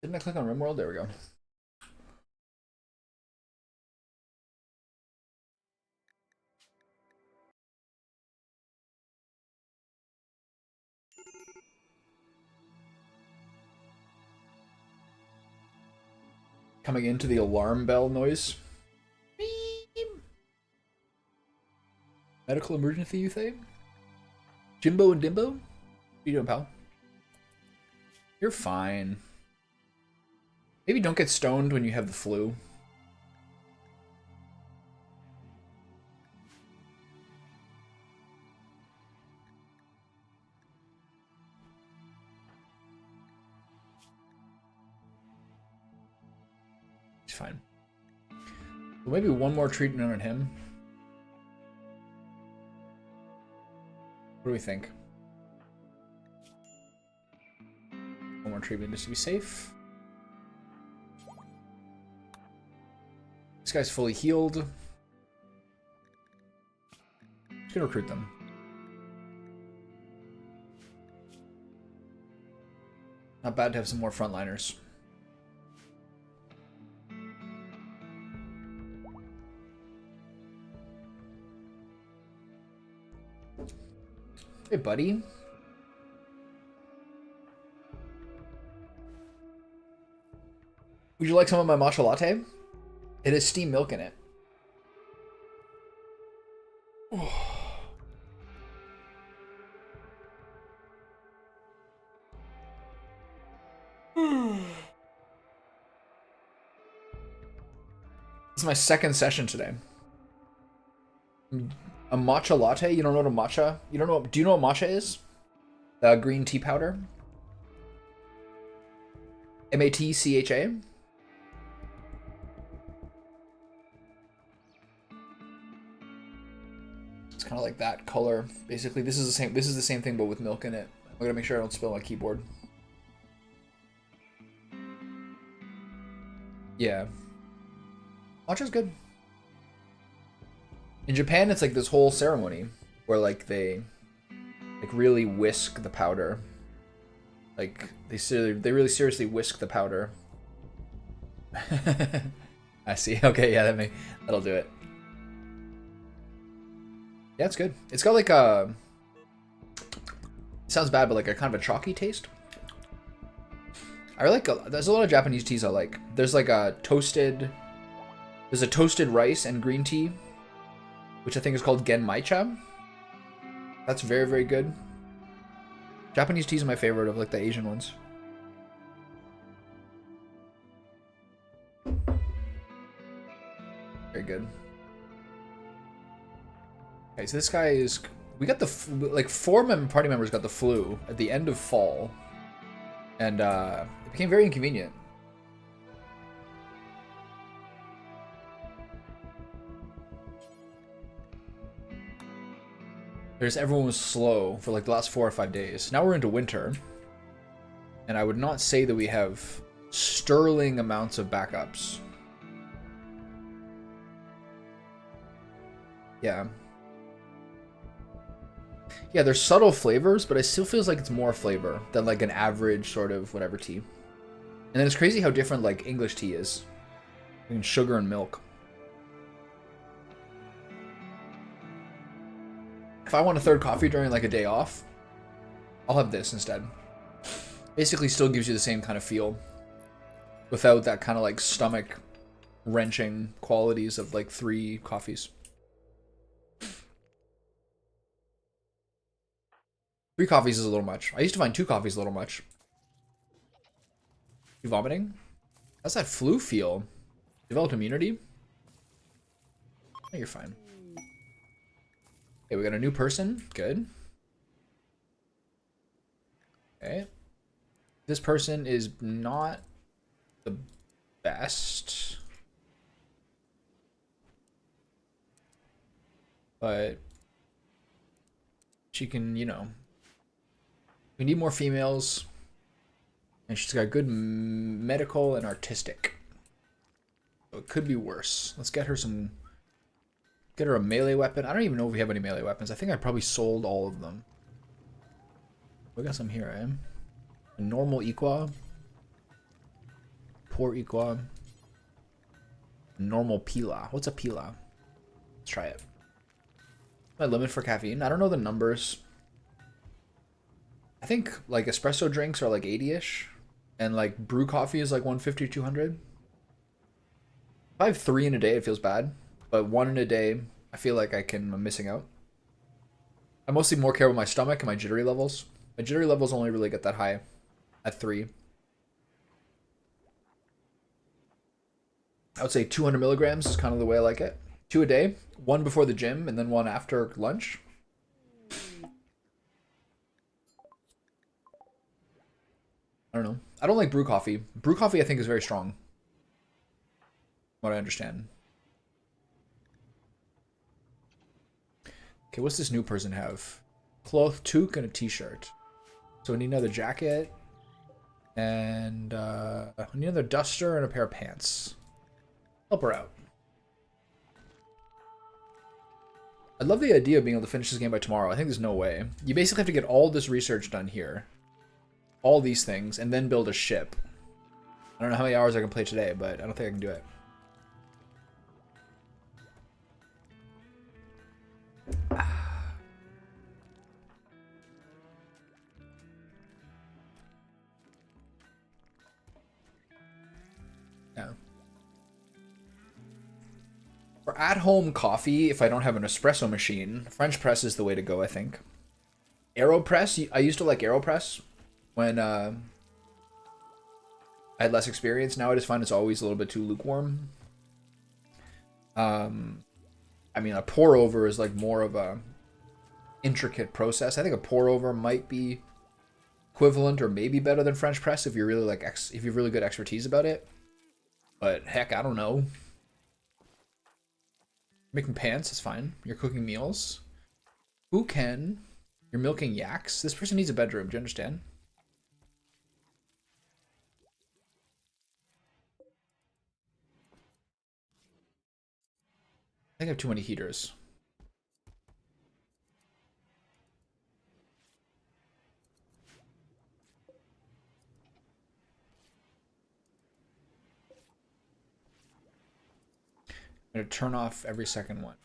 Didn't I click on Rimworld? There we go. Coming into the alarm bell noise. Beep. Medical emergency, you say? Jimbo and Dimbo? What you doing, pal? You're fine. Maybe don't get stoned when you have the flu. He's fine. So maybe one more treatment on him. What do we think? One more treatment just to be safe. This guy's fully healed. Just gonna recruit them. Not bad to have some more frontliners. Hey, buddy. Would you like some of my matcha latte? It has steamed milk in it. This is my second session today. A matcha latte? You don't know what a matcha? You don't know? Do you know what matcha is? The green tea powder. M-A-T-C-H-A. It's kind of like that color. Basically, this is the same. This is the same thing, but with milk in it. I'm gonna make sure I don't spill my keyboard. Yeah, matcha's good. In Japan, it's like this whole ceremony where like they like really whisk the powder. Like they really seriously whisk the powder. I see. Okay, yeah, that'll do it. Yeah, it's good. It's got like a, it sounds bad, but like a kind of a chalky taste. I like there's a lot of Japanese teas I like. There's like a toasted rice and green tea, which I think is called genmaicha. That's very, very good. Japanese teas are my favorite of like the Asian ones. Very good. Okay, so this guy is, we got the, like 4 party members got the flu at the end of fall. And it became very inconvenient. Everyone was slow for like the last 4 or 5 days. Now we're into winter. And I would not say that we have sterling amounts of backups. Yeah. Yeah, there's subtle flavors, but it still feels like it's more flavor than like an average sort of whatever tea. And then it's crazy how different like English tea is. Between sugar and milk. If I want a third coffee during like a day off, I'll have this instead. Basically still gives you the same kind of feel without that kind of like stomach wrenching qualities of like 3 coffees. 3 coffees is a little much. I used to find 2 coffees a little much. You vomiting? How's that flu feel? Developed immunity? Oh, you're fine. Okay, we got a new person. Good. Okay. This person is not the best. But she can, you know. We need more females. And she's got good medical and artistic. So it could be worse. Let's get her some... Get her a melee weapon. I don't even know if we have any melee weapons. I think I probably sold all of them. We got some here, eh? A normal equa. Pour equa. Normal pila. What's a pila? Let's try it. My limit for caffeine. I don't know the numbers. I think like espresso drinks are like 80-ish. And like brew coffee is like 150 or 200. If I have 3 in a day, it feels bad. But 1 in a day, I feel like I'm missing out. I mostly more care about my stomach and my jittery levels. My jittery levels only really get that high at 3. I would say 200 milligrams is kind of the way I like it. 2 a day, 1 before the gym, and then 1 after lunch. I don't know. I don't like brew coffee. Brew coffee, I think, is very strong. What I understand. Okay, what's this new person have? Cloth, toque, and a t-shirt. So we need another jacket. And we need another duster and a pair of pants. Help her out. I love the idea of being able to finish this game by tomorrow. I think there's no way. You basically have to get all this research done here. All these things, and then build a ship. I don't know how many hours I can play today, but I don't think I can do it. Yeah. For at-home coffee, if I don't have an espresso machine, French press is the way to go, I think. AeroPress, I used to like AeroPress when I had less experience. Now I just find it's always a little bit too lukewarm. I mean, a pour over is like more of a intricate process. I think a pour over might be equivalent or maybe better than French press if you're really like if you've really good expertise about it. But heck, I don't know. Making pants is fine. You're cooking meals. Who can? You're milking yaks. This person needs a bedroom. Do you understand? I think I have too many heaters. I'm going to turn off every second one.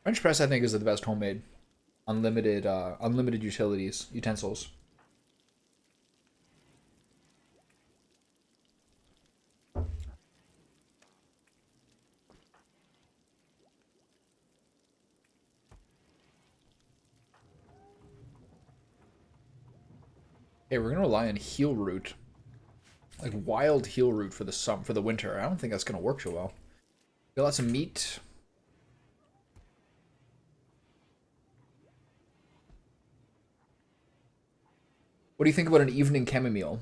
French press, I think, is the best homemade, unlimited utensils. Hey, we're gonna rely on heel root, like wild heel root for the winter. I don't think that's gonna work so well. Got lots of meat. What do you think about an evening chamomile?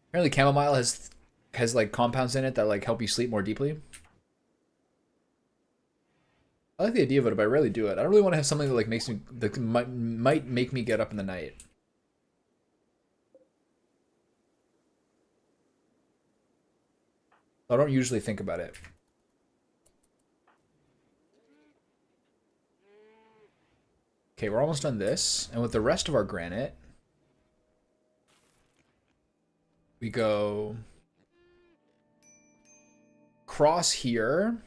Apparently chamomile has like compounds in it that like help you sleep more deeply. I like the idea of it, but I rarely do it. I don't really want to have something that like makes me that might make me get up in the night. I don't usually think about it. Okay, we're almost done this, and with the rest of our granite, we go cross here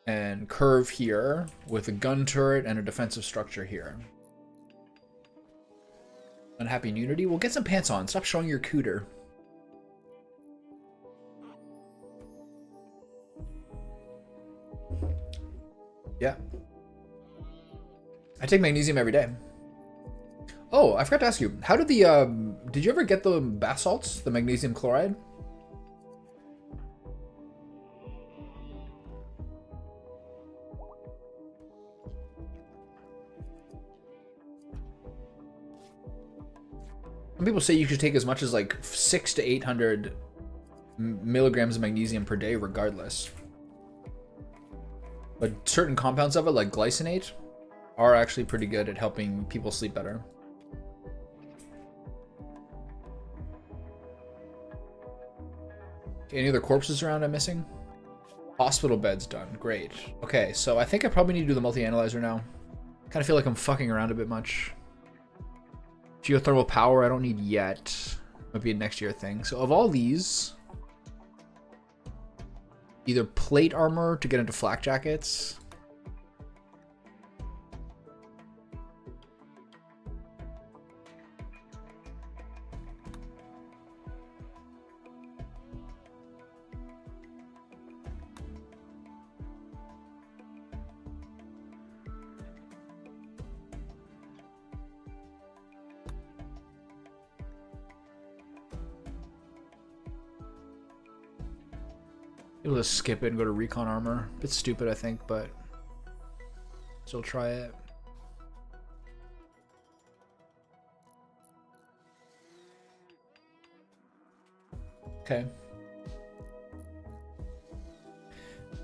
and curve here with a gun turret and a defensive structure here. Unhappy nudity? Well, get some pants on. Stop showing your cooter. Yeah. I take magnesium every day. Oh, I forgot to ask you. How did did you ever get the bath salts, the magnesium chloride? Some people say you should take as much as like 600 to 800 milligrams of magnesium per day regardless. But certain compounds of it, like glycinate, are actually pretty good at helping people sleep better. Any other corpses around I'm missing? Hospital bed's done. Great. Okay, so I think I probably need to do the multi-analyzer now. Kind of feel like I'm fucking around a bit much. Geothermal power I don't need yet. Might be a next year thing. So of all these, either plate armor to get into flak jackets. Able to skip it and go to recon armor. Bit stupid, I think, but still try it. Okay.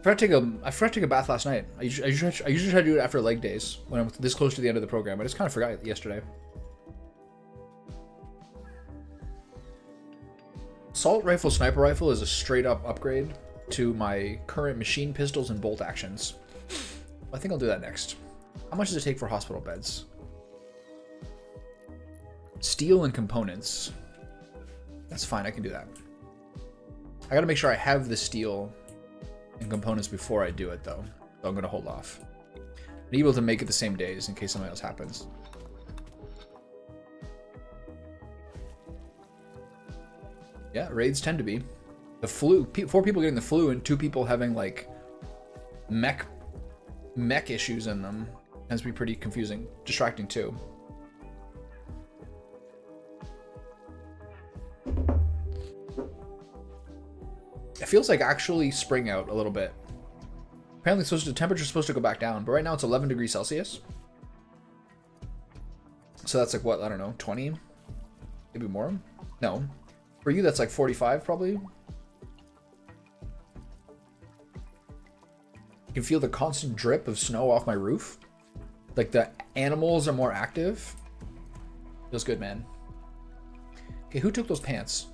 I forgot to take a bath last night. I usually try to do it after leg days when I'm this close to the end of the program. I just kind of forgot yesterday. Assault rifle, sniper rifle is a straight up upgrade to my current machine pistols and bolt actions. I think I'll do that next. How much does it take for hospital beds? Steel and components. That's fine, I can do that. I gotta make sure I have the steel and components before I do it though. So I'm gonna hold off. I'm able to make it the same days in case something else happens. Yeah, raids tend to be. The flu, 4 people getting the flu and 2 people having like mech issues in them tends to be pretty confusing, distracting too. It feels like actually spring out a little bit. Apparently the temperature's supposed to go back down, but right now it's 11 degrees Celsius. So that's like what, I don't know, 20? Maybe more? No. For you that's like 45 probably. You can feel the constant drip of snow off my roof. Like the animals are more active. Feels good, man. Okay, who took those pants?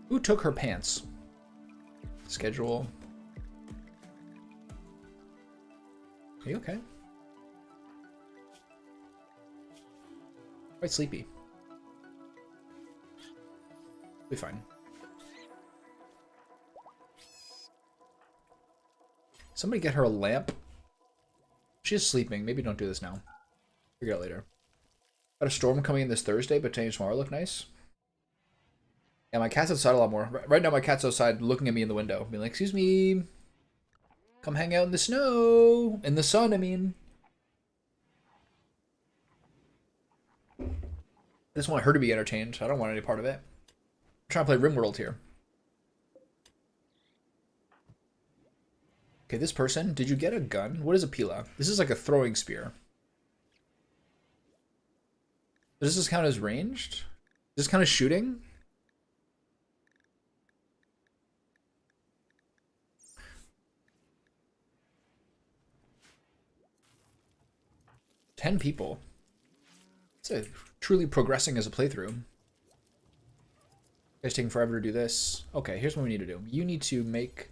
Who took her pants? Schedule. Are you okay? Quite sleepy. Be fine. Somebody get her a lamp. She's sleeping. Maybe don't do this now. Figure it out later. Got a storm coming in this Thursday, but today and tomorrow look nice. Yeah, my cat's outside a lot more. Right now my cat's outside looking at me in the window. Being like, excuse me. Come hang out in the snow. In the sun, I mean. I just want her to be entertained. I don't want any part of it. I'm trying to play Rimworld here. Okay, this person, did you get a gun? What is a pila? This is like a throwing spear. Does this count as ranged? Is this kind of shooting? Ten people. It's a truly progressing as a playthrough. It's taking forever to do this. Okay, here's what we need to do. You need to make...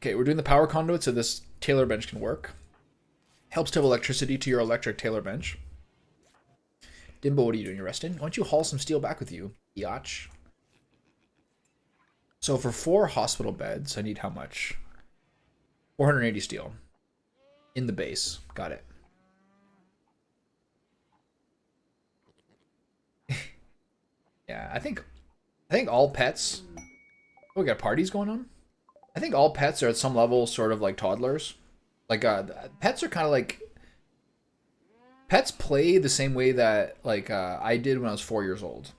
Okay, we're doing the power conduit so this Taylor bench can work. Helps to have electricity to your electric Taylor bench. Dimbo, what are you doing? You're resting? Why don't you haul some steel back with you, biatch? So for 4 hospital beds, I need how much? 480 steel. In the base. Got it. Yeah, I think all pets... Oh, we got parties going on? I think all pets are at some level sort of like toddlers. Like, pets are kind of like... Pets play the same way that, like, I did when I was 4 years old.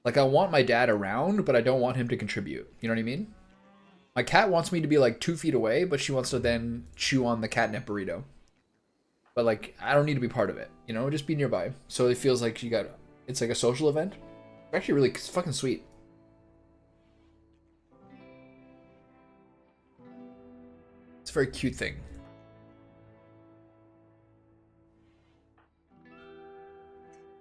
Like, I want my dad around, but I don't want him to contribute. You know what I mean? My cat wants me to be, like, 2 feet away, but she wants to then chew on the catnip burrito. But, like, I don't need to be part of it. You know? Just be nearby. So it feels like you got... It's like a social event. It's actually really fucking sweet. It's a very cute thing.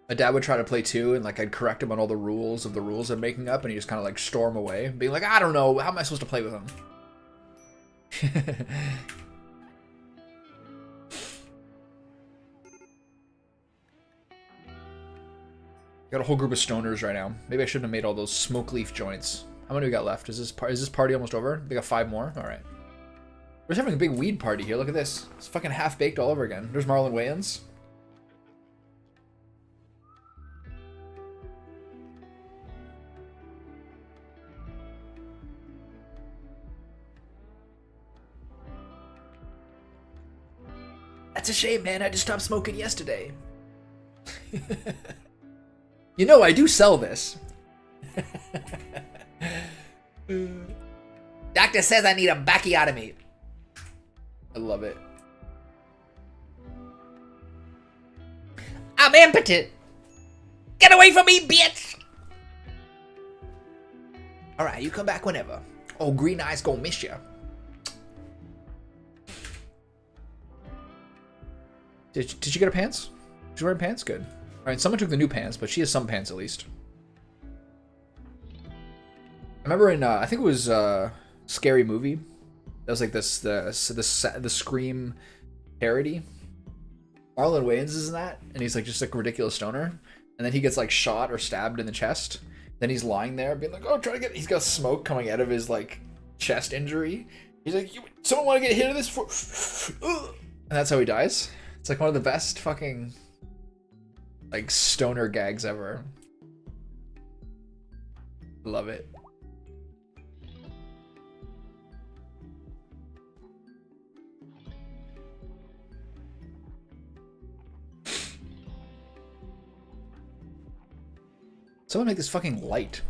My dad would try to play too, and like I'd correct him on all the rules of the rules I'm making up, and he just kind of like storm away, being like, I don't know, how am I supposed to play with him? Got a whole group of stoners right now. Maybe I shouldn't have made all those smoke leaf joints. How many we got left? Is this party almost over? We got 5 more? Alright. We're just having a big weed party here. Look at this. It's fucking half-baked all over again. There's Marlon Wayans. That's a shame, man. I just stopped smoking yesterday. You know, I do sell this. Doctor says I need a backiotomy. I love it. I'm impotent. Get away from me, bitch. Alright, you come back whenever. Oh, Green Eye's gonna miss you. Did you get her pants? She's wearing pants? Good. Alright, someone took the new pants, but she has some pants at least. I remember in, I think it was Scary Movie. That was like the Scream parody. Marlon Wayans is in that, and he's like just like a ridiculous stoner. And then he gets like shot or stabbed in the chest. Then he's lying there being like, oh, try to get, he's got smoke coming out of his like chest injury. He's like, someone want to get hit of this for, and that's how he dies. It's like one of the best fucking like stoner gags ever. Love it. Someone make this fucking light.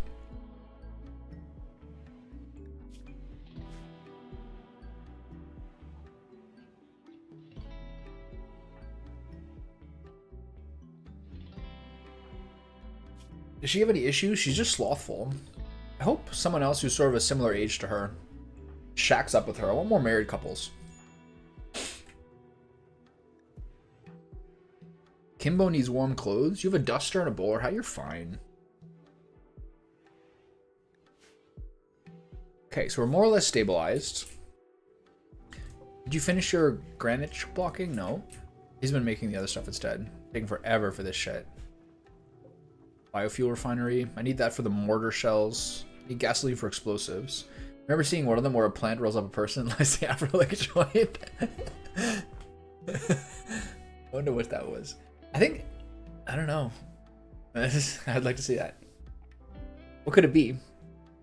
Does she have any issues? She's just slothful. I hope someone else who's sort of a similar age to her shacks up with her. I want more married couples. Kimbo needs warm clothes. You have a duster and a bowler hat. You're fine. Okay, so we're more or less stabilized. Did you finish your Greenwich blocking? No. He's been making the other stuff instead. Taking forever for this shit. Biofuel refinery. I need that for the mortar shells. I need gasoline for explosives. Remember seeing one of them where a plant rolls up a person and lights the afro like a joint? I wonder what that was. I think, I don't know. I'd like to see that. What could it be?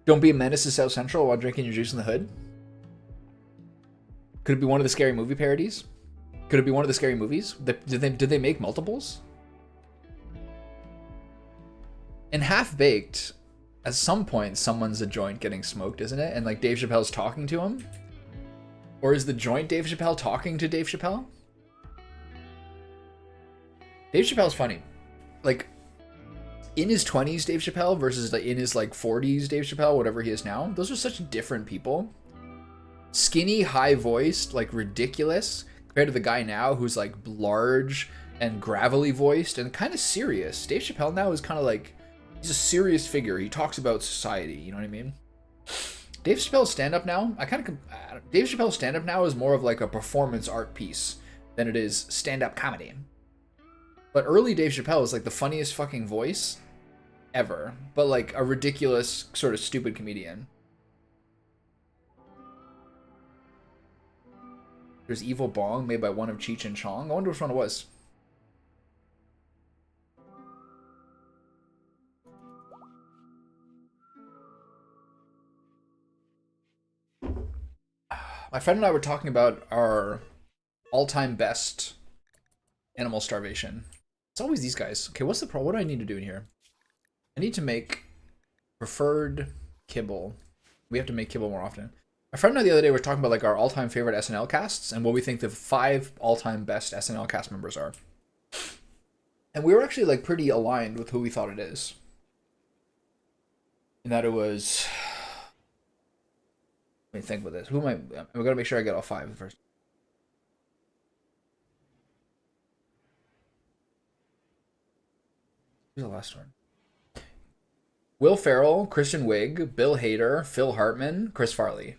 Don't be a menace to South Central while drinking your juice in the hood? Could it be one of the Scary Movie parodies? Could it be one of the Scary Movies? Did they make multiples? In Half-Baked, at some point, someone's a joint getting smoked, isn't it? And like Dave Chappelle's talking to him? Or is the joint Dave Chappelle talking to Dave Chappelle? Dave Chappelle's funny. Like, in his 20s Dave Chappelle versus like in his like 40s Dave Chappelle, whatever he is now, those are such different people. Skinny, high-voiced, like ridiculous, compared to the guy now who's like large and gravelly voiced and kind of serious. Dave Chappelle now is kind of like, he's a serious figure. He talks about society, you know what I mean? Dave Chappelle's stand-up now, Dave Chappelle's stand-up now is more of like a performance art piece than it is stand-up comedy. But early Dave Chappelle is like the funniest fucking voice ever, but like a ridiculous sort of stupid comedian. There's Evil Bong made by one of Cheech and Chong. I wonder which one it was. My friend and I were talking about our all-time best animal starvation. It's always these guys. Okay, what's the problem? What do I need to do in here? I need to make preferred kibble. We have to make kibble more often. My friend and I the other day were talking about like our all-time favorite SNL casts and what we think the 5 all-time best SNL cast members are. And we were actually like pretty aligned with who we thought it is. And that it was... Let me think about this. Who am I? We gotta make sure I get all 5 first. Who's the last one? Will Ferrell, Kristen Wiig, Bill Hader, Phil Hartman, Chris Farley.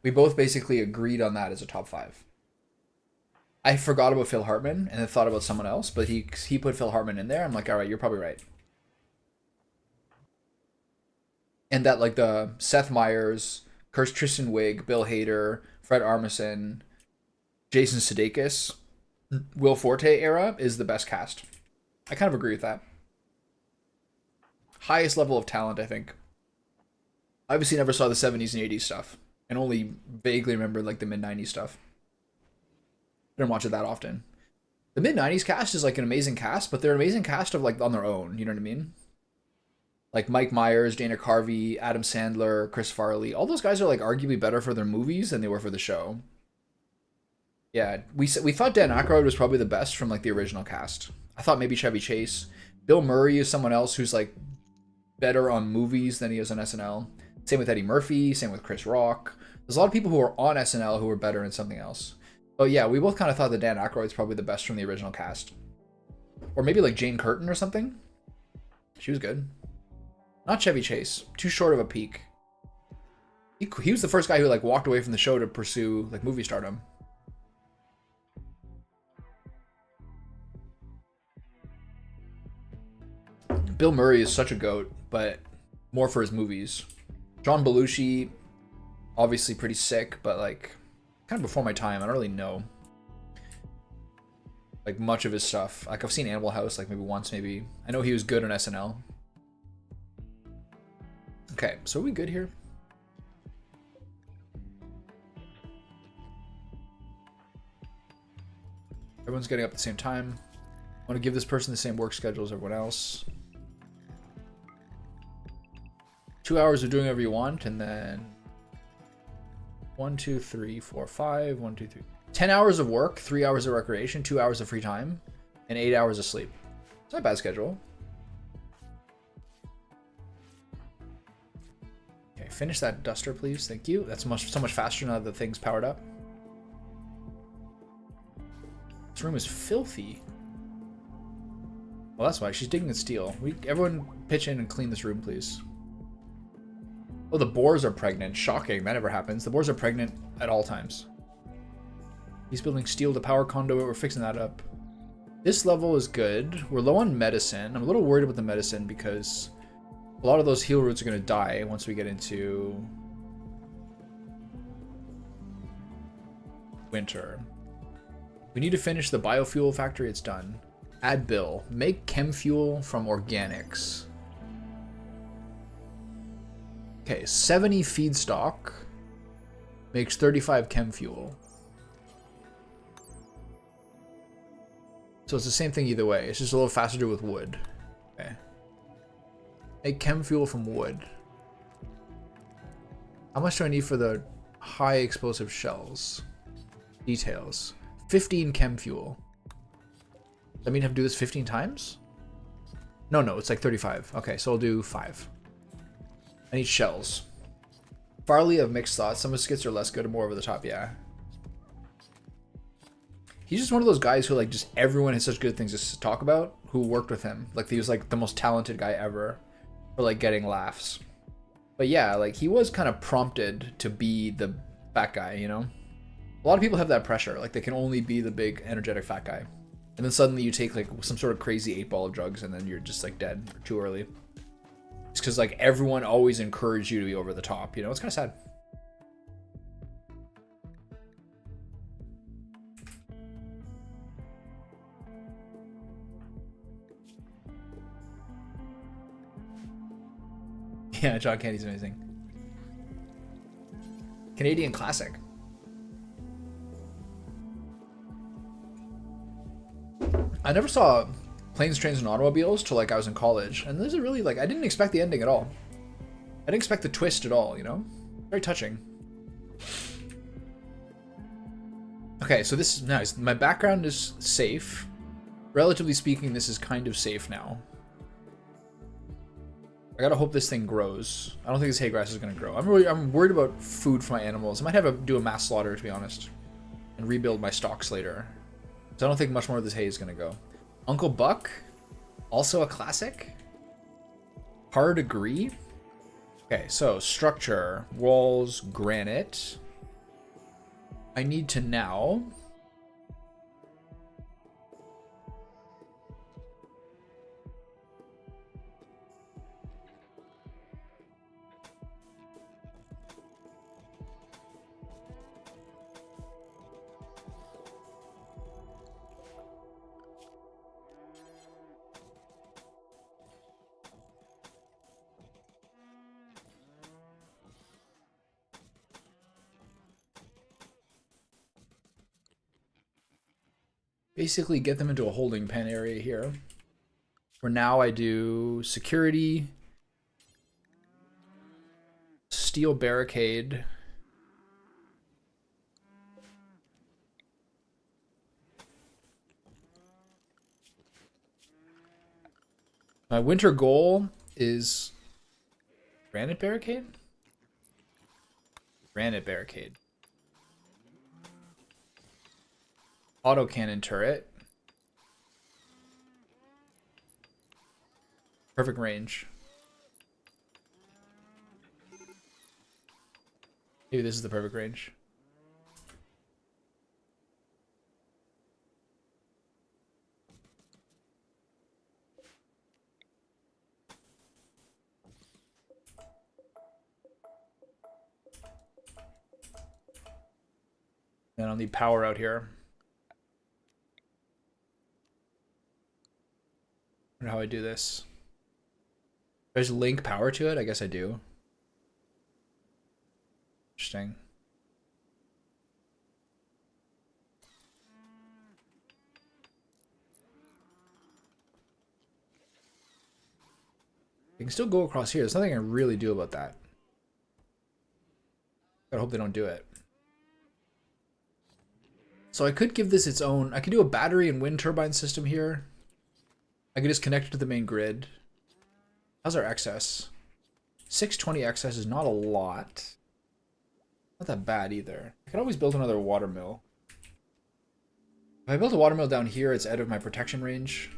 We both basically agreed on that as a top 5. I forgot about Phil Hartman and then thought about someone else, but he put Phil Hartman in there. I'm like, all right, you're probably right. And that like the Seth Meyers, Tristan Wiig, Bill Hader, Fred Armisen, Jason Sudeikis, Will Forte era is the best cast. I kind of agree with that. Highest level of talent, I think. I obviously never saw the 70s and 80s stuff, and only vaguely remember like the mid-90s stuff. I didn't watch it that often. The mid-90s cast is like an amazing cast, but they're an amazing cast of like on their own, you know what I mean? Like Mike Myers, Dana Carvey, Adam Sandler, Chris Farley. All those guys are like arguably better for their movies than they were for the show. Yeah, we thought Dan Aykroyd was probably the best from like the original cast. I thought maybe Chevy Chase. Bill Murray is someone else who's like better on movies than he is on SNL. Same with Eddie Murphy, same with Chris Rock. There's a lot of people who are on SNL who are better in something else. But yeah, we both kind of thought that Dan Aykroyd's probably the best from the original cast. Or maybe like Jane Curtin or something. She was good. Not Chevy Chase. Too short of a peak. He was the first guy who like walked away from the show to pursue like movie stardom. Bill Murray is such a goat, but more for his movies. John Belushi, obviously pretty sick, but like kind of before my time. I don't really know like much of his stuff. Like I've seen Animal House like maybe once, maybe. I know he was good on SNL. Okay, so are we good here? Everyone's getting up at the same time. I want to give this person the same work schedule as everyone else. 2 hours of doing whatever you want, and then 1, 2, 3, 4, 5, 1, 2, 3. 10 hours of work, 3 hours of recreation, 2 hours of free time, and 8 hours of sleep. It's not a bad schedule. Okay, finish that duster, please. Thank you. That's so much faster now that the thing's powered up. This room is filthy. Well, that's why she's digging in steel. Everyone pitch in and clean this room, please. Oh, the boars are pregnant. Shocking. That never happens. The boars are pregnant at all times. He's building steel to power conduit. We're fixing that up. This level is good. We're low on medicine. I'm a little worried about the medicine because a lot of those heal roots are going to die once we get into winter. We need to finish the biofuel factory. It's done. Add bill. Make chem fuel from organics. Okay, 70 feedstock makes 35 chem fuel. So it's the same thing either way. It's just a little faster to do with wood. Okay. Make chem fuel from wood. How much do I need for the high explosive shells? Details. 15 chem fuel. Does that mean I have to do this 15 times? No, it's like 35. Okay, so I'll do 5. I need shells. Farley of mixed thoughts. Some of his skits are less good and more over the top, yeah. He's just one of those guys who like just everyone has such good things to talk about who worked with him. Like he was like the most talented guy ever for like getting laughs. But yeah, like he was kind of prompted to be the fat guy, you know? A lot of people have that pressure. Like they can only be the big energetic fat guy. And then suddenly you take like some sort of crazy 8-ball of drugs and then you're just like dead or too early. It's because like everyone always encouraged you to be over the top, you know? It's kind of sad. Yeah, John Candy's amazing. Canadian classic. I never saw Planes, Trains, and Automobiles till like I was in college, and this is really like I didn't expect the ending at all. I didn't expect the twist at all, you know? Very touching. Okay, so this is nice. My background is safe. Relatively speaking, this is kind of safe now. I gotta hope this thing grows. I don't think this hay grass is gonna grow. I'm worried about food for my animals. I might have to do a mass slaughter, to be honest, and rebuild my stocks later. So I don't think much more of this hay is gonna go. Uncle Buck, Also a classic. Hard agree. Okay, so structure, walls, granite. I need to now basically get them into a holding pen area here. For now, I do security, steel barricade, my winter goal is granite barricade? Granite barricade. Autocannon turret. Perfect range. Maybe this is the perfect range. And I'll need power out here. I wonder how I do this. Do I just link power to it? I guess I do. Interesting. I can still go across here. There's nothing I can really do about that. I hope they don't do it. So I could give this its own... I could do a battery and wind turbine system here. I could just connect it to the main grid. How's our excess? 620 excess is not a lot. Not that bad either. I could always build another water mill. If I build a water mill down here, it's out of my protection range.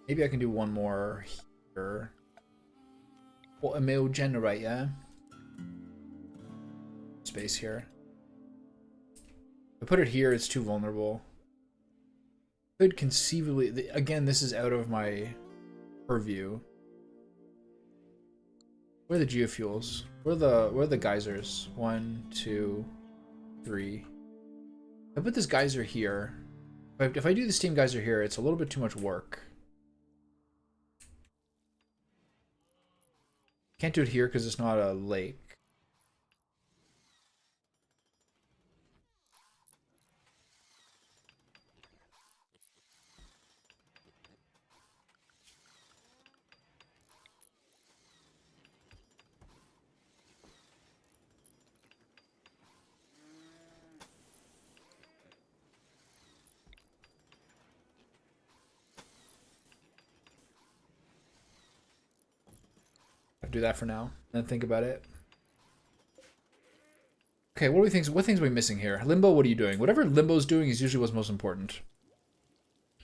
Maybe I can do one more here. Water mill generator. Space here. If I put it here, it's too vulnerable. Could conceivably... Again, this is out of my purview. Where are the geofuels? Where are the geysers? 1, 2, 3. If I put this geyser here... If I do the steam geyser here, it's a little bit too much work. Can't do it here because it's not a lake. I'll do that for now, and then think about it. Okay, what things are we missing here? Limbo, what are you doing? Whatever Limbo's doing is usually what's most important.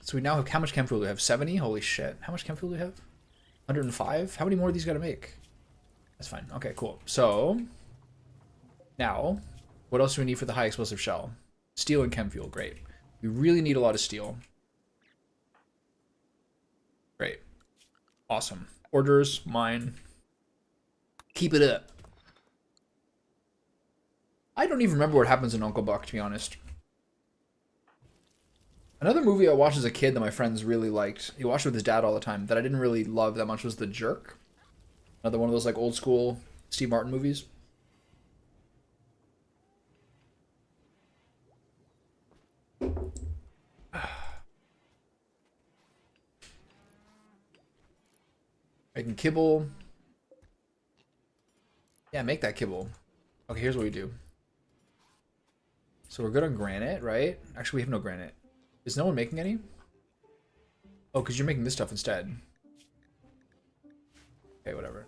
So we now have, how much chem fuel do we have? 70? Holy shit. How much chem fuel do we have? 105? How many more of these gotta make? That's fine. Okay, cool. So, now, what else do we need for the high explosive shell? Steel and chem fuel, great. We really need a lot of steel. Great. Awesome. Orders, mine. Keep it up. I don't even remember what happens in Uncle Buck, to be honest. Another movie I watched as a kid that my friends really liked, he watched it with his dad all the time, that I didn't really love that much was The Jerk. Another one of those like old school Steve Martin movies. I can kibble. Yeah, make that kibble. Okay, here's what we do. So we're good on granite, right? Actually, we have no granite. Is no one making any? Oh, because you're making this stuff instead. Okay, whatever.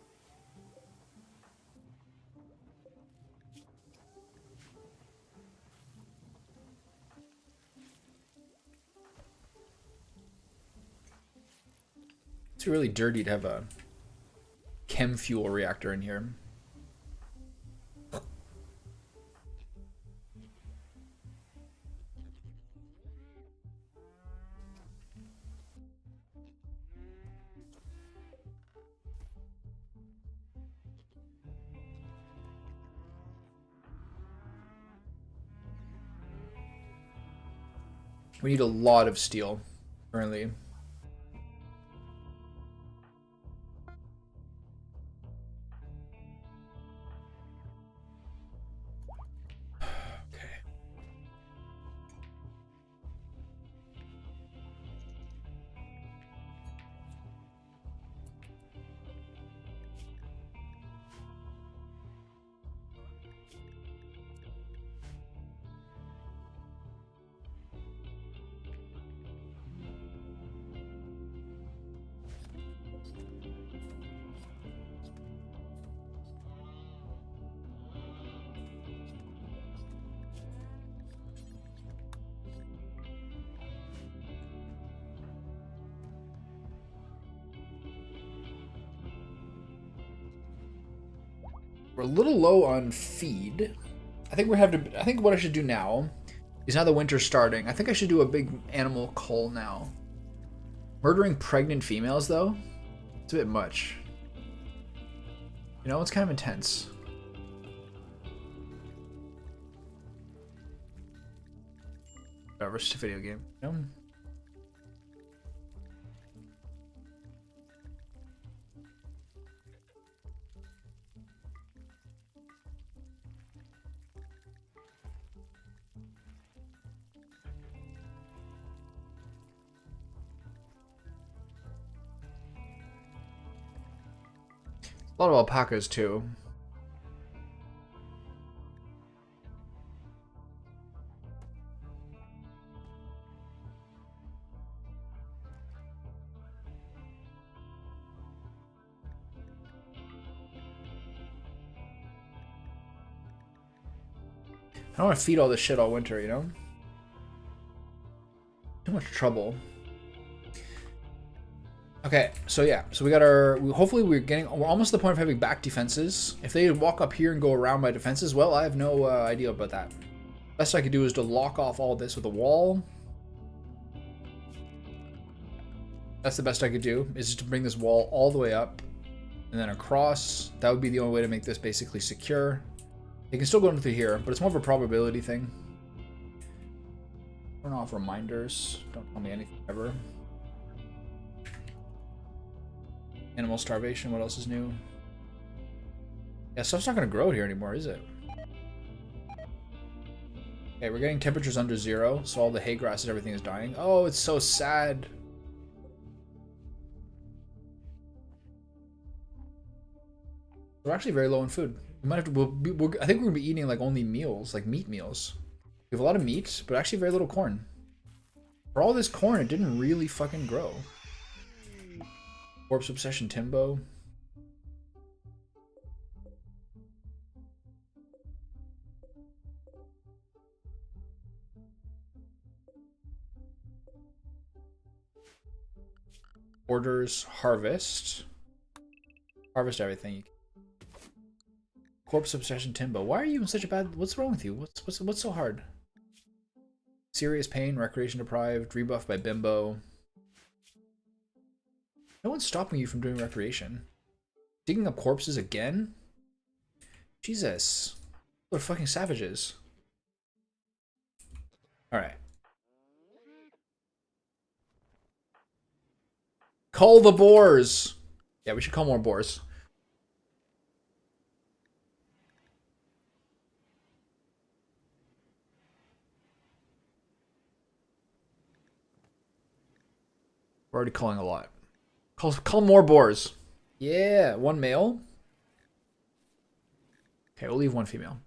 It's really dirty to have a chem fuel reactor in here. We need a lot of steel currently. We're a little low on feed. I think we have to. I think what I should do now is, now the winter's starting, I think I should do a big animal cull now. Murdering pregnant females, though, it's a bit much. You know, it's kind of intense. Whatever, it's just a video game. You know? A lot of alpacas too. I don't want to feed all this shit all winter, you know? Too much trouble. Okay, so yeah, so we got our, hopefully we're almost to the point of having back defenses. If they walk up here and go around my defenses, well, I have no idea about that. Best I could do is to lock off all this with a wall. That's the best I could do, is just to bring this wall all the way up and then across. That would be the only way to make this basically secure. They can still go in through here, but it's more of a probability thing. Turn off reminders. Don't tell me anything ever. Animal starvation, what else is new? Yeah, stuff's not going to grow here anymore, is it? Okay, we're getting temperatures under 0, so all the hay grasses, everything is dying. Oh, it's so sad. We're actually very low in food. We might have to, I think we're going to be eating like only meals, like meat meals. We have a lot of meat, but actually very little corn. For all this corn, it didn't really fucking grow. Corpse Obsession Timbo. Orders harvest. Harvest everything. Corpse Obsession Timbo. Why are you in such a bad... What's wrong with you? What's so hard? Serious pain, recreation deprived, rebuff by Bimbo. No one's stopping you from doing recreation. Digging up corpses again? Jesus. They're fucking savages. Alright. Cull the boars! Yeah, we should cull more boars. We're already culling a lot. Cull more boars. Yeah, 1 male. Okay, we'll leave 1 female.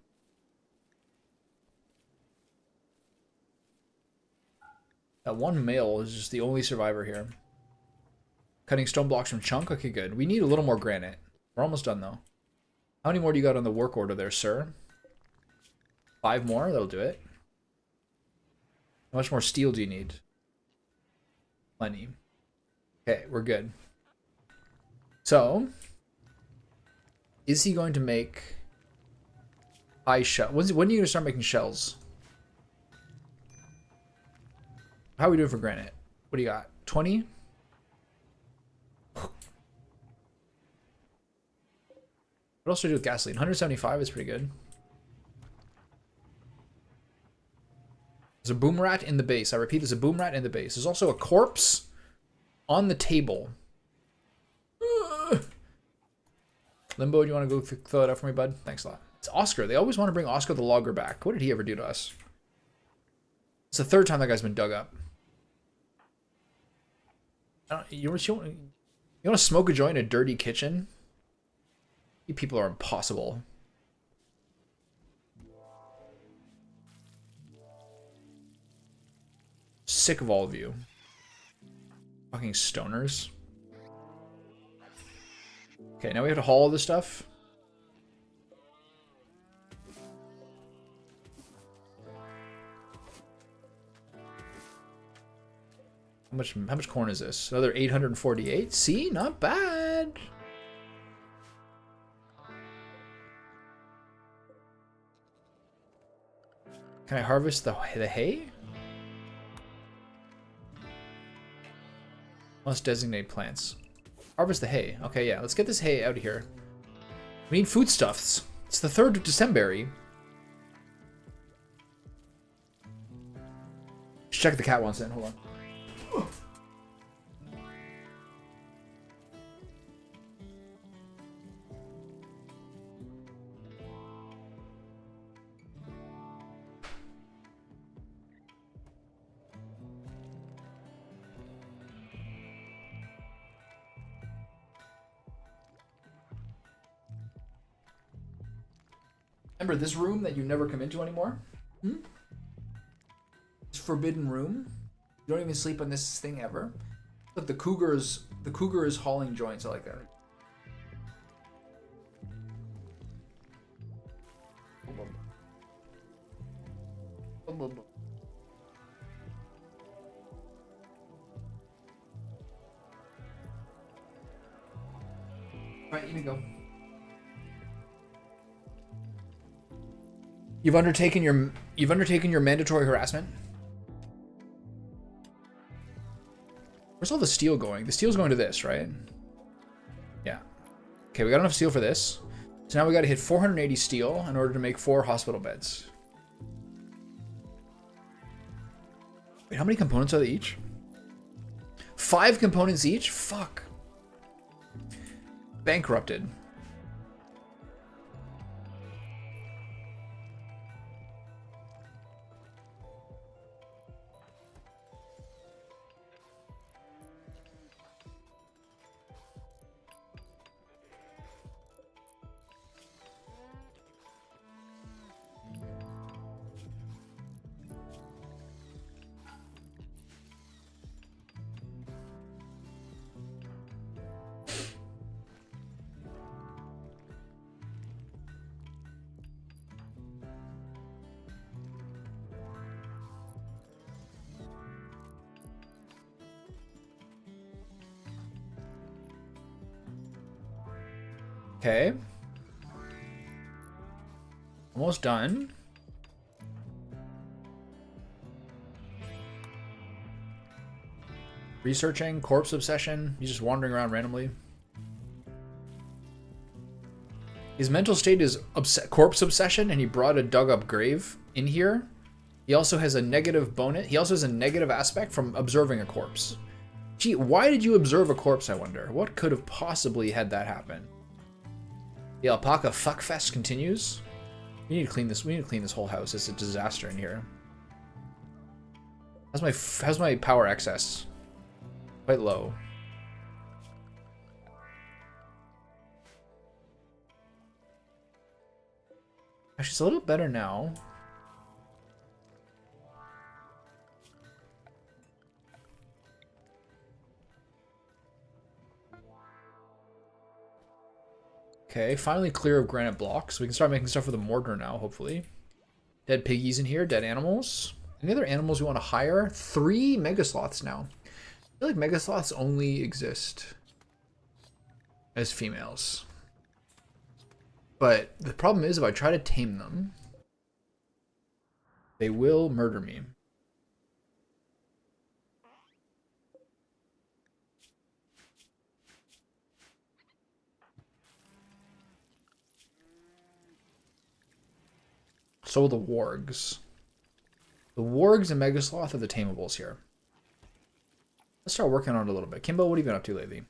That 1 male is just the only survivor here. Cutting stone blocks from chunk? Okay, good. We need a little more granite. We're almost done, though. How many more do you got on the work order there, sir? 5 more? That'll do it. How much more steel do you need? Plenty. Okay, we're good. So, is he going to make high shell? When are you going to start making shells? How are we doing for granite? What do you got? 20? What else do we do with gasoline? 175 is pretty good. There's a boom rat in the base. I repeat, there's a boom rat in the base. There's also a corpse on the table. Limbo, do you want to go fill it out for me, bud? Thanks a lot. It's Oscar. They always want to bring Oscar the logger back. What did he ever do to us? It's the third time that guy's been dug up. You want to smoke a joint in a dirty kitchen? You people are impossible. Sick of all of you. Fucking stoners. Okay, now we have to haul all this stuff. How much corn is this? Another 848. See, not bad. Can I harvest the hay? Must designate plants. Harvest the hay. Okay, yeah. Let's get this hay out of here. We need foodstuffs. It's the 3rd of December. Let's check if the cat wants in. Hold on. Remember this room that you never come into anymore? This forbidden room. You don't even sleep on this thing ever. Look, the cougar is hauling joints. I like that. Alright, you can go. You've undertaken your mandatory harassment. Where's all the steel going? The steel's going to this, right? Yeah. Okay, we got enough steel for this. So now we got to hit 480 steel in order to make 4 hospital beds. Wait, how many components are they each? 5 components each? Fuck. Bankrupted. Okay. Almost done. Researching, corpse obsession. He's just wandering around randomly. His mental state is corpse obsession, and he brought a dug up grave in here. He also has a negative bonus. He also has a negative aspect from observing a corpse. Gee, why did you observe a corpse, I wonder? What could have possibly had that happen? The alpaca fuckfest continues. We need to clean this. We need to clean this whole house. It's a disaster in here. How's my power excess? Quite low. Actually, it's a little better now. Okay, finally clear of granite blocks. We can start making stuff with a mortar now, hopefully. Dead piggies in here, dead animals. Any other animals we want to hire? 3 mega sloths now. I feel like mega sloths only exist as females. But the problem is if I try to tame them, they will murder me. So will the wargs. The wargs and Megasloth are the tamables here. Let's start working on it a little bit. Kimbo, what have you been up to lately?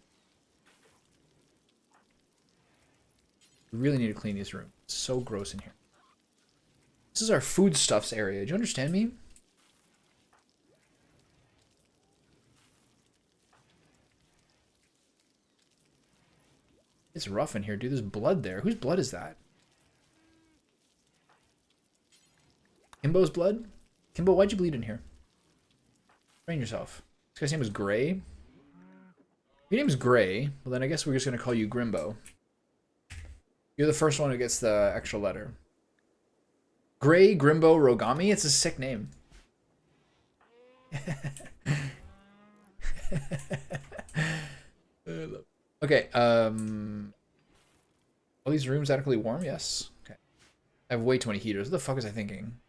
We really need to clean these rooms. It's so gross in here. This is our foodstuffs area. Do you understand me? It's rough in here, dude. There's blood there. Whose blood is that? Kimbo's blood? Kimbo, why'd you bleed in here? Train yourself. This guy's name is Gray. If your name's Gray, well then I guess we're just gonna call you Grimbo. You're the first one who gets the extra letter. Gray Grimbo Rogami? It's a sick name. Okay, are these rooms adequately warm? Yes. Okay. I have way too many heaters. What the fuck was I thinking?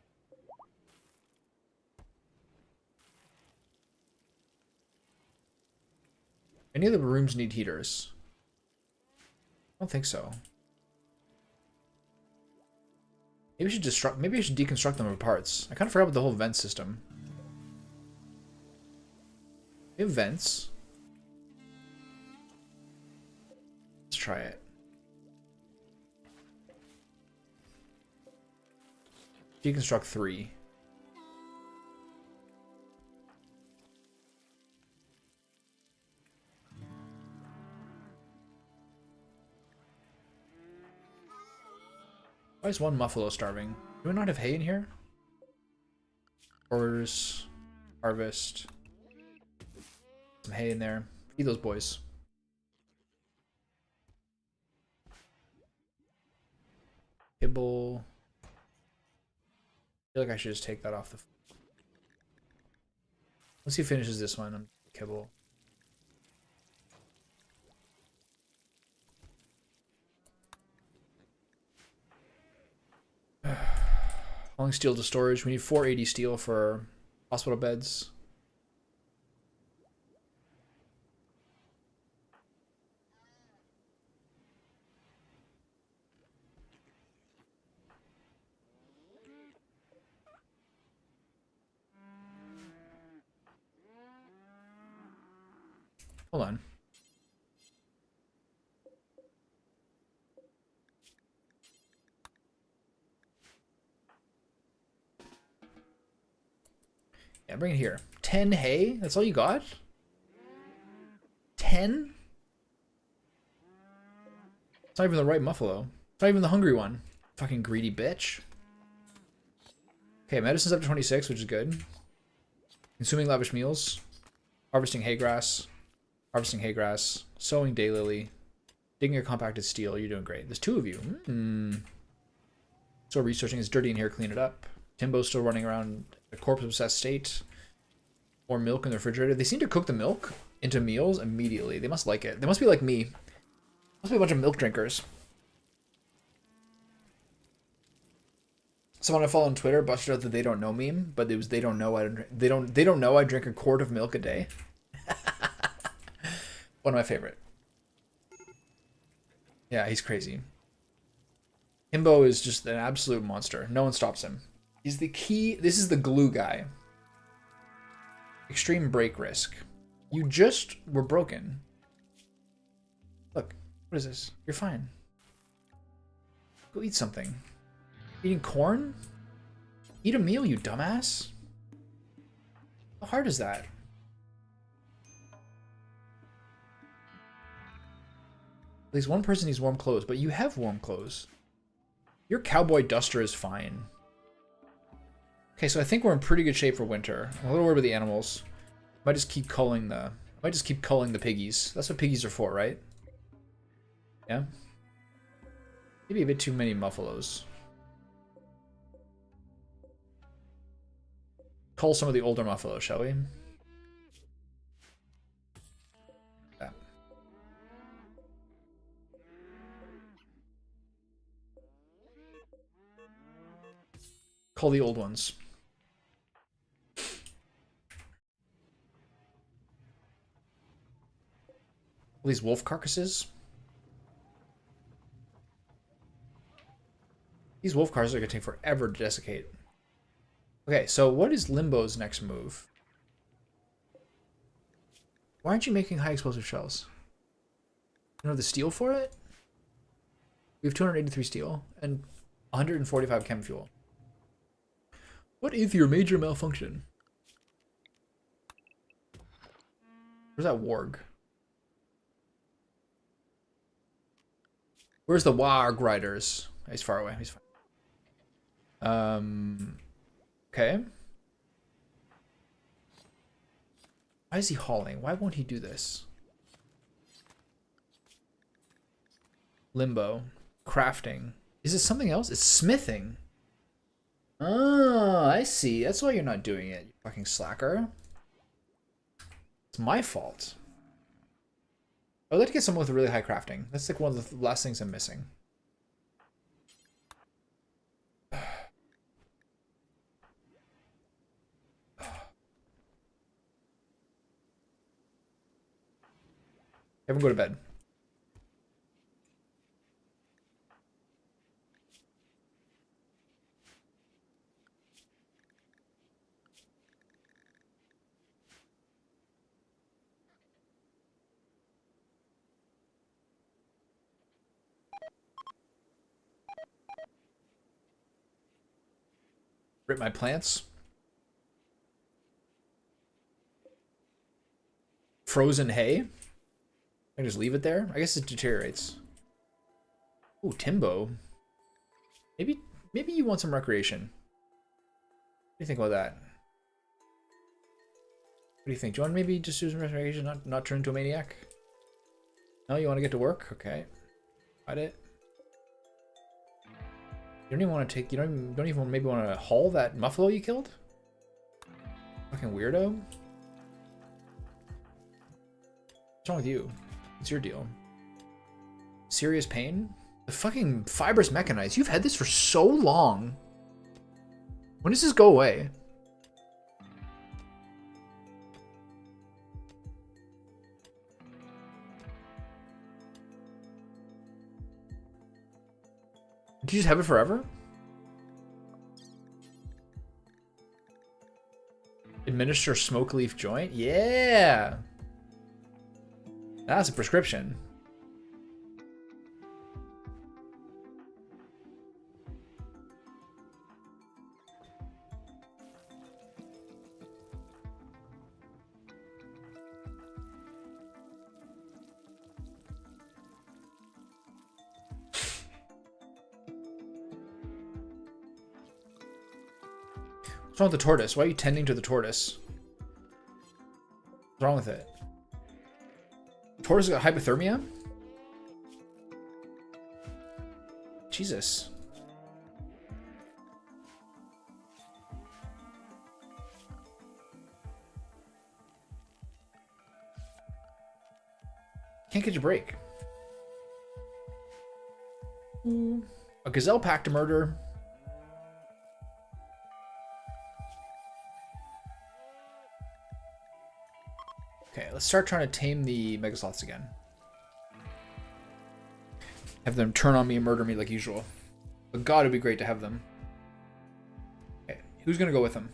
Any of the rooms need heaters? I don't think so. Maybe I should deconstruct them of parts. I kind of forgot about the whole vent system. We have vents. Let's try it. Deconstruct 3. Why is one Muffalo starving? Do we not have hay in here? Orders, harvest. Some hay in there. Feed those boys. Kibble. I feel like I should just take that off the... Once he finishes this one, I'm kibble. Long steel to storage. We need 480 steel for hospital beds. Hold on. Yeah, bring it here. 10 hay? That's all you got? 10? It's not even the right Muffalo. It's not even the hungry one. Fucking greedy bitch. Okay, medicine's up to 26, which is good. Consuming lavish meals. Harvesting hay grass. Harvesting hay grass. Sowing daylily. Digging a compacted steel. You're doing great. There's 2 of you. So researching. It's dirty in here. Clean it up. Timbo's still running around a corpse-obsessed state. More milk in the refrigerator. They seem to cook the milk into meals immediately. They must like it. They must be like me. Must be a bunch of milk drinkers. Someone I follow on Twitter busted out that they don't know meme, but it was they don't know I drink a quart of milk a day. One of my favorite. Yeah, he's crazy. Himbo is just an absolute monster. No one stops him. He's the key. This is the glue guy. Extreme break risk. You just were broken. Look, what is this? You're fine. Go eat something. Eating corn? Eat a meal, you dumbass. How hard is that? At least one person needs warm clothes, but you have warm clothes. Your cowboy duster is fine. Okay, so I think we're in pretty good shape for winter. I'm a little worried about the animals. Might just keep culling the piggies. That's what piggies are for, right? Yeah. Maybe a bit too many muffalos. Cull some of the older muffalos, shall we? Yeah. Call the old ones. All these wolf carcasses. These wolf carcasses are gonna take forever to desiccate. Okay, so what is Limbo's next move? Why aren't you making high explosive shells? You know the steel for it? We have 283 steel and 145 chem fuel. What is your major malfunction? Where's that warg? Where's the warg riders? He's far away. He's fine. Okay. Why is he hauling? Why won't he do this? Limbo. Crafting. Is it something else? It's smithing. Oh, I see. That's why you're not doing it, you fucking slacker. It's my fault. I would like to get someone with really high crafting. That's like one of the last things I'm missing. Everyone go to bed. Rip my plants. Frozen hay. I can just leave it there. I guess it deteriorates. Ooh, Timbo. Maybe you want some recreation. What do you think about that? What do you think? Do you want to maybe just do some recreation, not turn into a maniac? No, you want to get to work? Okay. Got it. You don't even want to take. You don't even maybe want to haul that muffalo you killed. Fucking weirdo. What's wrong with you? What's your deal? Serious pain? The fucking fibrous mechanized. You've had this for so long. When does this go away? Do you just have it forever? Administer smoke leaf joint? Yeah! That's a prescription. What's wrong with the tortoise? Why are you tending to the tortoise? What's wrong with it? Tortoise got hypothermia? Jesus. Can't catch a break. A gazelle packed to murder. Okay, let's start trying to tame the megasloths again. Have them turn on me and murder me like usual. But God, it'd be great to have them. Okay, who's gonna go with them?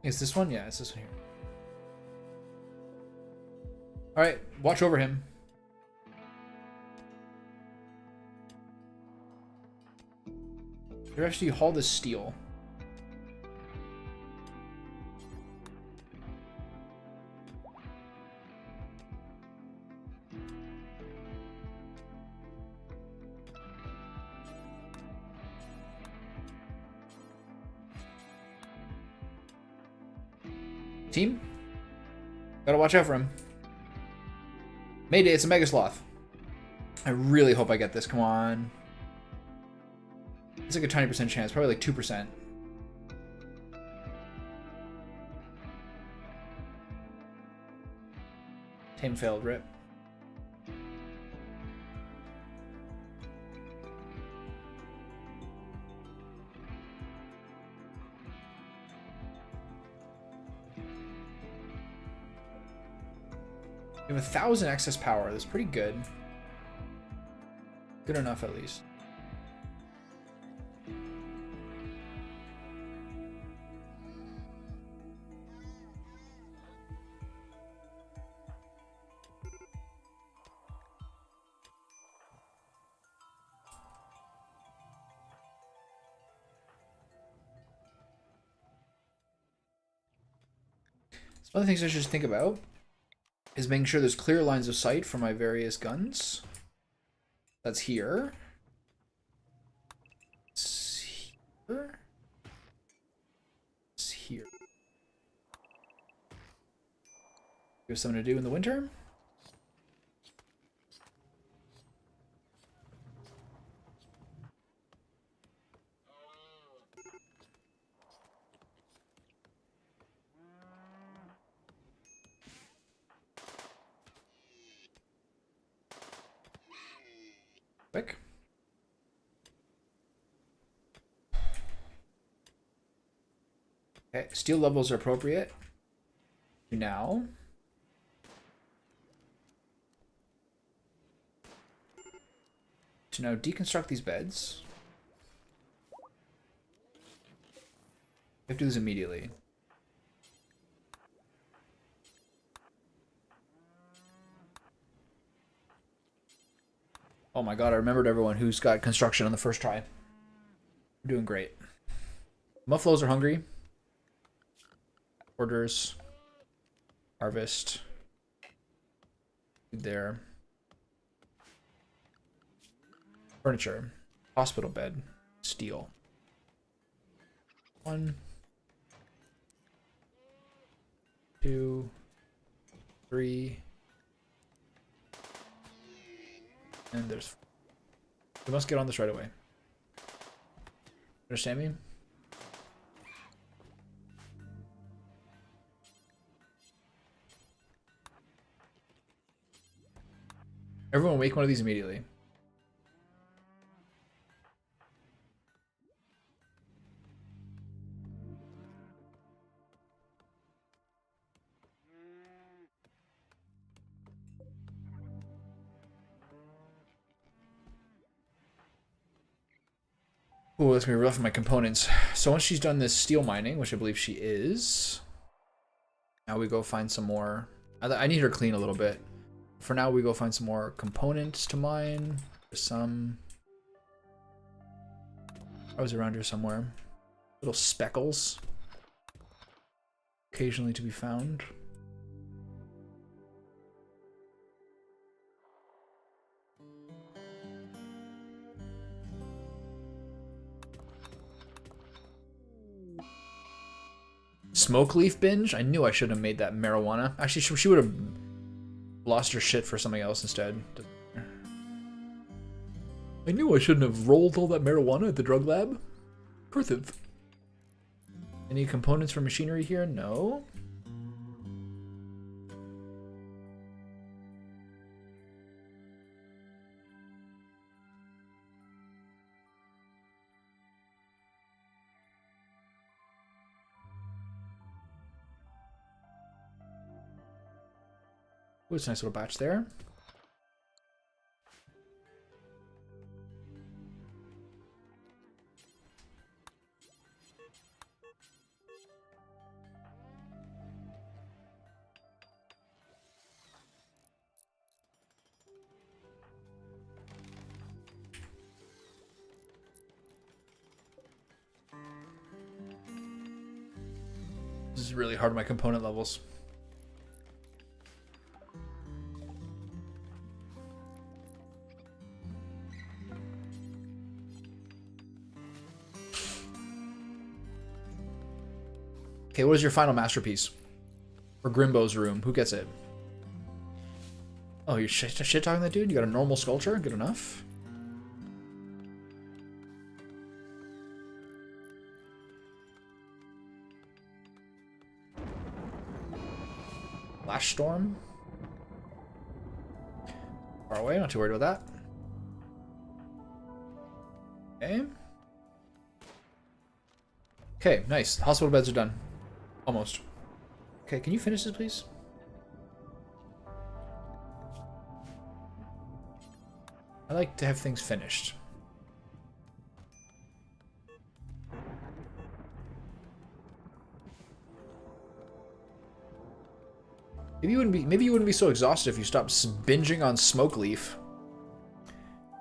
Is this one? Yeah, it's this one here. Alright, watch over him. They actually haul this steel. Team? Gotta watch out for him. Mayday, it's a Megasloth. I really hope I get this. Come on. It's like a 20% chance. Probably like 2%. Tame failed, rip. We have 1,000 excess power. That's pretty good. Good enough, at least. Some other things I should think about is making sure there's clear lines of sight for my various guns. That's here. It's here. It's here. Give something to do in the winter. Quick. Okay, steel levels are appropriate. Now. To now deconstruct these beds. I have to do this immediately. Oh my god, I remembered everyone who's got construction on the first try. We're doing great. Muffaloes are hungry. Orders. Harvest. There. Furniture. Hospital bed. Steel. 1, 2, 3. And there's... We must get on this right away. Understand me? Everyone make one of these immediately. Ooh, that's gonna be rough for my components. So once she's done this steel mining, which I believe she is, now we go find some more. I need her clean a little bit. For now, we go find some more components to mine. There's some. I was around here somewhere. Little speckles. Occasionally to be found. Smoke leaf binge? I knew I shouldn't have made that marijuana. Actually, she would have lost her shit for something else instead. I knew I shouldn't have rolled all that marijuana at the drug lab. Perthiv. Any components for machinery here? No. Ooh, it's a nice little batch there. This is really hard on my component levels. Okay, what is your final masterpiece? For Grimbo's room. Who gets it? Oh, you're shit talking that dude? You got a normal sculpture? Good enough. Flash storm. Far away, not too worried about that. Okay. Okay, nice. Hospital beds are done. Almost. Okay, can you finish this, please? I like to have things finished. Maybe you wouldn't be so exhausted if you stopped binging on Smoke Leaf.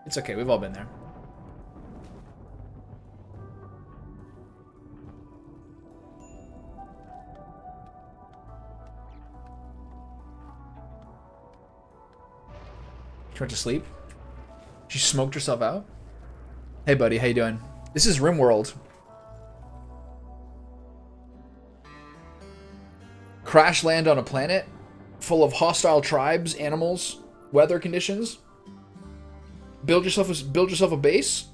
It's okay, we've all been there. She went to sleep. She smoked herself out. Hey buddy, how you doing? This is Rimworld. Crash land on a planet full of hostile tribes, animals, weather conditions. Build yourself a base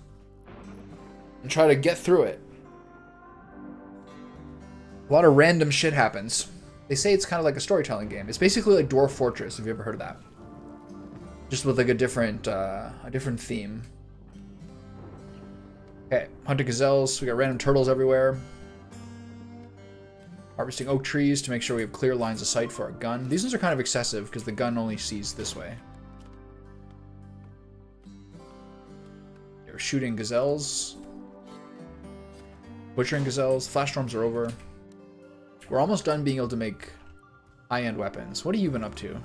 and try to get through it. A lot of random shit happens. They say it's kind of like a storytelling game. It's basically like Dwarf Fortress, if you ever heard of that. Just with like a different theme. Okay, hunting gazelles. We got random turtles everywhere. Harvesting oak trees to make sure we have clear lines of sight for our gun. These ones are kind of excessive because the gun only sees this way. We're shooting gazelles. Butchering gazelles. Flash storms are over. We're almost done being able to make high-end weapons. What have you been up to?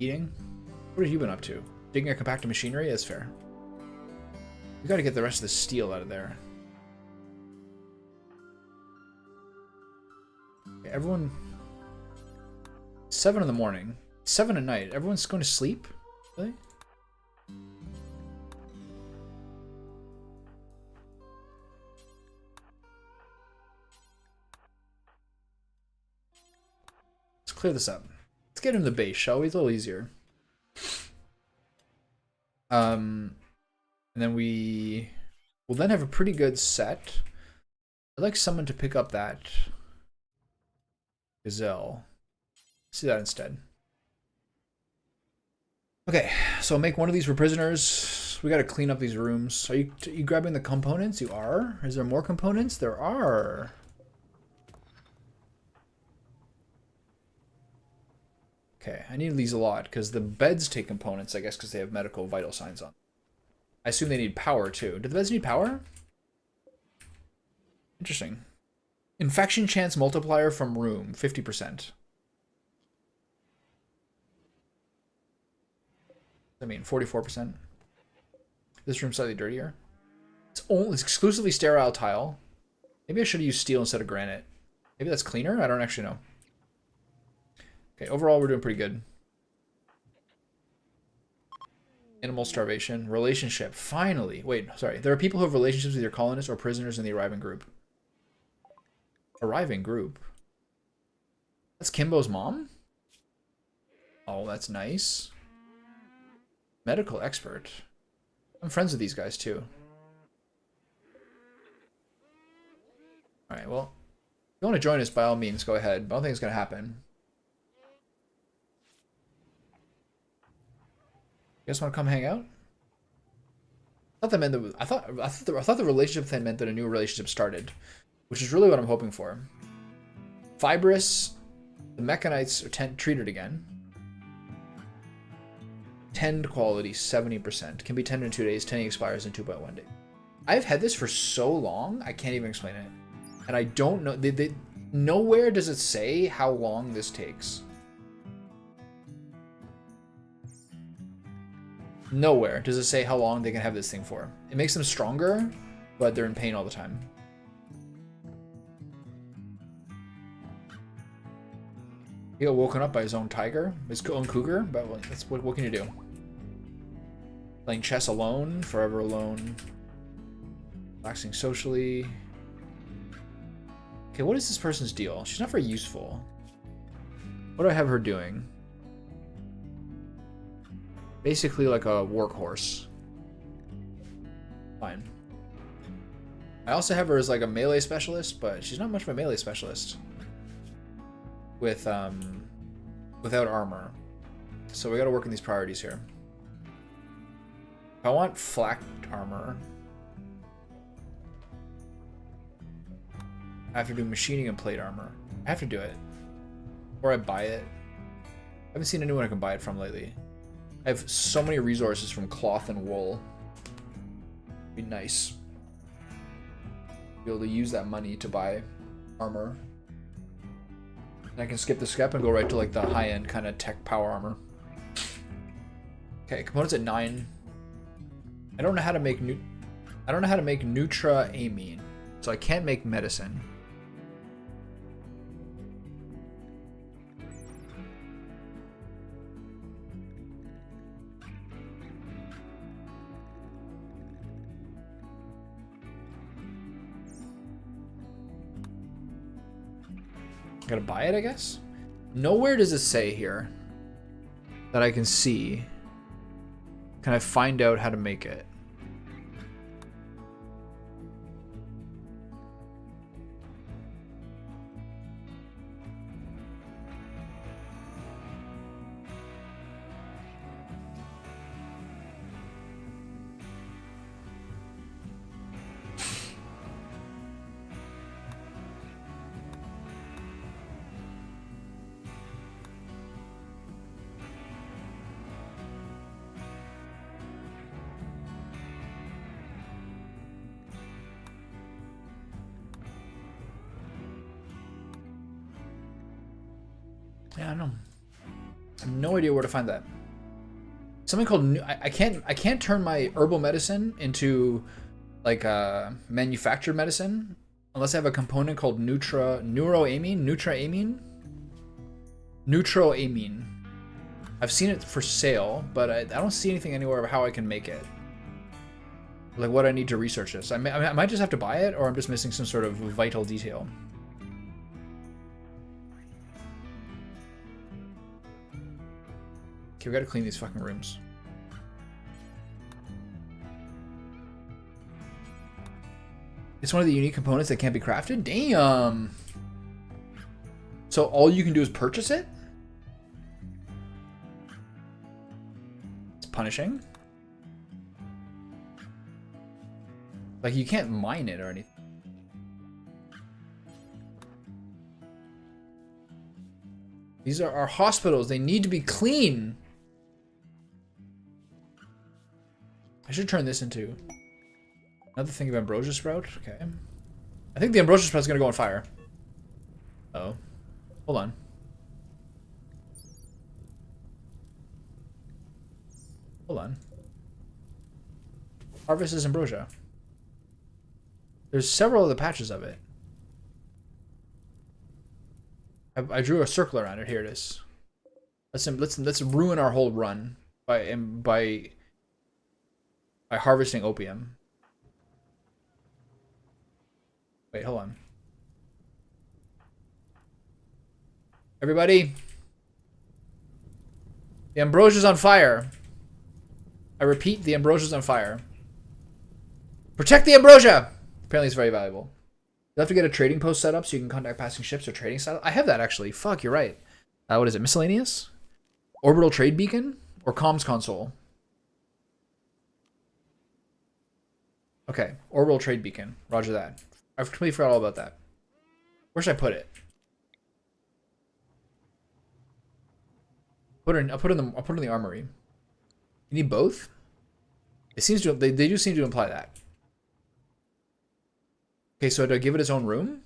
Eating? What have you been up to? Digging a compacted machinery? That's fair. We gotta get the rest of the steel out of there. Okay, everyone... 7 in the morning. 7 at night. Everyone's going to sleep? Really? Let's clear this up. Let's get him the base, shall we? It's a little easier. And then we will then have a pretty good set. I'd like someone to pick up that gazelle. Let's do that instead. Okay, so I'll make one of these for prisoners. We got to clean up these rooms. Are you grabbing the components? You are? Is there more components? There are. Okay, I need these a lot because the beds take components, I guess, because they have medical vital signs on. I assume they need power too. Do the beds need power? Interesting. Infection chance multiplier from room, 50%. I mean, 44%. This room's slightly dirtier. It's exclusively sterile tile. Maybe I should have used steel instead of granite. Maybe that's cleaner? I don't actually know. Okay, overall we're doing pretty good. Animal starvation. Relationship. Finally. Wait, sorry. There are people who have relationships with your colonists or prisoners in the arriving group. Arriving group? That's Kimbo's mom? Oh, that's nice. Medical expert. I'm friends with these guys too. Alright, well. If you want to join us, by all means, go ahead. But I don't think it's going to happen. You guys want to come hang out? I thought that meant that I thought the relationship thing meant that a new relationship started, which is really what I'm hoping for. Fibrous, the Mechanites are treated again. Tend quality 70%. Can be tended in 2 days. Tending expires in 2.1 days. I've had this for so long, I can't even explain it, and I don't know. Nowhere does it say how long this takes. Nowhere does it say how long they can have this thing for. It makes them stronger, but they're in pain all the time. He got woken up by his own tiger, his own cougar, but that's what can you do? Playing chess alone, forever alone. Relaxing socially. Okay, what is this person's deal? She's not very useful. What do I have her doing? Basically like a workhorse. Fine. I also have her as like a melee specialist, but she's not much of a melee specialist. With without armor. So we gotta work on these priorities here. If I want flak armor, I have to do machining and plate armor. I have to do it. Or I buy it. I haven't seen anyone I can buy it from lately. I have so many resources from cloth and wool. Be nice. Be able to use that money to buy armor. And I can skip the step and go right to like the high-end kind of tech power armor. Okay, components at 9. I don't know how to make Nutra Amine, so I can't make medicine. Gotta buy it, I guess? Nowhere does it say here that I can see. Can I find out how to make it? Yeah, I don't know. I have no idea where to find that. Something called I can't turn my herbal medicine into like manufactured medicine unless I have a component called neuroamine. I've seen it for sale, but I don't see anything anywhere of how I can make it. Like what I need to research this. I might just have to buy it, or I'm just missing some sort of vital detail. Okay, we gotta clean these fucking rooms. It's one of the unique components that can't be crafted? Damn! So all you can do is purchase it? It's punishing. Like, you can't mine it or anything. These are our hospitals. They need to be clean. I should turn this into another thing of ambrosia sprout. Okay. I think the ambrosia sprout's gonna go on fire. Oh. Hold on. Hold on. Harvest is ambrosia. There's several of the patches of it. I drew a circle around it. Here it is. Let's ruin our whole run by harvesting opium. Wait, hold on. Everybody, the ambrosia's on fire. I repeat, the ambrosia's on fire. Protect the ambrosia. Apparently, it's very valuable. You'll have to get a trading post set up so you can contact passing ships or trading style. I have that actually. Fuck, you're right. What is it? Miscellaneous? Orbital trade beacon or comms console? Okay, orbital trade beacon. Roger that. I've completely forgot all about that. Where should I put it? I'll put it in the armory. You need both? It seems to they do seem to imply that. Okay, so do I give it its own room?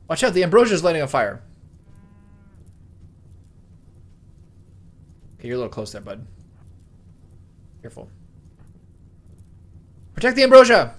Watch out, the ambrosia is lighting on fire. Okay, you're a little close there, bud. Careful. Protect the ambrosia!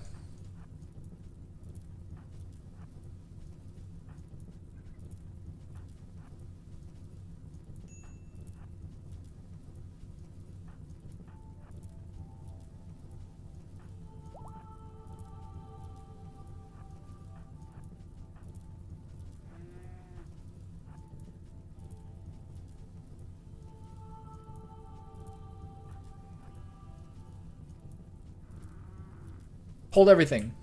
Hold everything.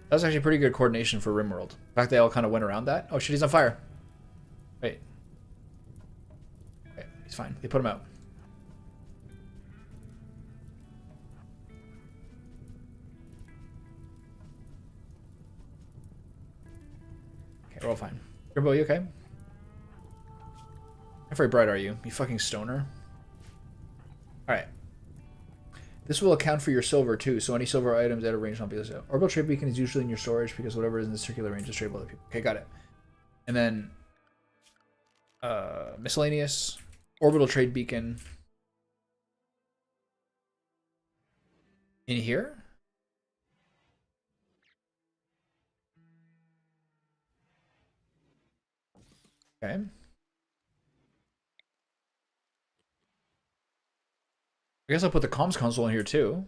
That was actually pretty good coordination for Rimworld. In fact, they all kind of went around that. Oh shit, he's on fire. Wait. Okay, he's fine. They put him out. Okay, we're all fine. Grimbo, you okay? How very bright are you? You fucking stoner. Alright. This will account for your silver too, so any silver items out of range will not be listed. Orbital trade beacon is usually in your storage because whatever is in the circular range is tradable to other people. Okay, got it. And then miscellaneous orbital trade beacon in here. Okay. I guess I'll put the comms console in here too.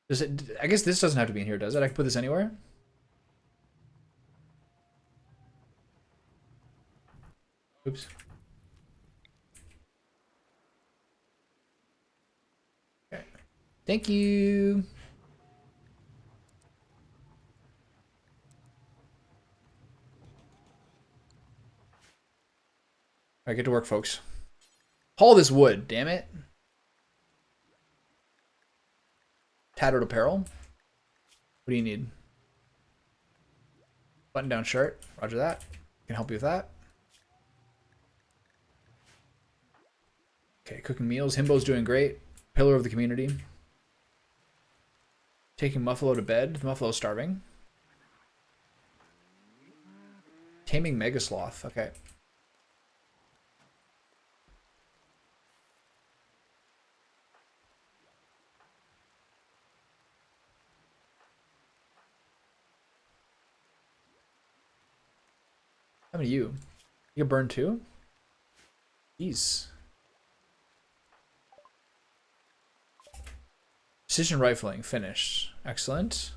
Does it? I guess this doesn't have to be in here, does it? I can put this anywhere. Oops. Okay. Thank you. All right, get to work, folks. Haul this wood, damn it. Tattered apparel. What do you need? Button down shirt. Roger that. Can help you with that. Okay, cooking meals. Himbo's doing great. Pillar of the community. Taking Muffalo to bed. The Muffalo's starving. Taming Megasloth. Okay. How many you? You get burned too? Jeez. Precision rifling, finished. Excellent.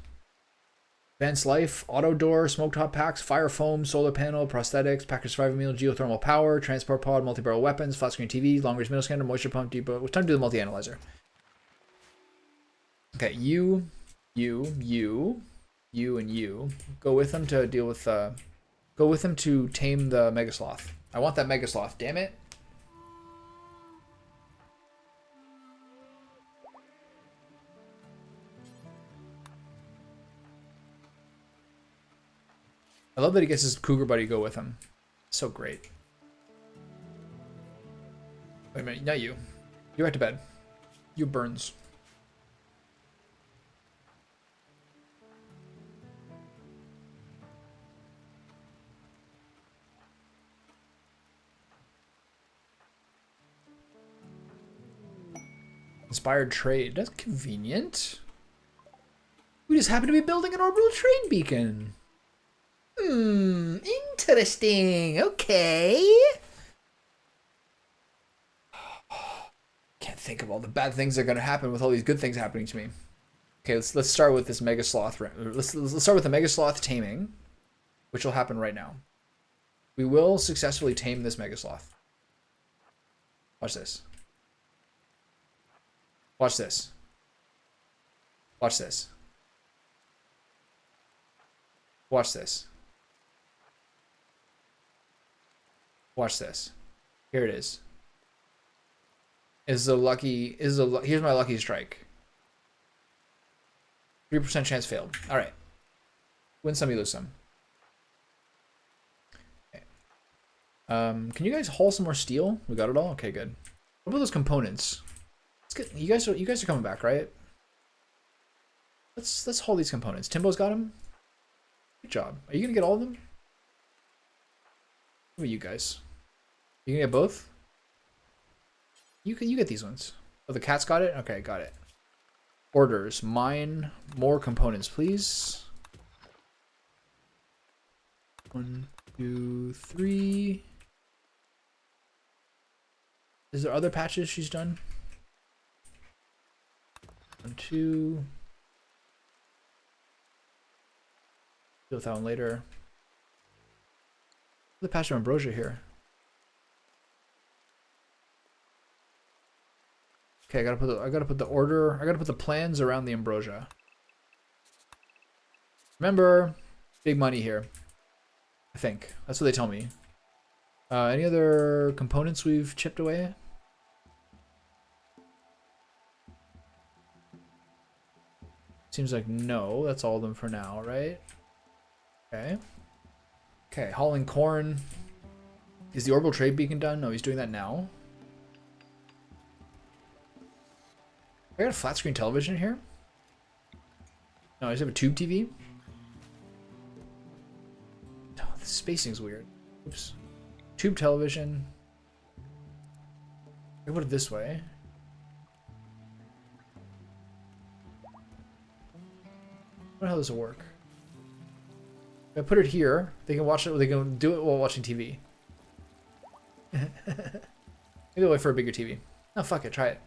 Advanced life, auto door, smoke top packs, fire foam, solar panel, prosthetics, package survival meal, geothermal power, transport pod, multi-barrel weapons, flat screen TV, long range middle scanner, moisture pump, depot. It's time to do the multi-analyzer. Okay, you, and you. Go with them to deal with go with him to tame the Megasloth. I want that Megasloth, damn it. I love that he gets his cougar buddy to go with him. So great. Wait a minute, not you. You're back to bed. You burns. Inspired trade. That's convenient. We just happen to be building an orbital trade beacon. Interesting. Okay. Can't think of all the bad things that are going to happen with all these good things happening to me. Okay, let's start with this Megasloth. Let's start with the Megasloth taming, which will happen right now. We will successfully tame this Megasloth. Watch this. Watch this. Watch this. Watch this. Watch this. Here it is. Here's my lucky strike. 3% chance failed. All right. Win some, you lose some. Okay. Can you guys haul some more steel? We got it all? Okay, good. What about those components? Let's get you guys are coming back, right? Let's haul these components. Timbo's got them. Good job. Are you gonna get all of them? What are you guys? You gonna get both? You get these ones. Oh, the cat's got it? Okay, got it. Orders. Mine more components, please. 1, 2, 3. Is there other patches she's done? 1, 2. Deal with that one later. The Pastor Ambrosia here. Okay, I gotta put the plans around the ambrosia. Remember, big money here. I think that's what they tell me. Any other components we've chipped away? Seems like no. That's all of them for now, right? Okay. Okay, hauling corn. Is the orbital trade beacon done? No, he's doing that now. I got a flat screen television here? No, I just have a tube TV. Oh, the spacing's weird. Oops. Tube television. I put it this way. I wonder how this will work. If I put it here, they can watch it, they can do it while watching TV. Maybe I'll wait for a bigger TV. Oh, fuck it, try it.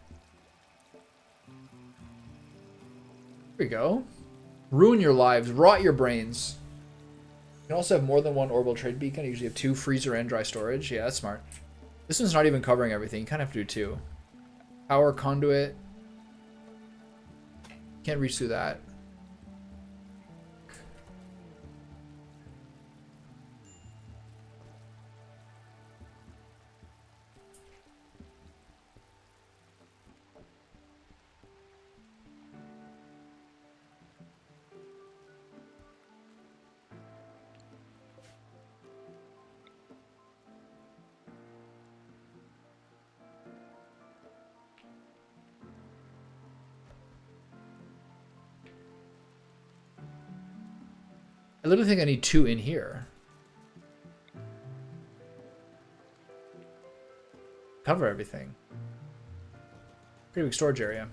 Here we go. Ruin your lives, rot your brains. You can also have more than one orbital trade beacon. You usually have 2 freezer and dry storage. Yeah, that's smart. This one's not even covering everything. You kind of have to do 2. Power conduit. Can't reach through that. I literally think I need 2 in here. Cover everything. Pretty big storage area.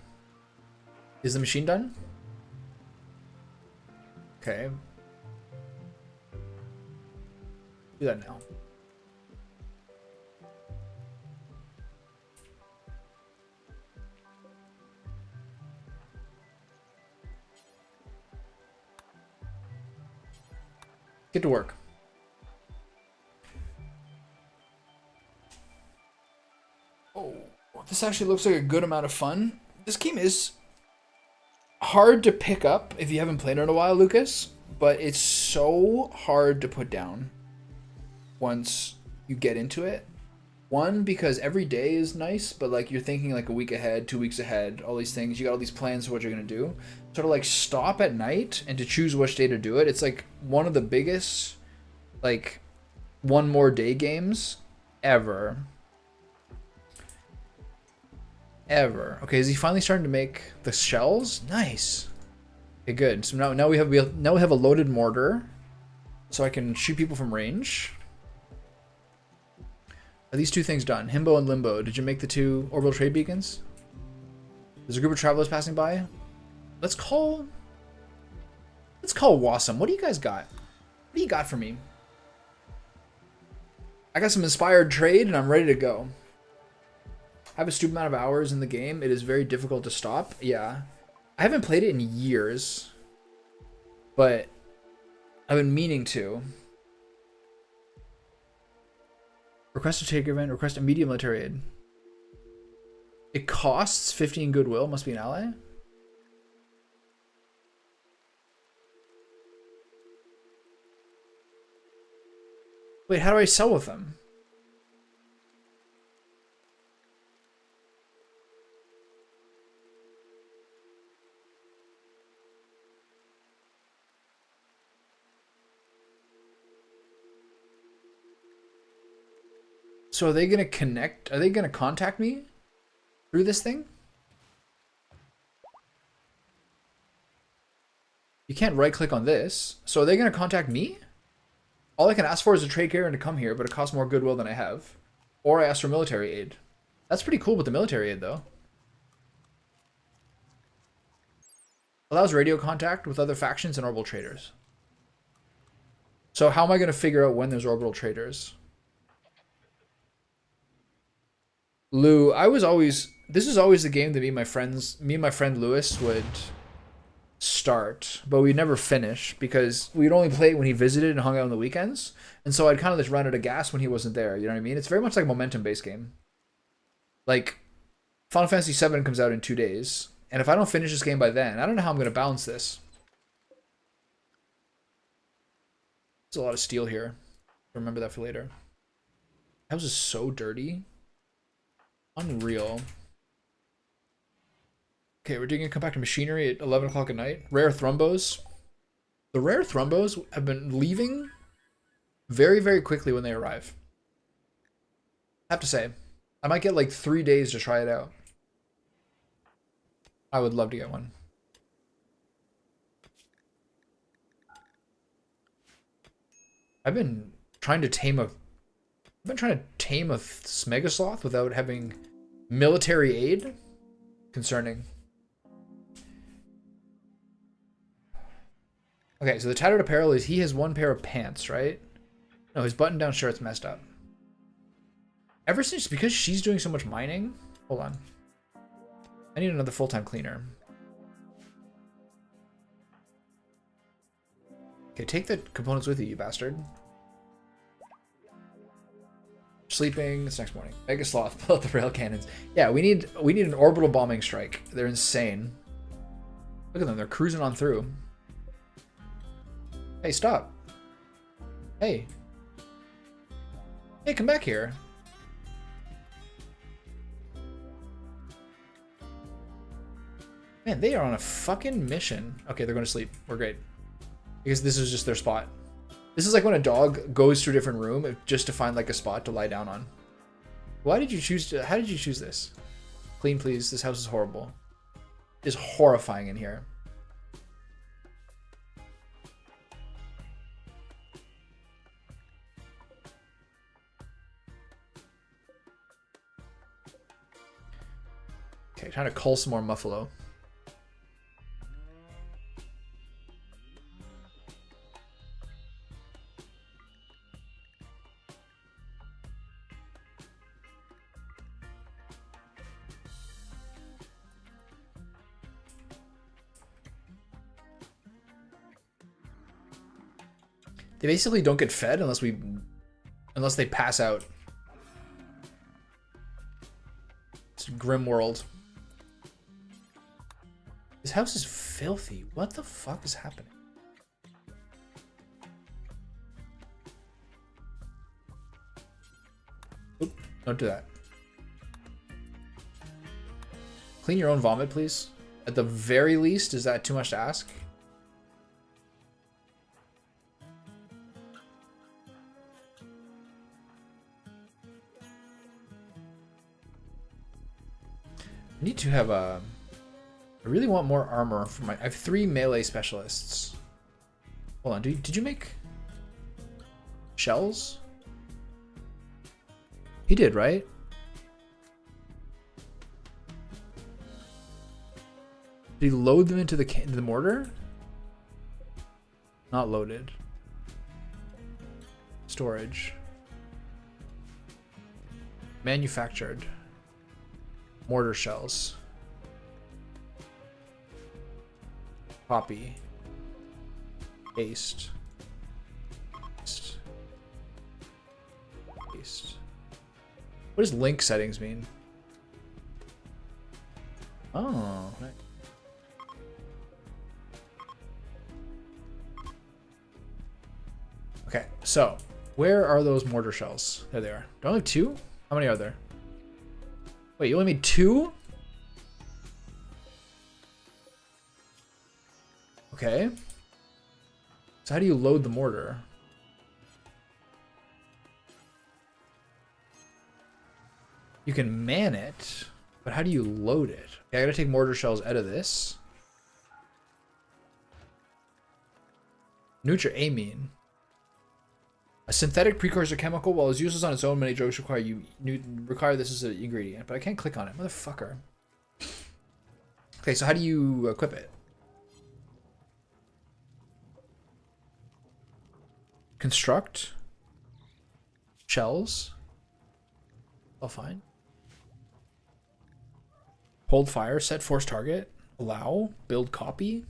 Is the machine done? Okay. Do that now. Get to work. Oh, this actually looks like a good amount of fun. This game is hard to pick up if you haven't played it in a while, Lucas, but it's so hard to put down once you get into it. One, because every day is nice, but like you're thinking like a week ahead, 2 weeks ahead, all these things. You got all these plans for what you're gonna do. So to like stop at night and to choose which day to do it, it's like one of the biggest like one more day games ever. Okay, is he finally starting to make the shells? Nice. Okay, good. So now we have a loaded mortar, so I can shoot people from range. Are these 2 things done? Himbo and Limbo. Did you make the 2 orbital trade beacons? There's a group of travelers passing by. Let's call Wasm. What do you guys got? What do you got for me? I got some inspired trade and I'm ready to go. I have a stupid amount of hours in the game. It is very difficult to stop. Yeah. I haven't played it in years, but I've been meaning to. Request a take event, request immediate military aid. It costs 15 goodwill, must be an ally. Wait, how do I sell with them? So are they gonna connect? Are they gonna contact me through this thing? You can't right click on this. So are they gonna contact me? All I can ask for is a trade carrier to come here, but it costs more goodwill than I have. Or I ask for military aid. That's pretty cool with the military aid though. Allows radio contact with other factions and orbital traders. So how am I gonna figure out when there's orbital traders? Lou, this is always the game that me and my friend Lewis would start, but we'd never finish because we'd only play it when he visited and hung out on the weekends. And so I'd kind of just run out of gas when he wasn't there. You know what I mean? It's very much like a momentum-based game. Like, Final Fantasy VII comes out in 2 days, and if I don't finish this game by then, I don't know how I'm going to balance this. There's a lot of steel here. Remember that for later. House is so dirty. Unreal. Okay, we're doing compact machinery at 11 o'clock at night. Rare thrumbos. The rare thrumbos have been leaving very, very quickly when they arrive. I have to say, I might get like 3 days to try it out. I would love to get one. I've been trying to tame a Smegasloth without having military aid. Concerning. Okay, so the tattered apparel is he has one pair of pants, right? No, his button-down shirt's messed up. Ever since, because she's doing so much mining. Hold on. I need another full-time cleaner. Okay, take the components with you, you bastard. Sleeping. It's next morning. Mega Sloth, pull out the rail cannons. Yeah, we need an orbital bombing strike. They're insane. Look at them. They're cruising on through. Hey, stop. Hey. Hey, come back here. Man, they are on a fucking mission. Okay, they're going to sleep. We're great. Because this is just their spot. This is like when a dog goes to a different room just to find like a spot to lie down on. Why did you choose to... How did you choose this? Clean, please. This house is horrible. It's horrifying in here. Okay, trying to cull some more Muffalo. They basically don't get fed unless they pass out. It's Grimworld. This house is filthy. What the fuck is happening? Oop, don't do that. Clean your own vomit, please. At the very least, is that too much to ask? I need to have a... I really want more armor for my... I have 3 melee specialists. Hold on, did you make... shells? He did, right? Did he load them into the mortar? Not loaded. Storage. Manufactured. Mortar shells. Copy. Paste. Paste. Paste. What does link settings mean? Oh. Right. Okay, so where are those mortar shells? There they are. Do I only have 2? How many are there? Wait, you only made 2? Okay. So how do you load the mortar? You can man it, but how do you load it? Okay, I gotta take mortar shells out of this. Neutramine. A synthetic precursor chemical, while it's useless on its own, many drugs require this as an ingredient. But I can't click on it, motherfucker. Okay, so how do you equip it? Construct. Shells. All fine. Hold fire, set force target. Allow. Build copy.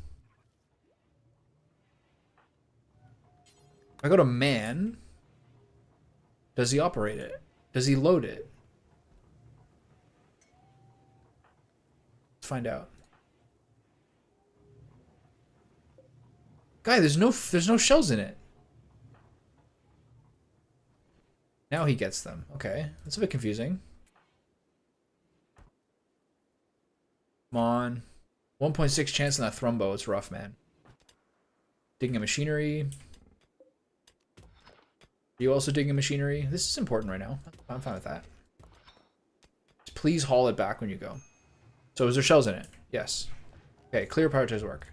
I go to man, does he operate it? Does he load it? Let's find out. Guy, there's no shells in it. Now he gets them. Okay, that's a bit confusing. Come on. 1.6 chance on that Thrumbo. It's rough, man. Digging a machinery. Are you also digging a machinery? This is important right now. I'm fine with that. Just please haul it back when you go. So is there shells in it? Yes. Okay, clear prioritize work.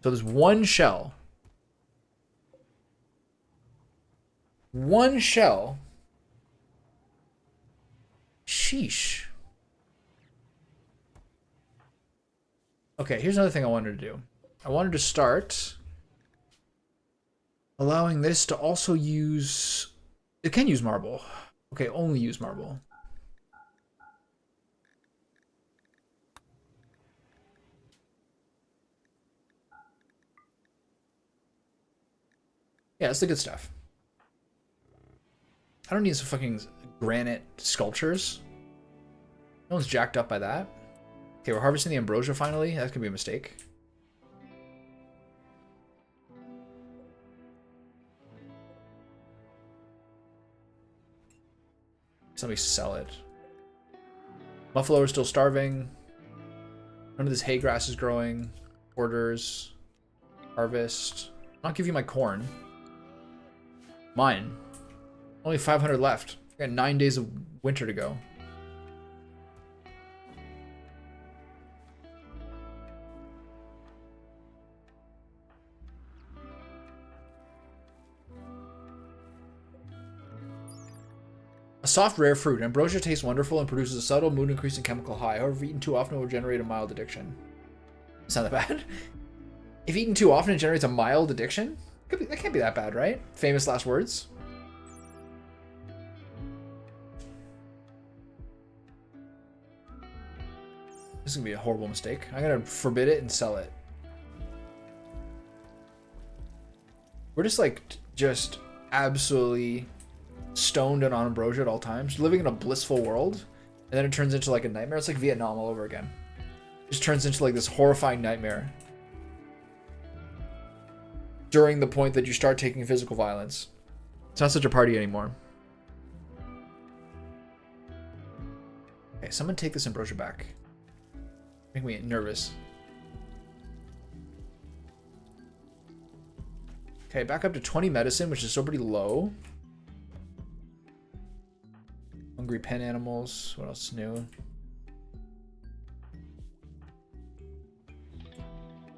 So there's one shell. One shell. Sheesh. Okay, here's another thing I wanted to do. I wanted to start allowing this to also use... It can use marble. Okay, only use marble. Yeah, that's the good stuff. I don't need some fucking granite sculptures. No one's jacked up by that. Okay, we're harvesting the ambrosia finally. That could be a mistake. So let me sell it. Buffalo are still starving. None of this hay grass is growing. Orders. Harvest. I'll give you my corn. Mine. Only 500 left. I got 9 days of winter to go. A soft rare fruit. Ambrosia tastes wonderful and produces a subtle mood increasing chemical high. However, if eaten too often, it will generate a mild addiction. It's not that bad. If eaten too often, it generates a mild addiction? That can't be that bad, right? Famous last words. This is gonna be a horrible mistake. I'm gonna forbid it and sell it. We're just like, just absolutely stoned and on ambrosia at all times, living in a blissful world, and then it turns into like a nightmare. It's like Vietnam all over again. It just turns into like this horrifying nightmare during the point that you start taking physical violence. It's not such a party anymore. Okay, someone take this ambrosia back. Make me nervous. Okay, back up to 20 medicine, which is still pretty low. Hungry pen animals. What else is new?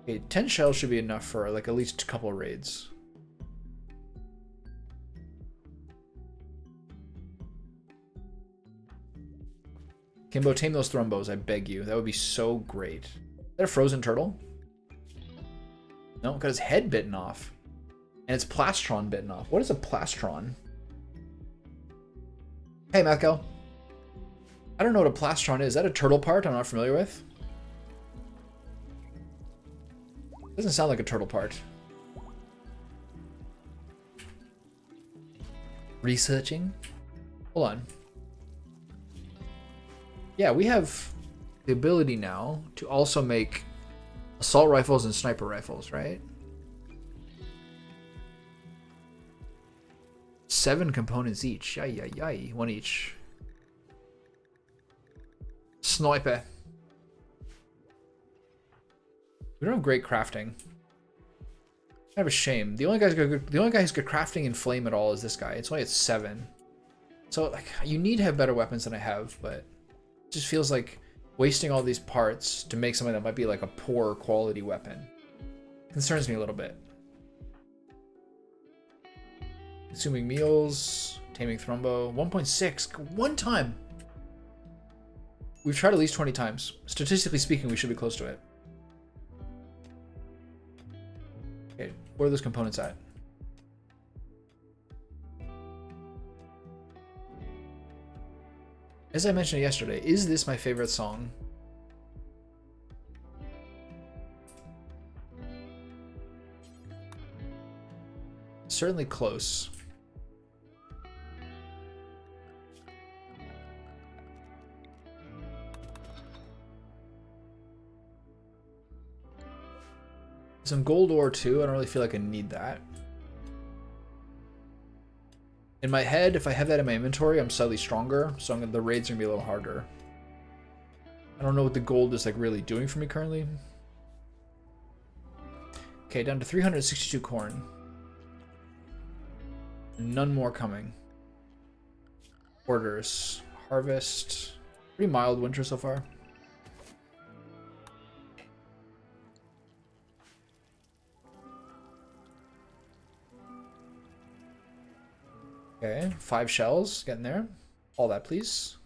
Okay, 10 shells should be enough for like at least a couple of raids. Kimbo, tame those thrumbos, I beg you. That would be so great. Is that a frozen turtle? No, got his head bitten off. And its plastron bitten off. What is a plastron? Hey, Malco. I don't know what a plastron is. Is that a turtle part I'm not familiar with? Doesn't sound like a turtle part. Researching? Hold on. Yeah, we have the ability now to also make assault rifles and sniper rifles, right? 7 components each. Yay, yay, yay. 1 each. Sniper. We don't have great crafting. Kind of a shame. The only guy who's good crafting and flame at all is this guy. It's only at 7. So like, you need to have better weapons than I have, but it just feels like wasting all these parts to make something that might be like a poor quality weapon. Concerns me a little bit. Consuming meals, taming thrumbo, 1.6, one time. We've tried at least 20 times. Statistically speaking, we should be close to it. Okay, where are those components at? As I mentioned yesterday, is this my favorite song? certainly close. Some gold ore too. I don't really feel like I need that. In my head, if I have that in my inventory, I'm slightly stronger, so the raid's gonna be a little harder. I don't know what the gold is like really doing for me currently. Okay, down to 362 corn. None more coming. Orders. Harvest. Pretty mild winter so far. Okay, 5 shells, getting there. All that, please.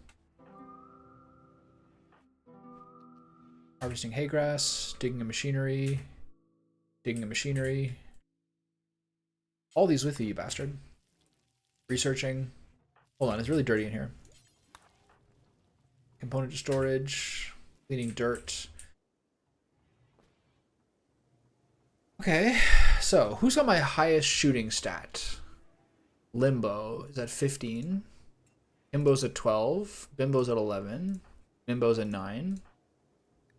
Harvesting hay grass, digging a machinery, digging a machinery. All these with you, you bastard. Researching. Hold on, it's really dirty in here. Component to storage, cleaning dirt. Okay, so who's got my highest shooting stat? Limbo is at 15. Kimbo's at 12. Bimbo's at 11. Mimbo's at 9.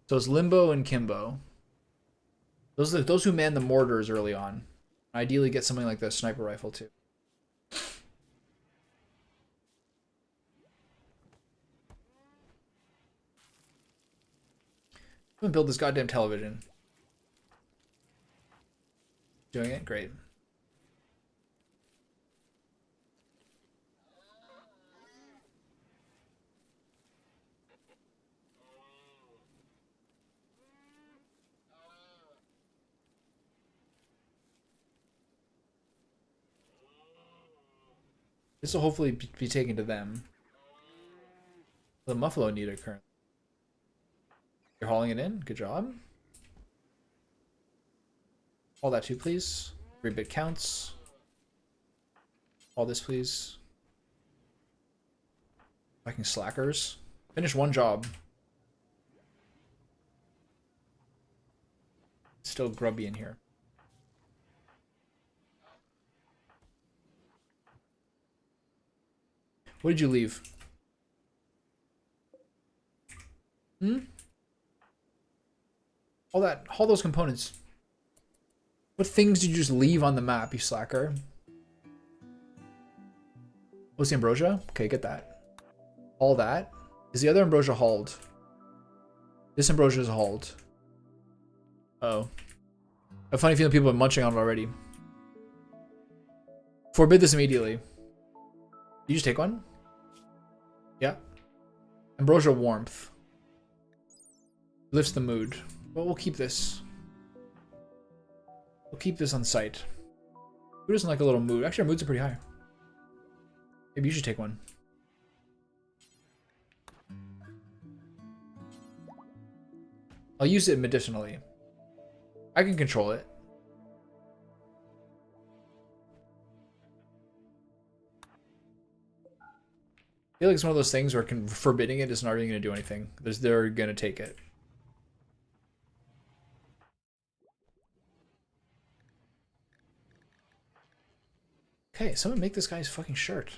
So it's Limbo and Kimbo. Those who man the mortars early on. Ideally get something like the sniper rifle too. I'm gonna build this goddamn television. Doing it? Great. This will hopefully be taken to them. The Muffalo need it currently. You're hauling it in? Good job. All that too, please. 3-bit counts. All this, please. Fucking slackers. Finish one job. It's still grubby in here. What did you leave? All those components. What things did you just leave on the map, you slacker? What's the ambrosia? Okay, get that. All that. Is the other ambrosia hauled? This ambrosia is hauled. Oh. A funny feeling people are munching on it already. Forbid this immediately. You just take one? Yeah. Ambrosia warmth. Lifts the mood. Well, we'll keep this. We'll keep this on site. Who doesn't like a little mood? Actually, our moods are pretty high. Maybe you should take one. I'll use it medicinally. I can control it. I feel like it's one of those things where forbidding it is not really going to do anything. They're going to take it. Okay, someone make this guy's fucking shirt.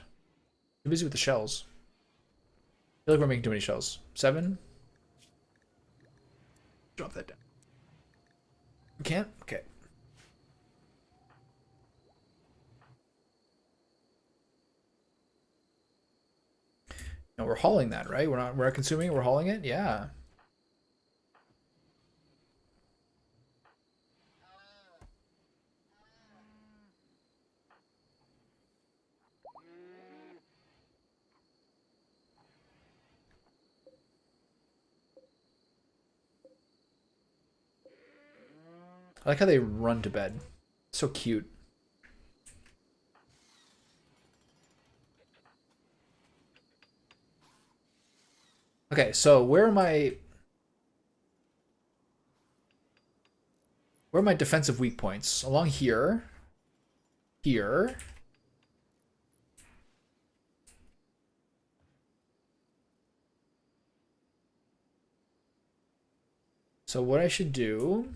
Too busy with the shells. I feel like we're making too many shells. 7. Drop that down. We can't? Okay. No, we're hauling that, right? We're not consuming it, we're hauling it? Yeah. I like how they run to bed. So cute. Okay, so where are my defensive weak points? Along here. Here. So what I should do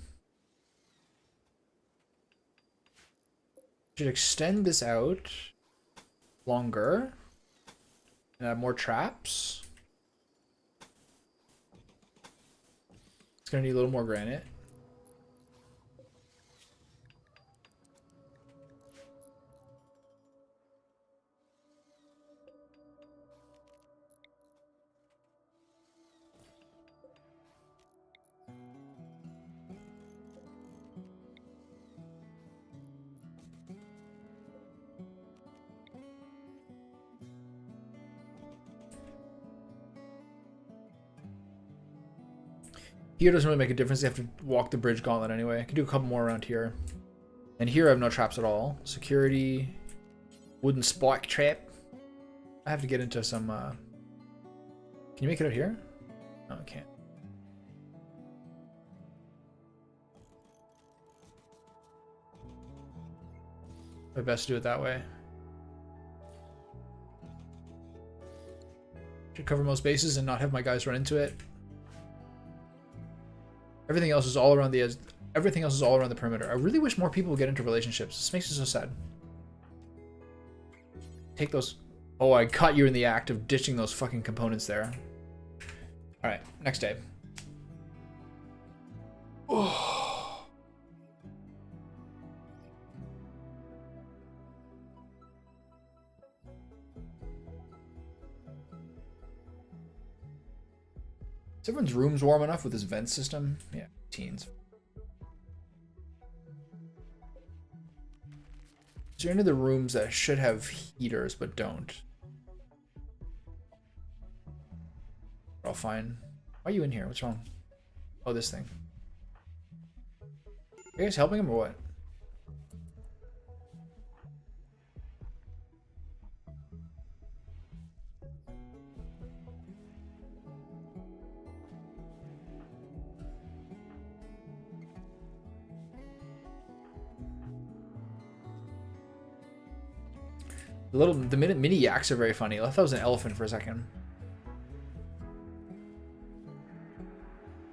Should extend this out longer and have more traps. It's gonna need a little more granite. Here doesn't really make a difference. You have to walk the bridge gauntlet anyway. I can do a couple more around here. And here I have no traps at all. Security. Wooden spike trap. I have to get into some... Can you make it out here? No, I can't. I best do it that way. Should cover most bases and not have my guys run into it. Everything else is all around the edge. Everything else is all around the perimeter. I really wish more people would get into relationships. This makes me so sad. Take those... Oh, I caught you in the act of ditching those fucking components there. Alright, next day. Oh. Is everyone's rooms warm enough with this vent system? Yeah, teens. Is there any of the rooms that should have heaters but don't? All fine. Why are you in here? What's wrong? Oh, this thing. Are you guys helping him or what? The mini yaks are very funny. I thought it was an elephant for a second.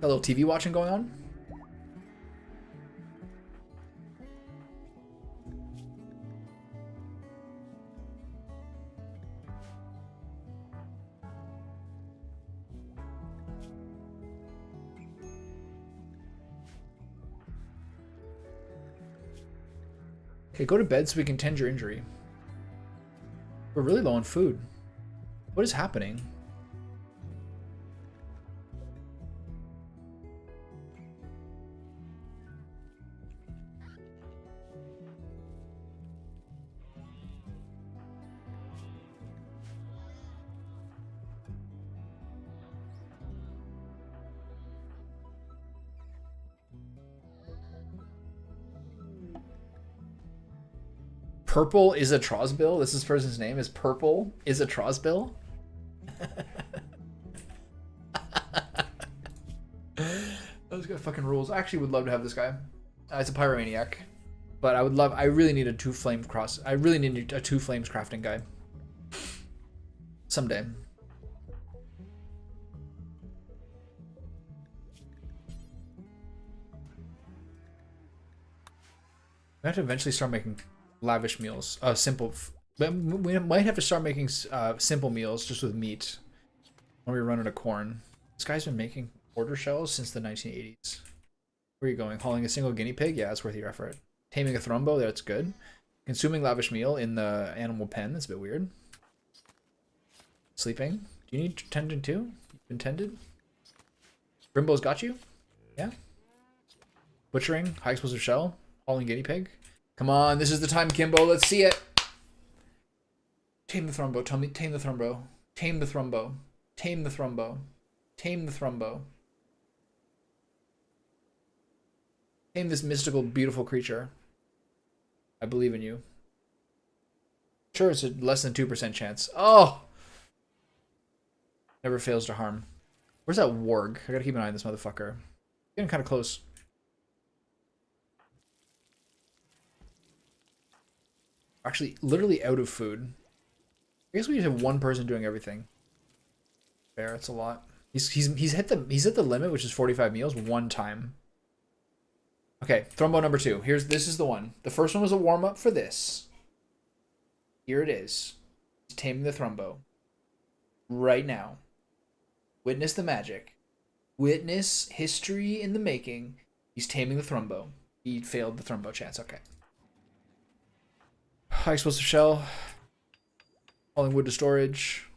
A little TV watching going on. Okay, go to bed so we can tend your injury. We're really low on food. What is happening? Purple is a Trosbill? This person's name is Purple is a Trosbill? Those guys fucking rules. I actually would love to have this guy. It's a pyromaniac. But I really need a two flames crafting guy. Someday. We have to eventually start making lavish meals. We might have to start making simple meals just with meat when we run out of corn. This guy's been making order shells since the 1980s. Where are you going? Hauling a single guinea pig? Yeah, it's worth your effort. Taming a thrombo? That's good. Consuming lavish meal in the animal pen? That's a bit weird. Sleeping? Do you need tendon too? You've been tended? Rimbo's got you? Yeah. Butchering? High explosive shell? Hauling guinea pig? Come on, this is the time, Kimbo. Let's see it. Tame the thrombo. Tell me, tame the thrombo. Tame the thrombo. Tame the thrombo. Tame the thrombo. Tame this mystical, beautiful creature. I believe in you. Sure, it's a less than 2% chance. Oh! Never fails to harm. Where's that warg? I gotta keep an eye on this motherfucker. Getting kind of close. Actually, literally out of food. I guess we just have one person doing everything. Fair, it's a lot. He's hit the limit, which is 45 meals one time. Okay, Thrumbo number 2. This is the one. The first one was a warm-up for this. Here it is. Taming the Thrumbo. Right now. Witness the magic. Witness history in the making. He's taming the Thrumbo. He failed the Thrumbo chance. Okay. High explosive shell. Hauling wood to storage.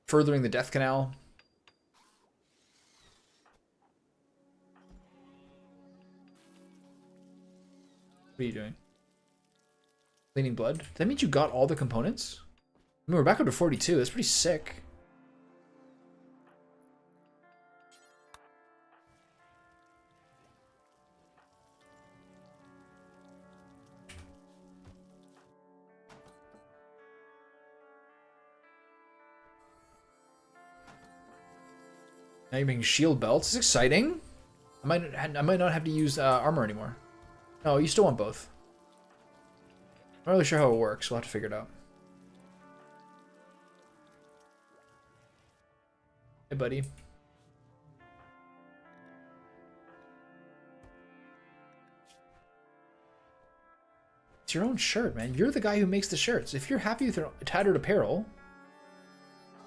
Furthering the death canal. What are you doing? Cleaning blood? That means you got all the components? I mean, we're back up to 42. That's pretty sick. Now you're making shield belts. It's exciting. I might not have to use armor anymore. No, you still want both. I'm not really sure how it works. We'll have to figure it out. Hey, buddy. It's your own shirt, man. You're the guy who makes the shirts. If you're happy with your tattered apparel,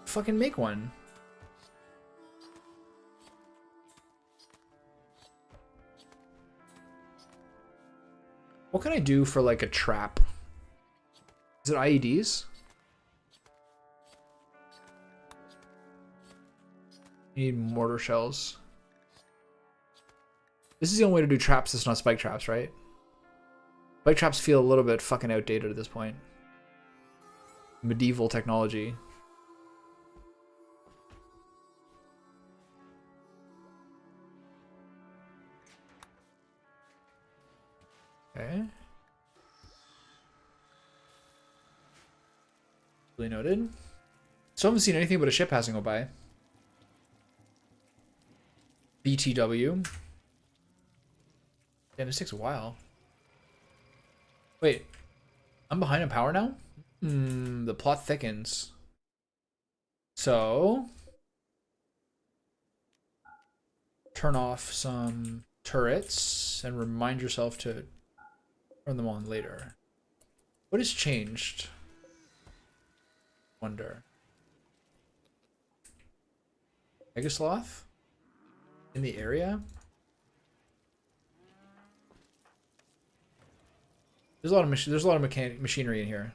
fucking make one. What can I do for like a trap? Is it IEDs? You need mortar shells. This is the only way to do traps that's not spike traps, right? Spike traps feel a little bit fucking outdated at this point. Medieval technology. Okay. Really noted. Still haven't seen anything but a ship passing by. BTW. Damn, this takes a while. Wait. I'm behind in power now? The plot thickens. So... turn off some turrets and remind yourself to turn them on later. What has changed? Wonder. Megasloth? In the area? There's a lot of machinery in here.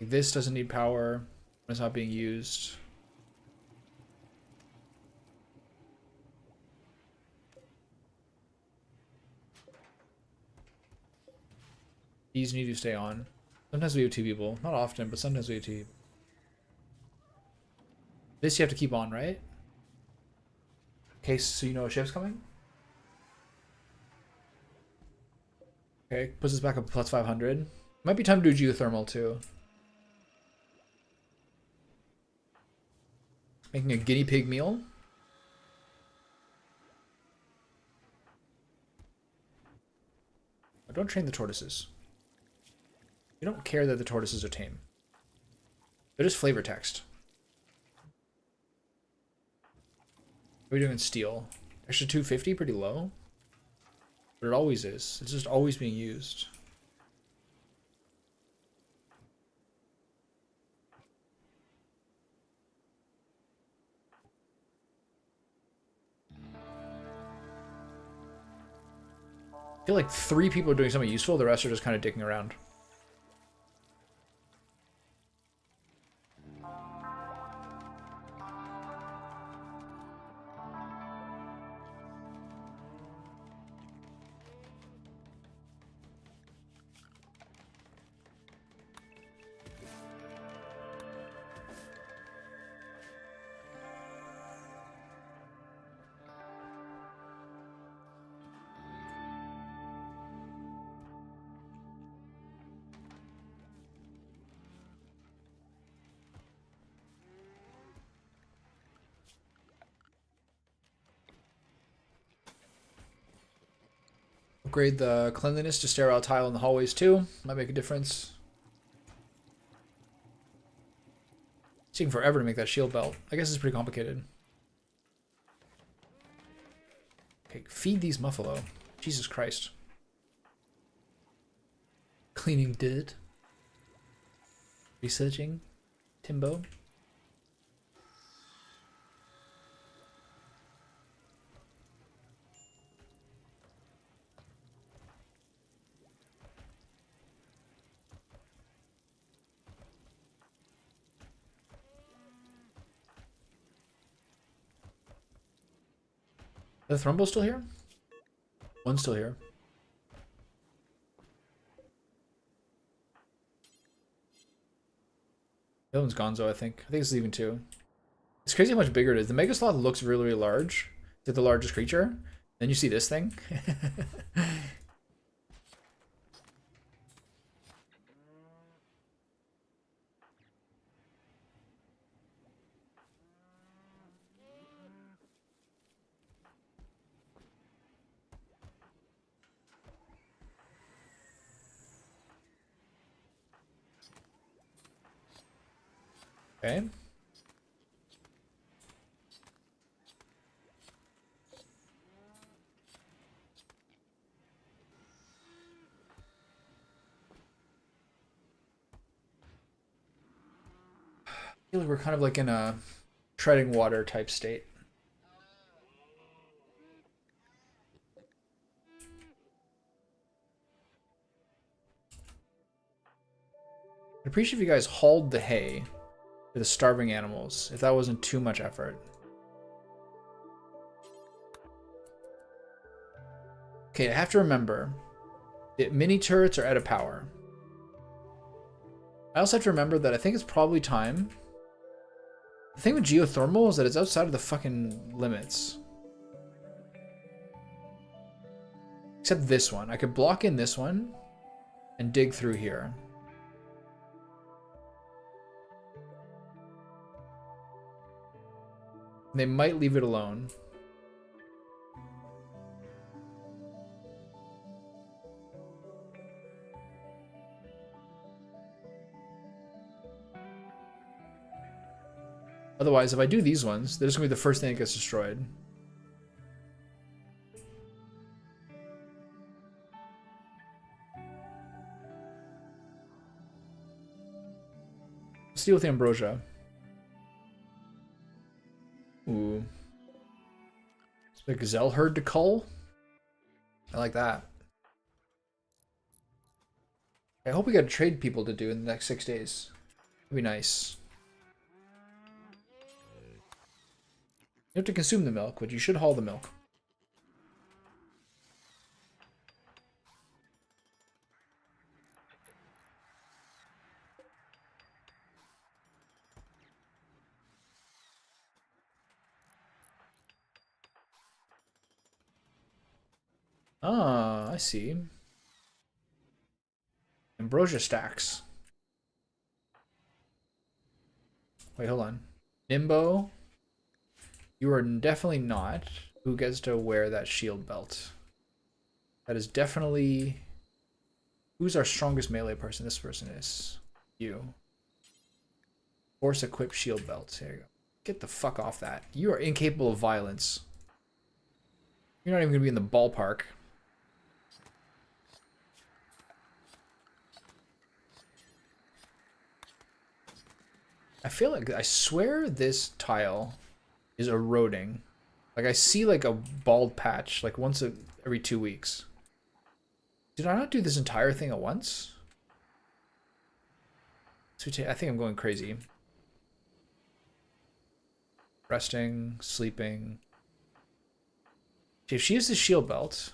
This doesn't need power. It's not being used. These need to stay on. Sometimes we have 2 people. Not often, but sometimes we have 2 people. This you have to keep on, right? Okay, so you know a ship's coming? Okay, puts us back up to plus 500. Might be time to do geothermal too. Making a guinea pig meal. Oh, don't train the tortoises. You don't care that the tortoises are tame. They're just flavor text. What are we doing in steel? Extra 250, pretty low. But it always is. It's just always being used. I feel like 3 people are doing something useful, the rest are just kind of dicking around. Upgrade the cleanliness to sterile tile in the hallways too. Might make a difference. It's taking forever to make that shield belt. I guess it's pretty complicated. Okay, feed these muffalo. Jesus Christ. Cleaning dirt. Researching. Timbo. Is the Thrumbo still here? One's still here. The other one's Gonzo, I think. I think it's leaving too. It's crazy how much bigger it is. The Mega Sloth looks really, really large. It's like the largest creature. Then you see this thing. Okay. I feel like we're kind of like in a treading water type state. I'd appreciate if you guys hauled the hay for the starving animals, if that wasn't too much effort. Okay, I have to remember that mini turrets are out of power. I also have to remember that I think it's probably time. The thing with geothermal is that it's outside of the fucking limits. Except this one. I could block in this one and dig through here. They might leave it alone. Otherwise, if I do these ones, they're just going to be the first thing that gets destroyed. Let's deal with the ambrosia. Ooh. The gazelle herd to cull? I like that. I hope we got trade people to do in the next 6 days. That'd be nice. You have to consume the milk, but you should haul the milk. Ah, I see. Ambrosia stacks. Wait, hold on. Nimbo. You are definitely not. Who gets to wear that shield belt? That is definitely... Who's our strongest melee person? This person is. You. Force equip shield belt. There you go. Get the fuck off that. You are incapable of violence. You're not even going to be in the ballpark. I feel like... I swear this tile is eroding. Like I see like a bald patch like once every 2 weeks. Did I not do this entire thing at once? I think I'm going crazy. Resting, sleeping. If she has the shield belt,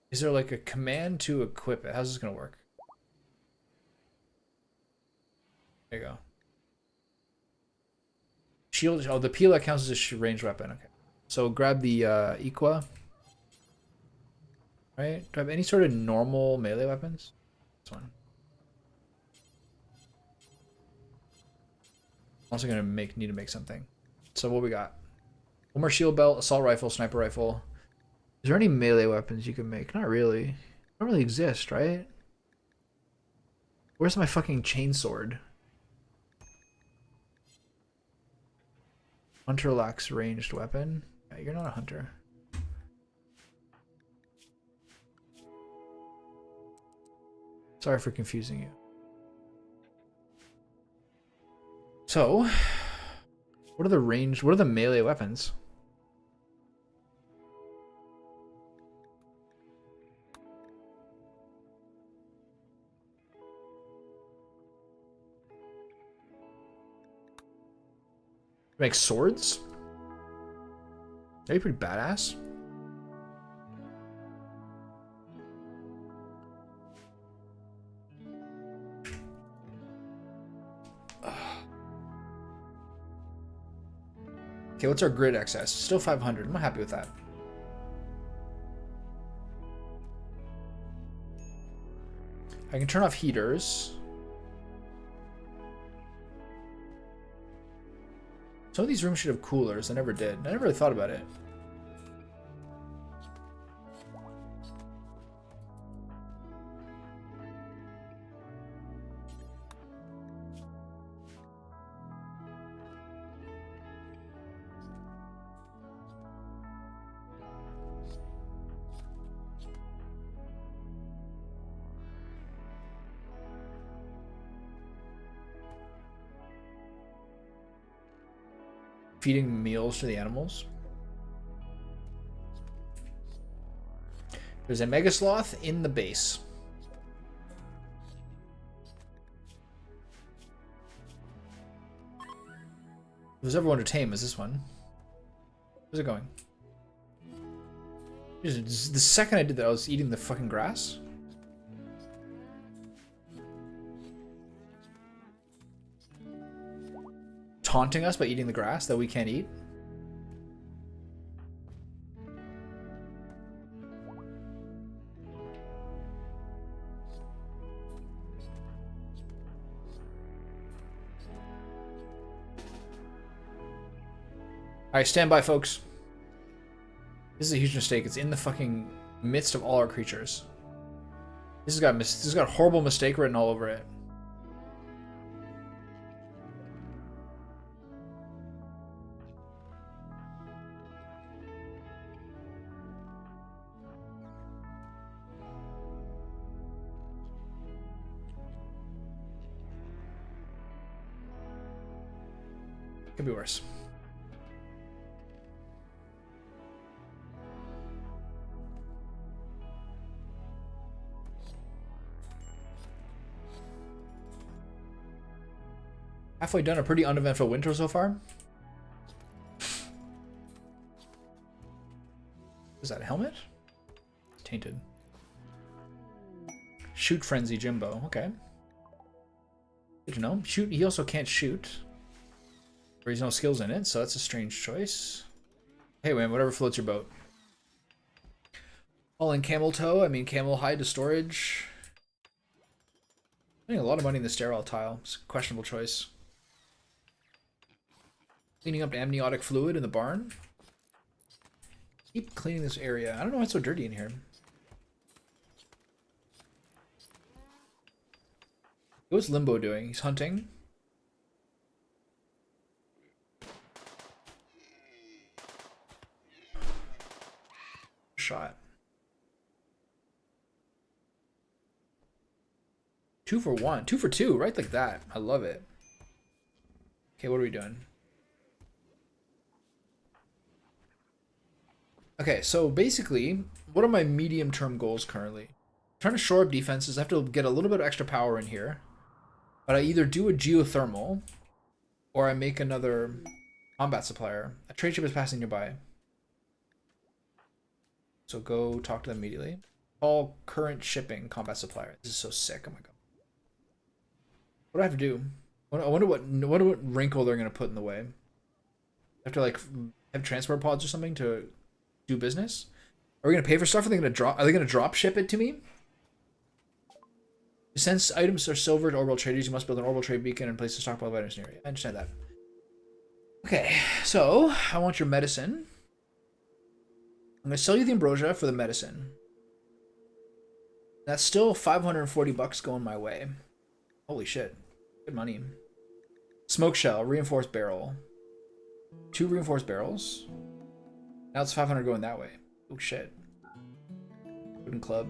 is there like a command to equip it? How's this gonna work? There you go. Shield. Oh, the peel counts as a ranged weapon. Okay. So grab the Equa. Right? Do I have any sort of normal melee weapons? This one. I'm also gonna need to make something. So what we got? One more shield belt, assault rifle, sniper rifle. Is there any melee weapons you can make? Not really. They don't really exist, right? Where's my fucking chainsword? Hunter lacks ranged weapon. Yeah, you're not a hunter. Sorry for confusing you. So, what are the ranged? What are the melee weapons? Make swords? Are you pretty badass? Okay, what's our grid excess? Still 500. I'm not happy with that. I can turn off heaters. Some of these rooms should have coolers. I never did. I never really thought about it. Feeding meals to the animals. There's a mega sloth in the base. If there's ever one to tame, is this one. Where's it going? The second I did that, I was eating the fucking grass. Taunting us by eating the grass that we can't eat. Alright, stand by, folks. This is a huge mistake. It's in the fucking midst of all our creatures. This has got a horrible mistake written all over it. Could be worse. Halfway done a pretty uneventful winter so far. Is that a helmet? It's tainted. Shoot frenzy Jimbo. Okay. Good to know. Shoot. He also can't shoot. Or he's no skills in it, so that's a strange choice. Hey man, whatever floats your boat. All in camel toe. I mean camel hide to storage. Spending a lot of money in the sterile tile. It's a questionable choice. Cleaning up amniotic fluid in the barn. Keep cleaning this area. I don't know why it's so dirty in here. What's Limbo doing? He's hunting. Shot. 2 for 1. 2 for 2, right like that. I love it. Okay, what are we doing? Okay, so basically, what are my medium-term goals currently? I'm trying to shore up defenses. I have to get a little bit of extra power in here. But I either do a geothermal, or I make another combat supplier. A trade ship is passing nearby. So go talk to them immediately. Call current shipping combat supplier. This is so sick. Oh my god. What do I have to do? I wonder what wrinkle they're gonna put in the way. I have to like have transport pods or something to do business. Are we gonna pay for stuff? Are they gonna drop ship it to me? Since items are silver to orbital traders, you must build an orbital trade beacon and place a stockpile of items near you. I understand that. Okay, so I want your medicine. I'm gonna sell you the ambrosia for the medicine. That's still 540 bucks going my way. Holy shit. Good money. Smoke shell, reinforced barrel. 2 reinforced barrels. Now it's 500 going that way. Oh shit. Wooden club.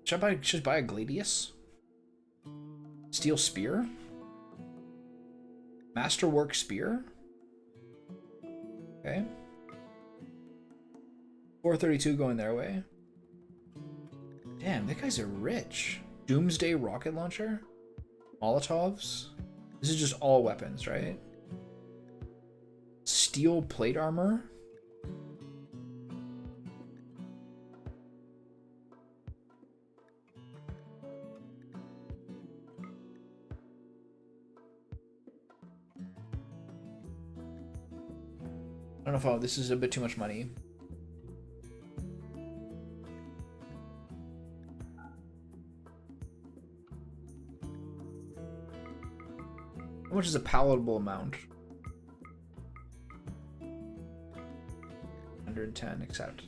Should I buy a gladius? Steel spear? Masterwork spear? Okay. 432 going their way. Damn, that guy's a rich. Doomsday rocket launcher? Molotovs? This is just all weapons, right? Steel plate armor? I don't know if this is a bit too much money. How much is a palatable amount? 110, accept.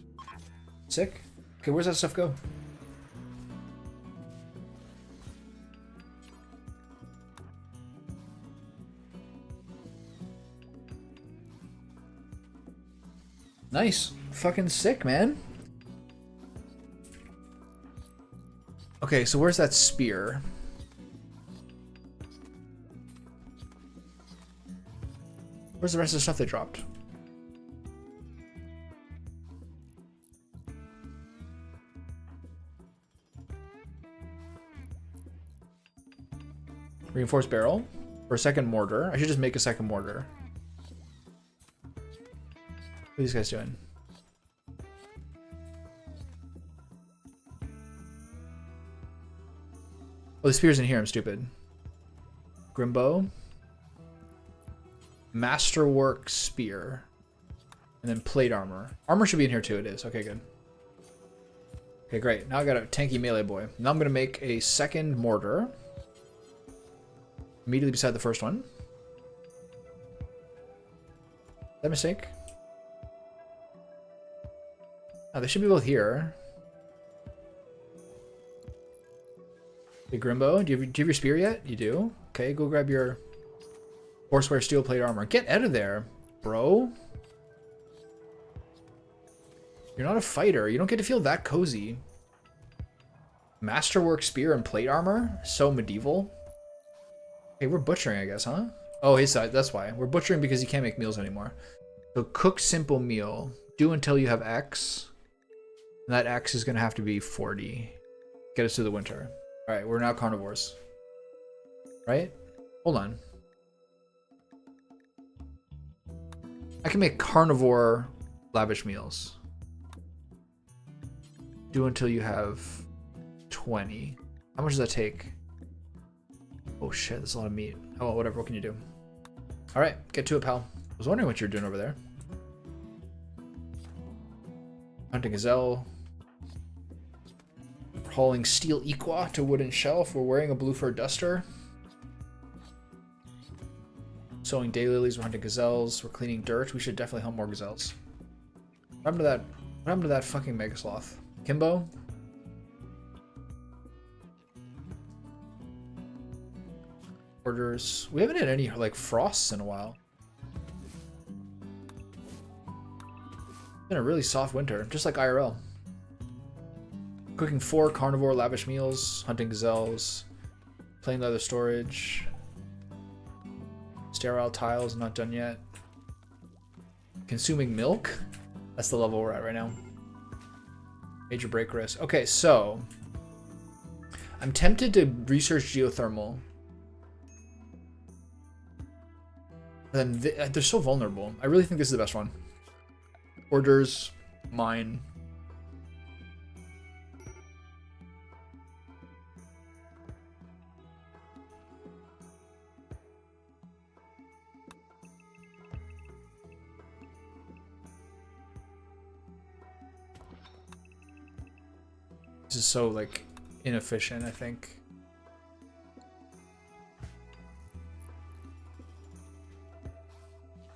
Sick. Okay, where's that stuff go? Nice. Fucking sick, man. Okay, so where's that spear? Where's the rest of the stuff they dropped? Reinforced barrel for a second mortar. I should just make a second mortar. What are these guys doing? Oh, the spear's in here. I'm stupid. Grimbow. Masterwork spear. And then plate armor. Armor should be in here too. It is. Okay, good. Okay, great. Now I got a tanky melee boy. Now I'm going to make a second mortar. Immediately beside the first one. Is that a mistake? Oh, they should be both here. Hey, Grimbo, do you have your spear yet? You do? Okay, go grab your Horseware steel plate armor. Get out of there, bro. You're not a fighter. You don't get to feel that cozy. Masterwork spear and plate armor? So medieval. Hey, we're butchering, I guess, huh? Oh, his side. That's why. We're butchering because he can't make meals anymore. So cook simple meal. Do until you have X. And that X is going to have to be 40. Get us through the winter. All right, we're now carnivores. Right? Hold on. I can make carnivore lavish meals. Do until you have 20. How much does that take? Oh shit, that's a lot of meat. Oh, well, whatever. What can you do? All right, get to it, pal. I was wondering what you're doing over there. Hunting gazelle. Hauling steel equa to wooden shelf. We're wearing a blue fur duster. Sowing daylilies. We're hunting gazelles. We're cleaning dirt. We should definitely hunt more gazelles. What happened to that fucking mega sloth? Kimbo? Orders. We haven't had any like frosts in a while. It's been a really soft winter, just like IRL. Cooking 4 carnivore lavish meals, hunting gazelles, plain leather storage, sterile tiles, not done yet. Consuming milk? That's the level we're at right now. Major break risk. Okay, so I'm tempted to research geothermal. Then they're so vulnerable. I really think this is the best one. Orders, mine. This is so like inefficient, I think.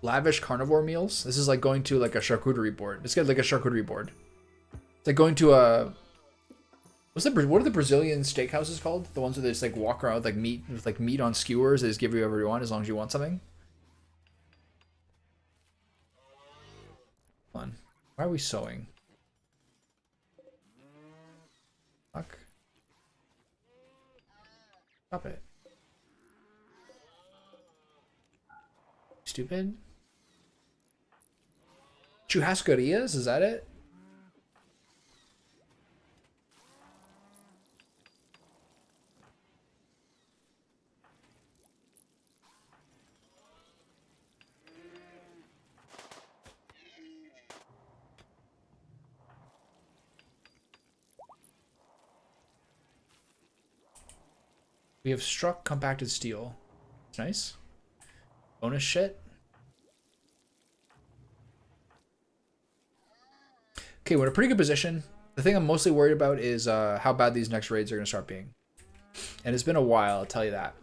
Lavish carnivore meals. This is like going to like a charcuterie board. Let's get like a charcuterie board. It's like going to a what are the Brazilian steakhouses called? The ones where they just like walk around with like meat on skewers. They just give you whatever you want as long as you want something. Why are we sewing? Fuck. Stop it. Stupid. Churrascarias? Is that it? We have struck compacted steel. It's nice. Bonus shit. Okay, we're in a pretty good position. The thing I'm mostly worried about is how bad these next raids are going to start being. And it's been a while, I'll tell you that.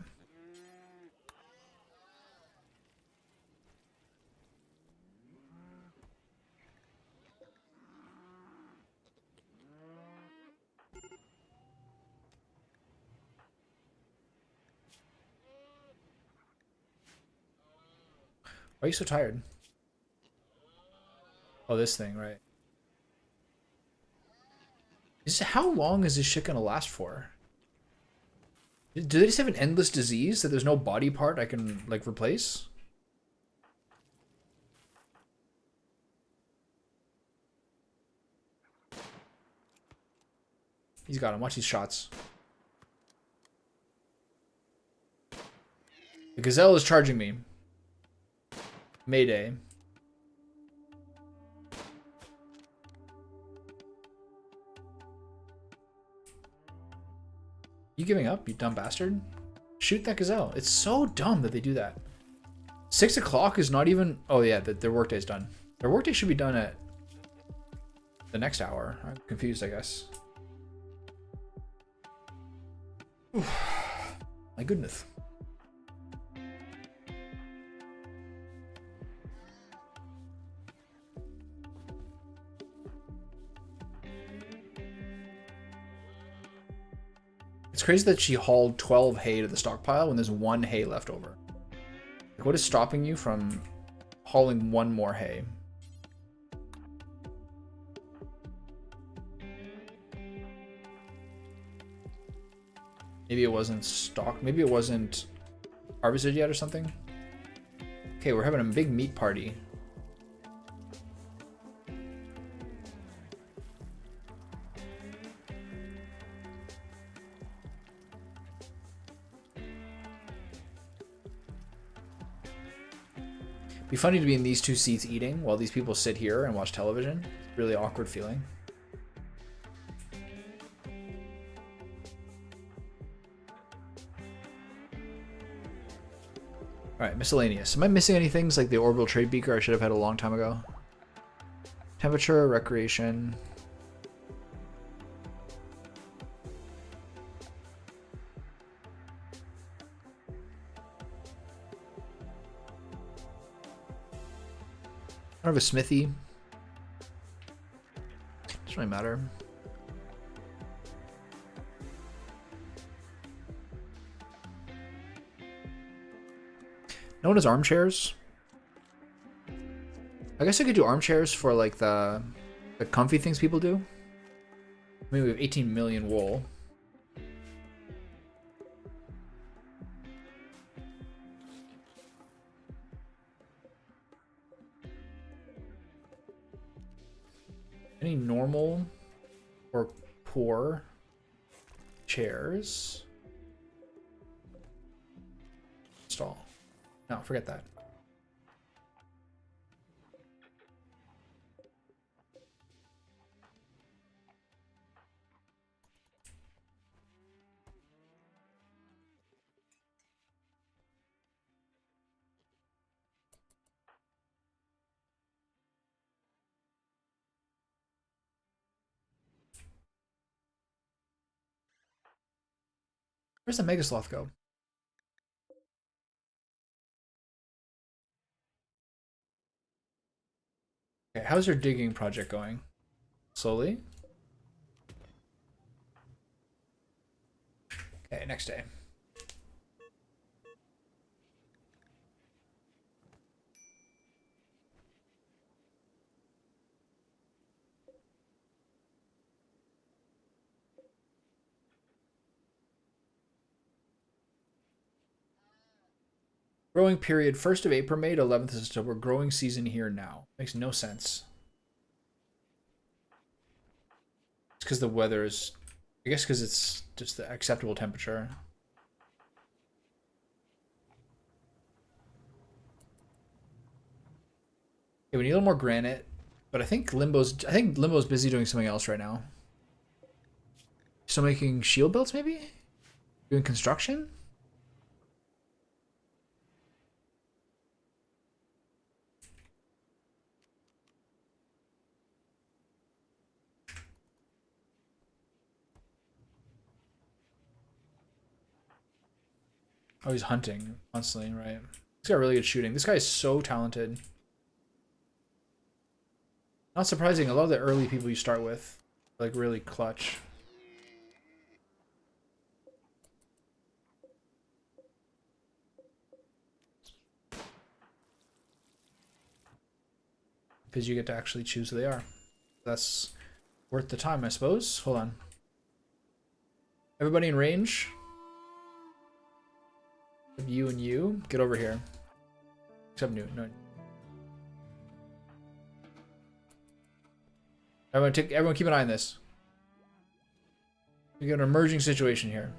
Why are you so tired? Oh, this thing, right. How long is this shit gonna last for? Do they just have an endless disease that there's no body part I can, like, replace? He's got him. Watch these shots. The gazelle is charging me. Mayday. You giving up, you dumb bastard? Shoot that gazelle. It's so dumb that they do that. 6 o'clock is not even... Oh yeah, their workday's done. Their workday should be done at the next hour. I'm confused, I guess. Oof. My goodness. It's crazy that she hauled 12 hay to the stockpile when there's 1 hay left over. Like, what is stopping you from hauling 1 more hay? Maybe it wasn't stocked. Maybe it wasn't harvested yet or something. Okay, we're having a big meat party. Be funny to be in these 2 seats eating while these people sit here and watch television. Really awkward feeling. Alright, miscellaneous. Am I missing any things like the orbital trade beaker I should have had a long time ago? Temperature, recreation. I don't have a smithy. Doesn't really matter. No one has armchairs. I guess I could do armchairs for like the comfy things people do. I mean, we have 18 million wool. Any normal or poor chairs? Install. No, forget that. Where's the Mega Sloth go? Okay, how's your digging project going? Slowly? Okay, next day. Growing period 1st of April, May to 11th of September. Growing season here now. Makes no sense. It's because the weather is, I guess because it's just the acceptable temperature. Okay, we need a little more granite, but I think Limbo's busy doing something else right now. Still making shield belts, maybe? Doing construction? Oh, he's hunting constantly, right? He's got really good shooting. This guy is so talented. Not surprising, a lot of the early people you start with are like really clutch. Because you get to actually choose who they are. That's worth the time, I suppose. Hold on. Everybody in range? You and you. Get over here. Except Newt. No. Everyone keep an eye on this. We got an emerging situation here.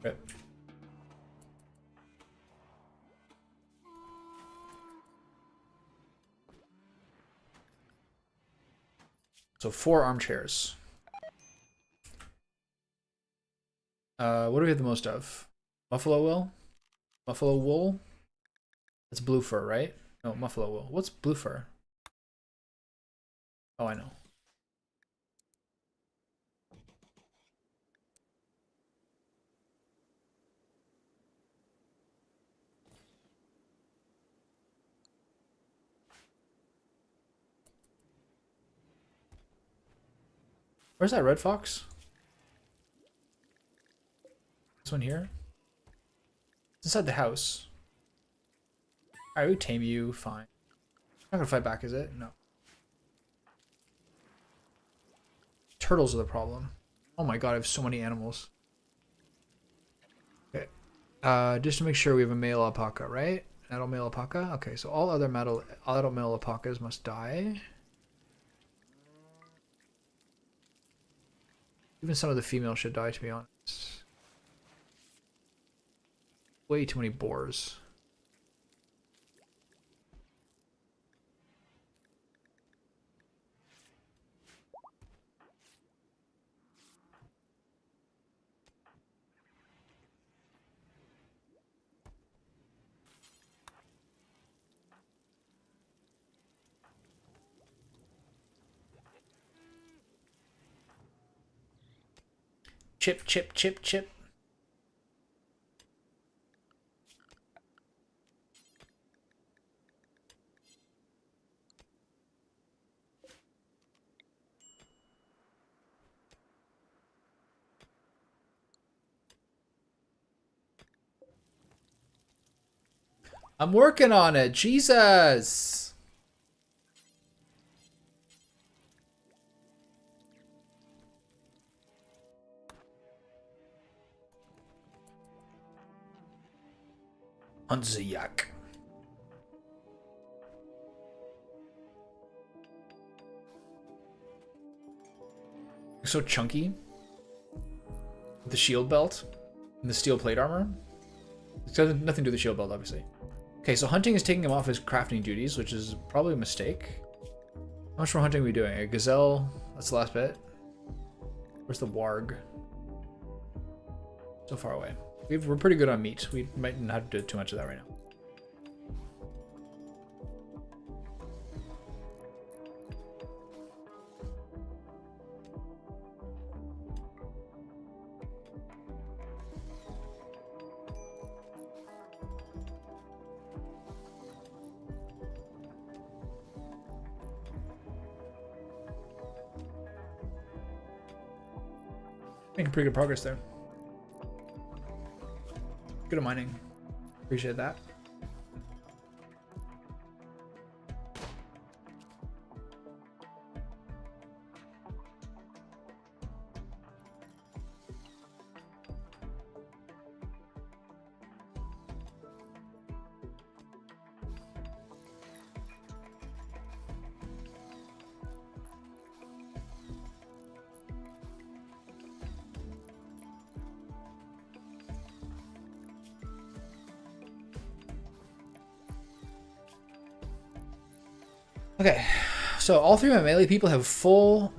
Right. So 4 armchairs. What do we have the most of? Buffalo wool? Buffalo wool? That's blue fur, right? No, buffalo wool. What's blue fur? Oh, I know. Where's that red fox? This one here? It's inside the house. Alright, we tame you, fine. Not gonna fight back, is it? No. Turtles are the problem. Oh my god, I have so many animals. Okay. Just to make sure we have a male alpaca, right? Adult male alpaca? Okay, so all other adult male alpacas must die. Even some of the females should die, to be honest. Way too many boars. Chip, chip, chip, chip. I'm working on it. Jesus. Hunziak. So chunky. With the shield belt and the steel plate armor. It's got nothing to do with the shield belt, obviously. Okay, so hunting is taking him off his crafting duties, which is probably a mistake. How much more hunting are we doing? A gazelle? That's the last bit. Where's the warg? So far away. We're pretty good on meat. We might not have to do too much of that right now. Making pretty good progress there. Good at mining. Appreciate that. Okay, so all three of my melee people have full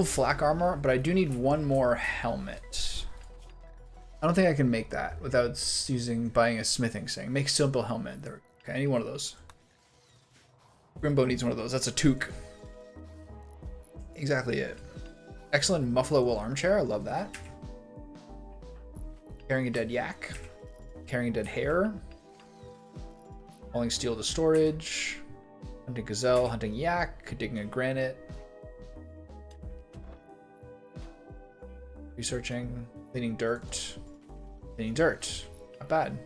flak armor, but I do need one more helmet. I don't think I can make that without buying a smithing thing. Make simple helmet. There. Okay, I need one of those. Grimbo needs one of those. That's a toque. Exactly it. Excellent muffalo wool armchair. I love that. Carrying a dead yak. Carrying a dead hare. Hauling steel to storage. Hunting gazelle. Hunting yak. Digging a granite. Researching. Cleaning dirt. Cleaning dirt. Not bad.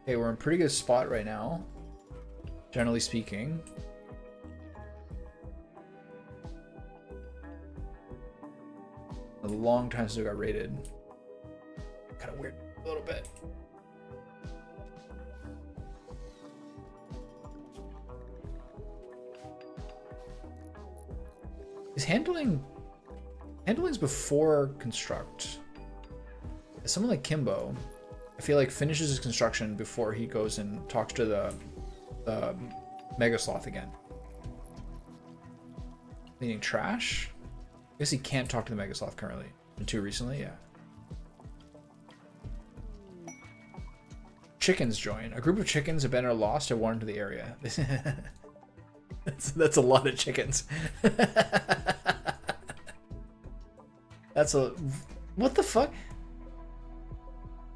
Okay, we're in a pretty good spot right now. Generally speaking. A long time since we got raided. Kind of weird a little bit. Is handling's before construct? Someone like Kimbo, I feel like finishes his construction before he goes and talks to the Mega Sloth again. Meaning trash? I guess he can't talk to the Mega Sloth currently. And too recently, yeah. Chickens join. A group of chickens have been or lost have wandered to the area. That's a lot of chickens. That's a... What the fuck?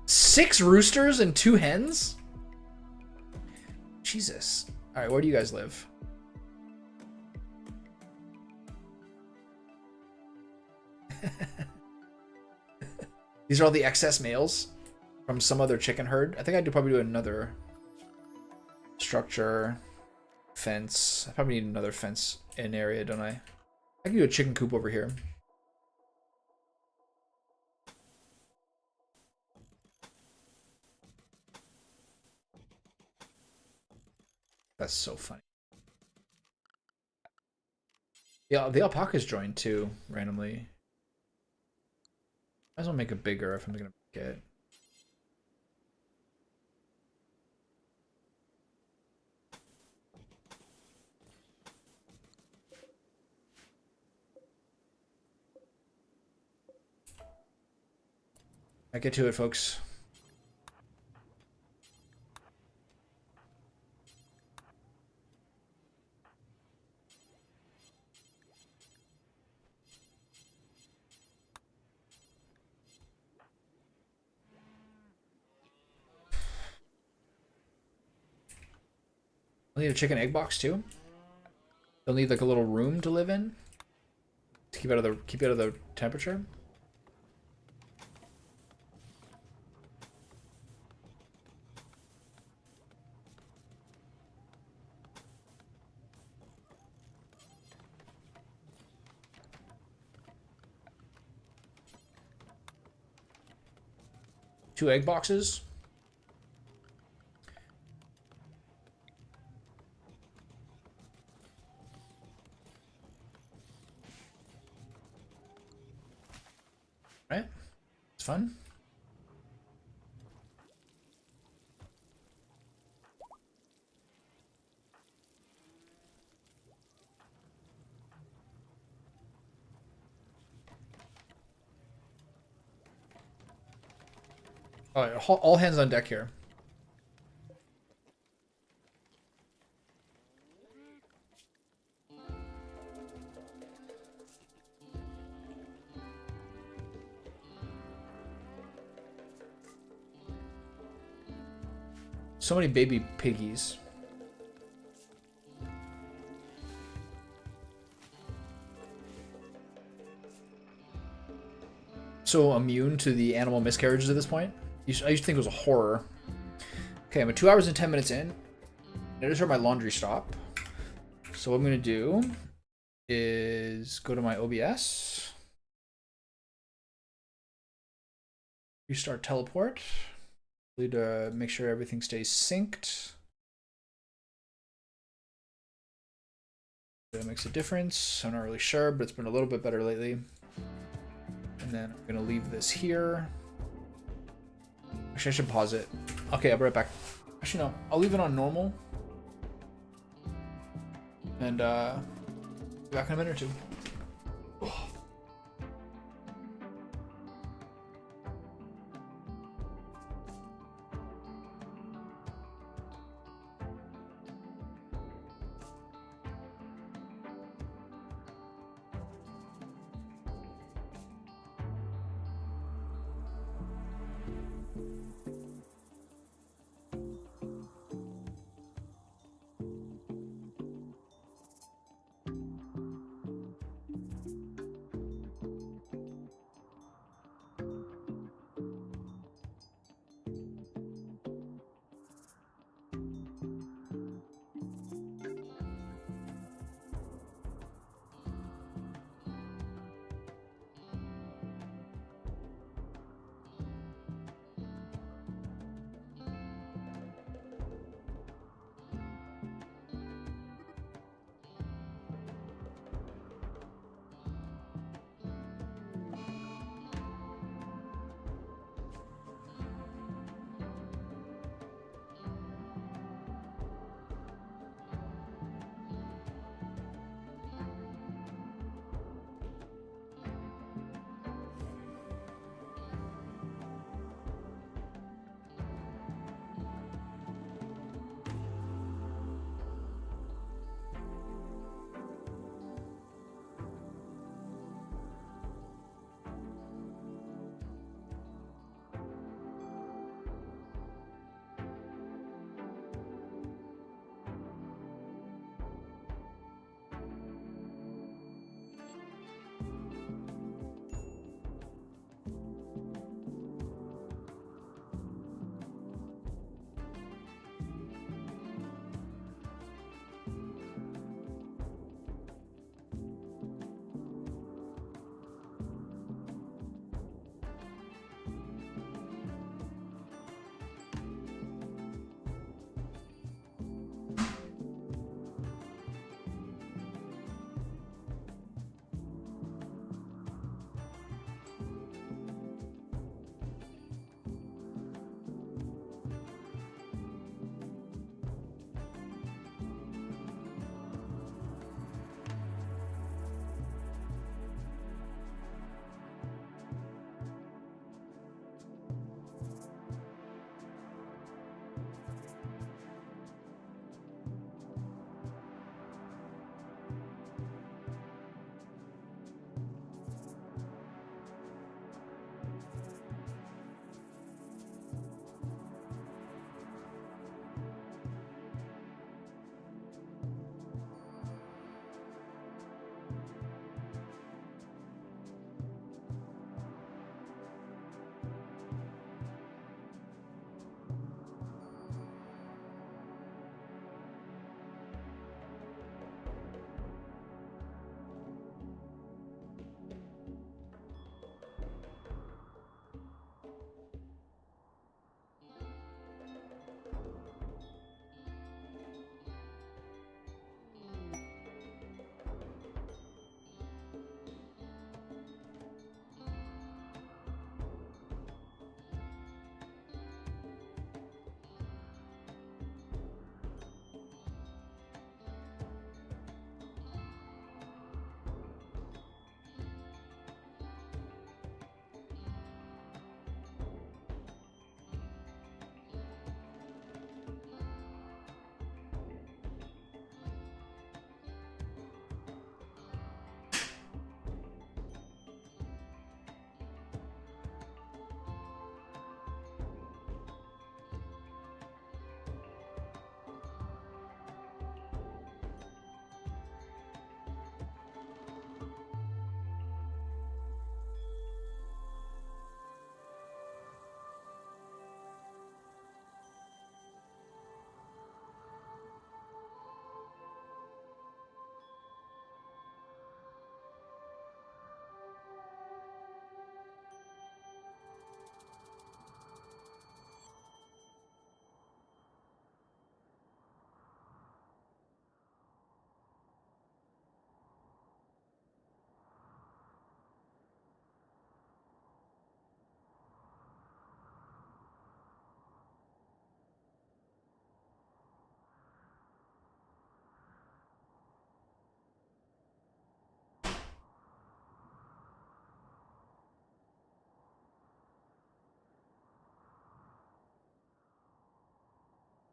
6 roosters and 2 hens? Jesus. Alright, where do you guys live? These are all the excess males from some other chicken herd. I think I'd probably do another structure, fence. I probably need another fence in area, don't I? I can do a chicken coop over here. That's so funny. Yeah, the alpacas joined too, randomly. Might as well make it bigger if I'm gonna make it. I get to it, folks. I'll need a chicken egg box too. They'll need like a little room to live in to keep out of the temperature. Two egg boxes. Right? It's fun. All right, all hands on deck here. So many baby piggies. so immune to the animal miscarriages at this point. I used to think it was a horror. Okay, I'm at 2 hours and 10 minutes in. I just heard my laundry stop. So what I'm going to do is go to my OBS. Restart teleport. Need to make sure everything stays synced. That makes a difference. I'm not really sure, but it's been a little bit better lately. And then I'm going to leave this here. Actually, I should pause it. Okay, I'll be right back. Actually, no. I'll leave it on normal. And be back in a minute or two. Oh.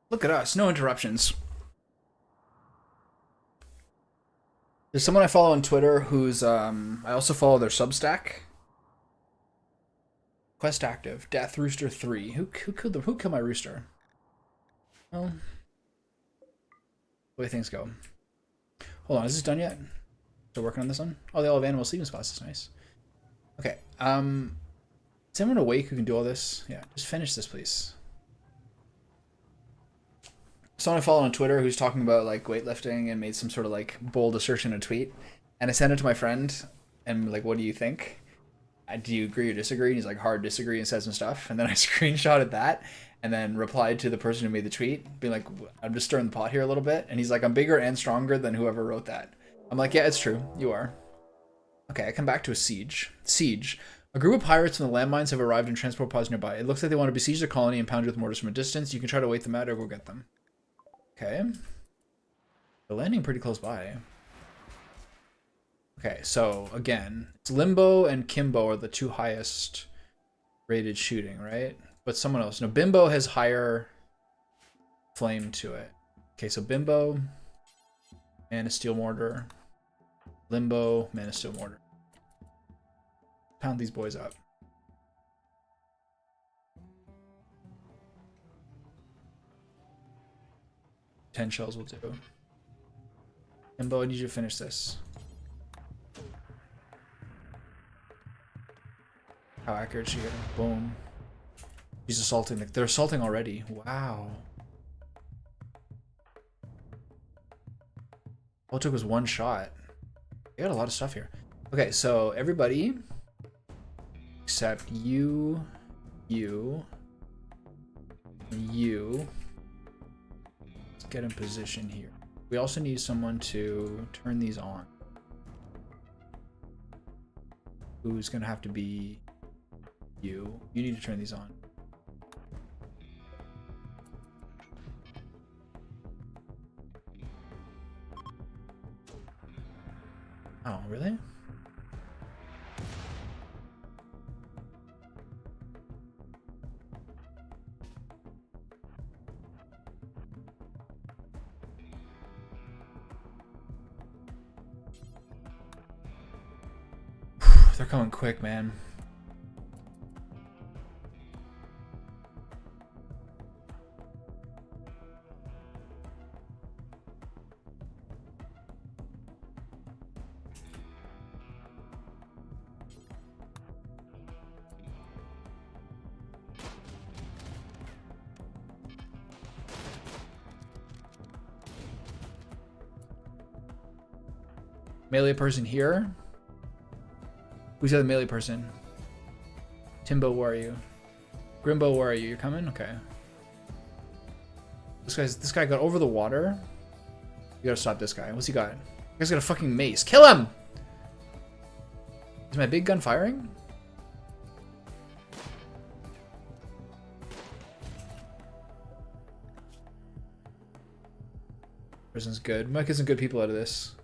Look at us, no interruptions. There's someone I follow on Twitter who's I also follow their Substack. Quest active. Death Rooster 3. Who killed my rooster? Well, the way things go. Hold on, is this done yet? Still working on this one? Oh, they all have animal sleeping spots. That's nice. Okay. Is anyone awake who can do all this? Yeah, just finish this, please. Someone I follow on Twitter who's talking about like weightlifting and made some sort of like bold assertion in a tweet, and I sent it to my friend and like, what do you think? Do you agree or disagree? And he's like, hard disagree, and said some stuff, and then I screenshotted that and then replied to the person who made the tweet being like, I'm just stirring the pot here a little bit, and he's like, I'm bigger and stronger than whoever wrote that. I'm like, yeah, it's true, you are. Okay, I come back to a siege. A group of pirates from the landmines have arrived in transport pods nearby. It looks like they want to besiege the colony and pound you with mortars from a distance. You can try to wait them out or go get them. Okay. They're landing pretty close by. Okay, so again, it's Limbo and Kimbo are the two highest rated shooting, right? But someone else. No, Bimbo has higher flame to it. Okay, so Bimbo, Man of Steel Mortar. Limbo, Man of Steel Mortar. Pound these boys up. 10 shells will do. Limbo, I need you to finish this. How accurate is she getting? Boom. She's assaulting. They're assaulting already. Wow. All it took was one shot. They got a lot of stuff here. Okay, so everybody except you. Let's get in position here. We also need someone to turn these on. Who's gonna have to be you. You need to turn these on. Oh, really? They're coming quick, man. Melee person here. Who's the other melee person? Timbo, where are you? Grimbo, where are you? You're coming? Okay. This guy got over the water. You gotta stop this guy. What's he got? This guy's got a fucking mace. Kill him! Is my big gun firing? Prison's good. Might get some good people out of this.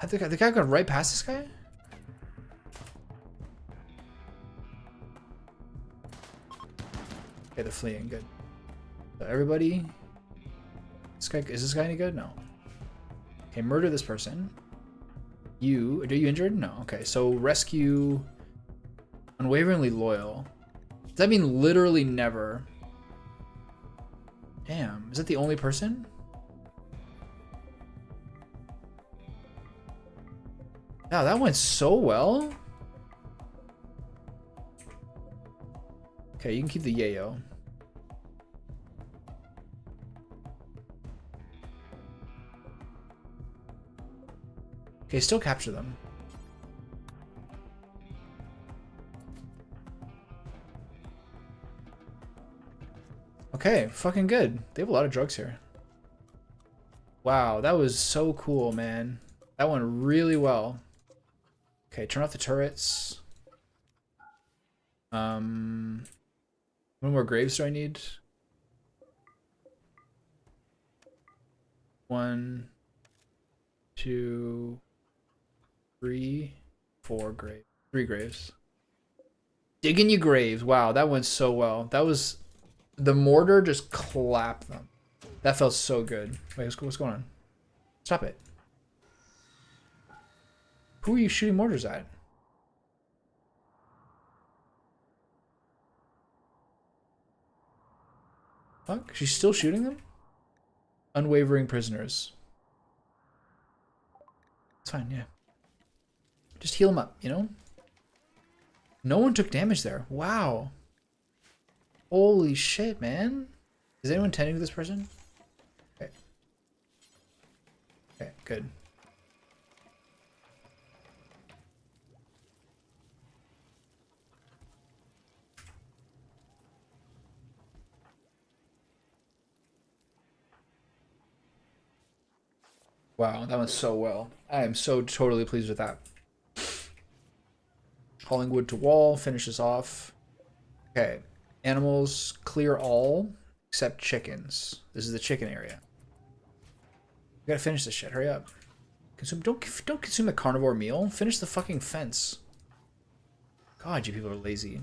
The guy got right past this guy? Okay, they're fleeing. Good. So everybody. Is this guy any good? No. Okay, murder this person. Are you injured? No. Okay, so rescue. Unwaveringly loyal. Does that mean literally never? Damn. Is that the only person? Wow, that went so well. Okay, you can keep the yayo. Okay, still capture them. Okay, fucking good. They have a lot of drugs here. Wow, that was so cool, man. That went really well. Okay, turn off the turrets. How many more graves do I need? 1, 2, 3, 4 graves. 3 graves. Digging you graves. Wow, that went so well. That was the mortar just clapped them. That felt so good. Wait, what's going on? Stop it. Who are you shooting mortars at? Fuck, she's still shooting them? Unwavering prisoners. It's fine, yeah. Just heal them up, you know? No one took damage there. Wow. Holy shit, man. Is anyone tending to this person? Okay. Okay, good. Wow, that went so well. I am so totally pleased with that. Hauling wood to wall, finishes off. Okay. Animals, clear all except chickens. This is the chicken area. We gotta finish this shit. Hurry up. Don't consume a carnivore meal. Finish the fucking fence. God, you people are lazy.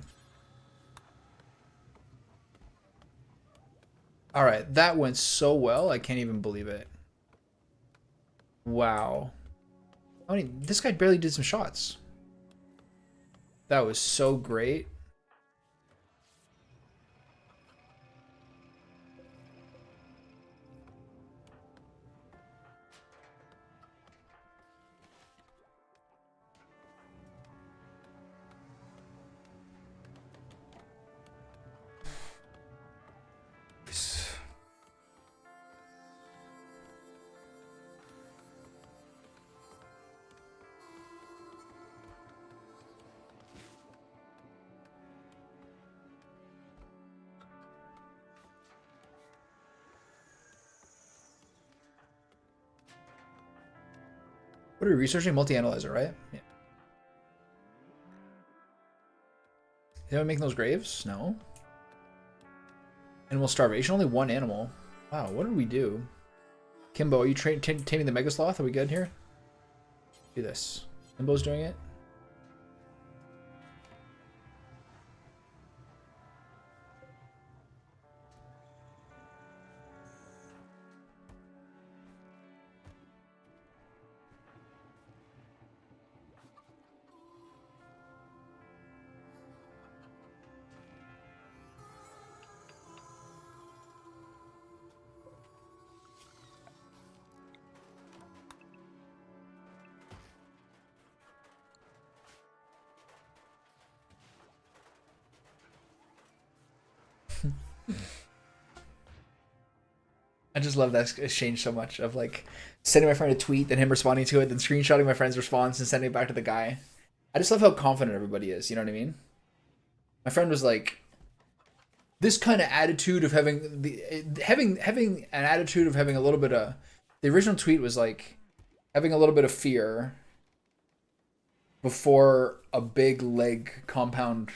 Alright, that went so well, I can't even believe it. Wow. I mean, this guy barely did some shots. That was so great. What are we researching? Multi-analyzer, right? Yeah. Is anyone making those graves? No. Animal starvation. Only one animal. Wow, what did we do? Kimbo, are you taming the Mega Sloth? Are we good here? Do this. Kimbo's doing it. I just love that exchange so much of like sending my friend a tweet, then him responding to it, then screenshotting my friend's response and sending it back to the guy. I just love how confident everybody is. You know what I mean? My friend was like, this kind of attitude of having an attitude of having a little bit of the original tweet was like having a little bit of fear before a big leg compound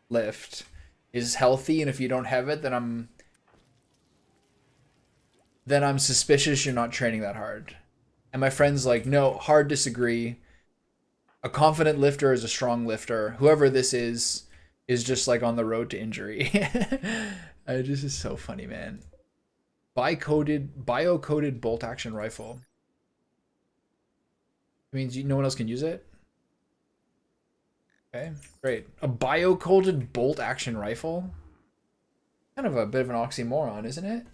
lift is healthy, and if you don't have it, then I'm suspicious you're not training that hard. And my friend's like, no, hard disagree. A confident lifter is a strong lifter. Whoever this is just like on the road to injury. It just is so funny, man. Bio-coded bolt action rifle. It means no one else can use it? Okay, great. A bio-coded bolt action rifle? Kind of a bit of an oxymoron, isn't it?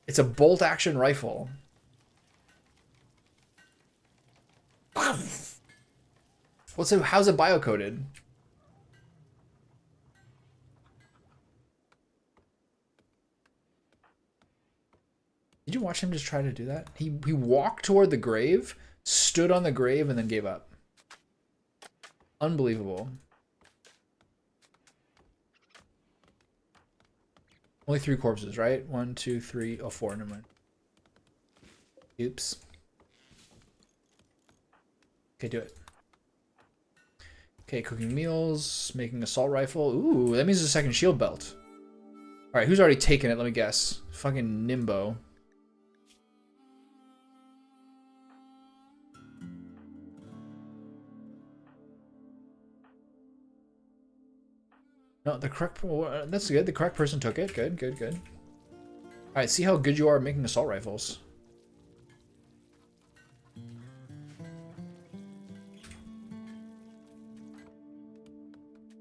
It's a bolt action rifle. How's it bio-coded? Did you watch him just try to do that? He walked toward the grave, stood on the grave, and then gave up. Unbelievable. Only 3 corpses, right? 1, 2, 3, oh, 4. Never mind. Oops. Okay, do it. Okay, cooking meals, making assault rifle. Ooh, that means a second shield belt. Alright, who's already taken it? Let me guess. Fucking Nimbo. No, the correct... That's good. The correct person took it. Good, good, good. Alright, see how good you are at making assault rifles.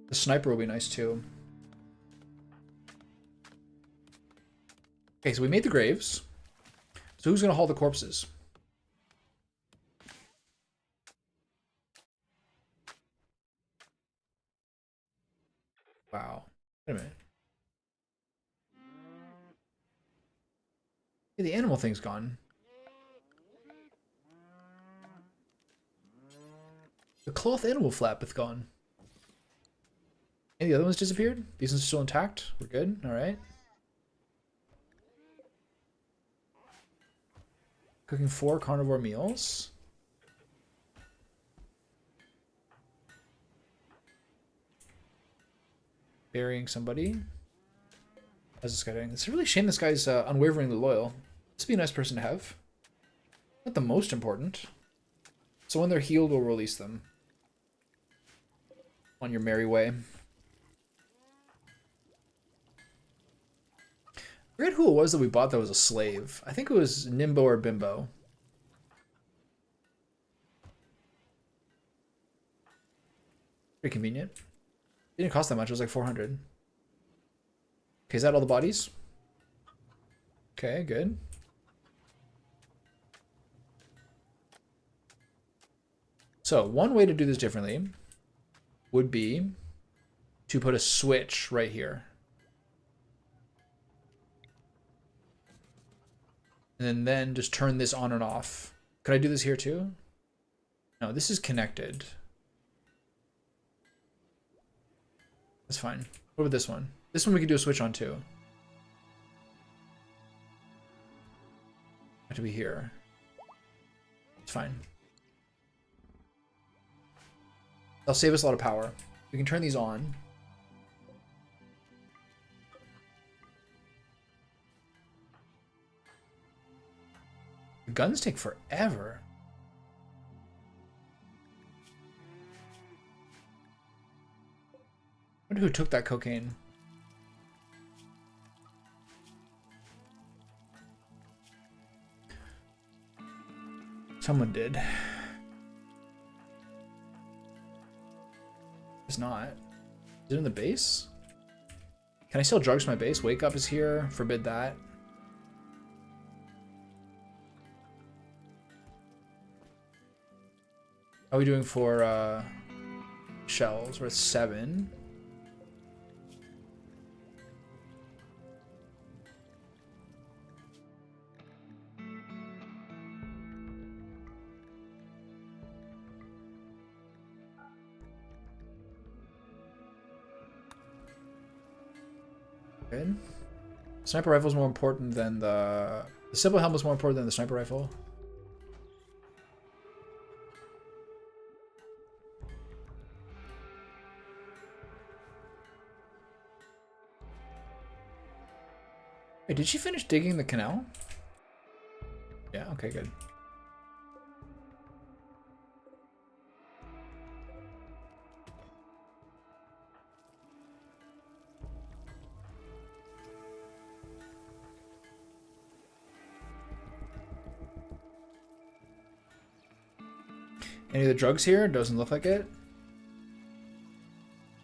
The sniper will be nice too. Okay, so we made the graves. So who's gonna haul the corpses? Wow. Wait a minute. Hey, the animal thing's gone. The cloth animal flap is gone. Any other ones disappeared? These ones are still intact? We're good? Alright. Cooking 4 carnivore meals. Burying somebody. How's this guy doing? It's a really shame this guy's unwaveringly loyal. This would be a nice person to have. Not the most important. So when they're healed, we'll release them. On your merry way. I forget who it was that we bought that was a slave. I think it was Nimbo or Bimbo. Pretty convenient. Didn't cost that much. It was like 400. Okay, is that all the bodies? Okay, good. So one way to do this differently would be to put a switch right here. And then just turn this on and off. Could I do this here too? No, this is connected. That's fine. What about this one? This one we could do a switch on too. Have to be here. It's fine. That'll save us a lot of power. We can turn these on. The guns take forever. I wonder who took that cocaine. Someone did. It's not. Is it in the base? Can I sell drugs from my base? Wake up is here. Forbid that. How are we doing for shells? We're at 7. Good. Sniper rifle is more important than the simple helmet is more important than the sniper rifle. Wait, did she finish digging the canal? Yeah, okay, good. Any of the drugs here? Doesn't look like it.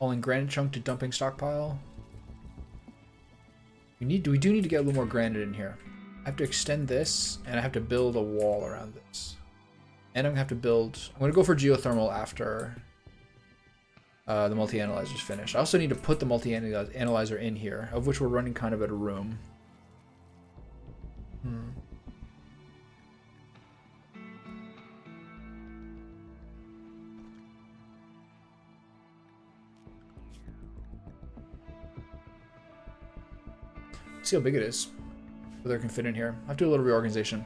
Hauling granite chunk to dumping stockpile. We do need to get a little more granite in here. I have to extend this, and I have to build a wall around this. And I'm gonna have to build. I'm gonna go for geothermal after the multi-analyzer is finished. I also need to put the multi-analyzer in here, of which we're running kind of at a room. See how big it is. Whether it can fit in here. I have to do a little reorganization.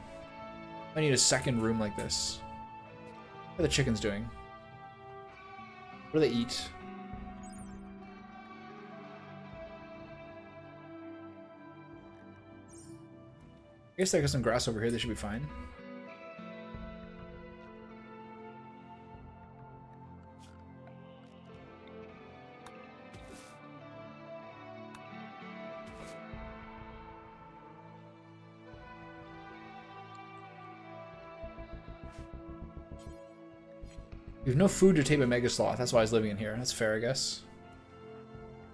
I need a second room like this. What are the chickens doing? What do they eat? I guess I got some grass over here. They should be fine. We have no food to tape a mega sloth. That's why I was living in here. That's fair, I guess.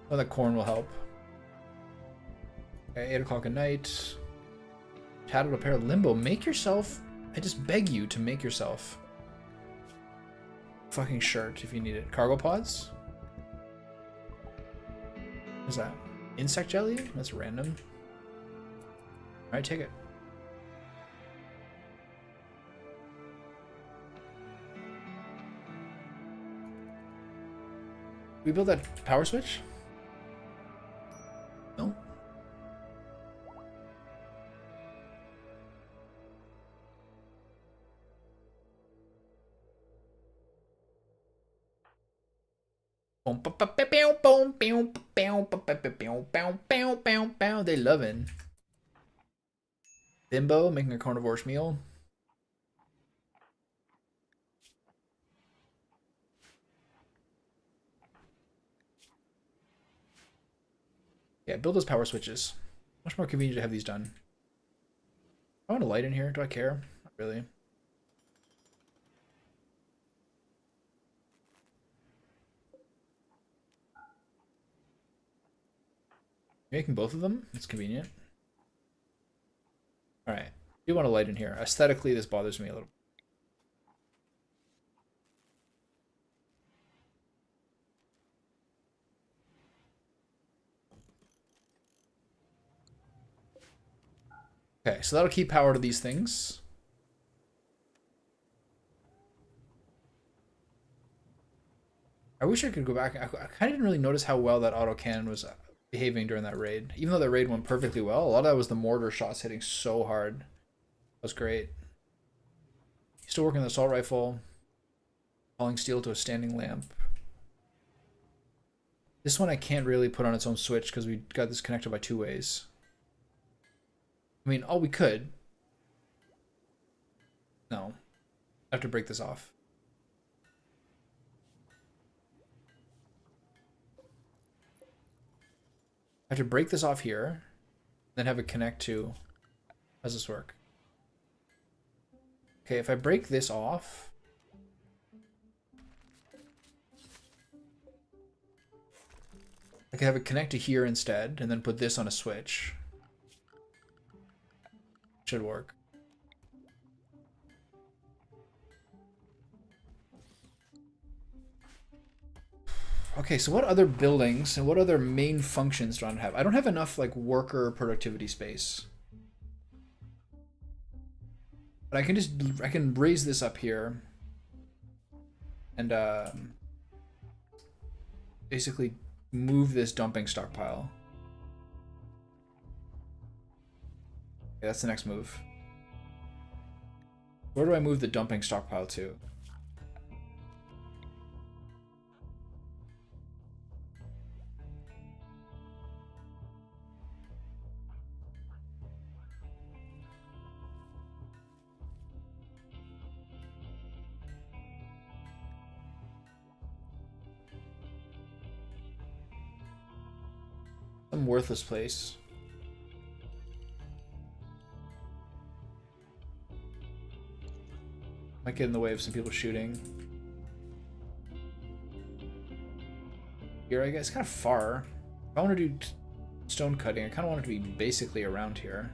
Oh, that corn will help. Okay, 8 o'clock at night. Tattled a pair of limbo. Make yourself. I just beg you to make yourself fucking shirt if you need it. Cargo pods? What's that? Insect jelly? That's random. Alright, take it. We build that power switch? No. They lovin'. Bimbo making a carnivorous meal. Yeah, build those power switches. Much more convenient to have these done. I want a light in here. Do I care? Not really. Making both of them? It's convenient. Alright. I do want a light in here. Aesthetically, this bothers me a little. Okay, so that'll keep power to these things. I wish I could go back. I kind of didn't really notice how well that autocannon was behaving during that raid. Even though that raid went perfectly well, a lot of that was the mortar shots hitting so hard. That was great. Still working on the assault rifle. Falling steel to a standing lamp. This one I can't really put on its own switch because we got this connected by 2 ways. I mean, we could. No. I have to break this off. I have to break this off here, then have it connect to... How does this work? Okay, if I break this off... I can have it connect to here instead, and then put this on a switch. Should work. Okay, so what other buildings and what other main functions do I have? I don't have enough like worker productivity space. But I can raise this up here and basically move this dumping stockpile. Okay, that's the next move. Where do I move the dumping stockpile to? Some worthless place. Might get in the way of some people shooting. Here, I guess, it's kind of far. If I want to do stone cutting, I kind of want it to be basically around here.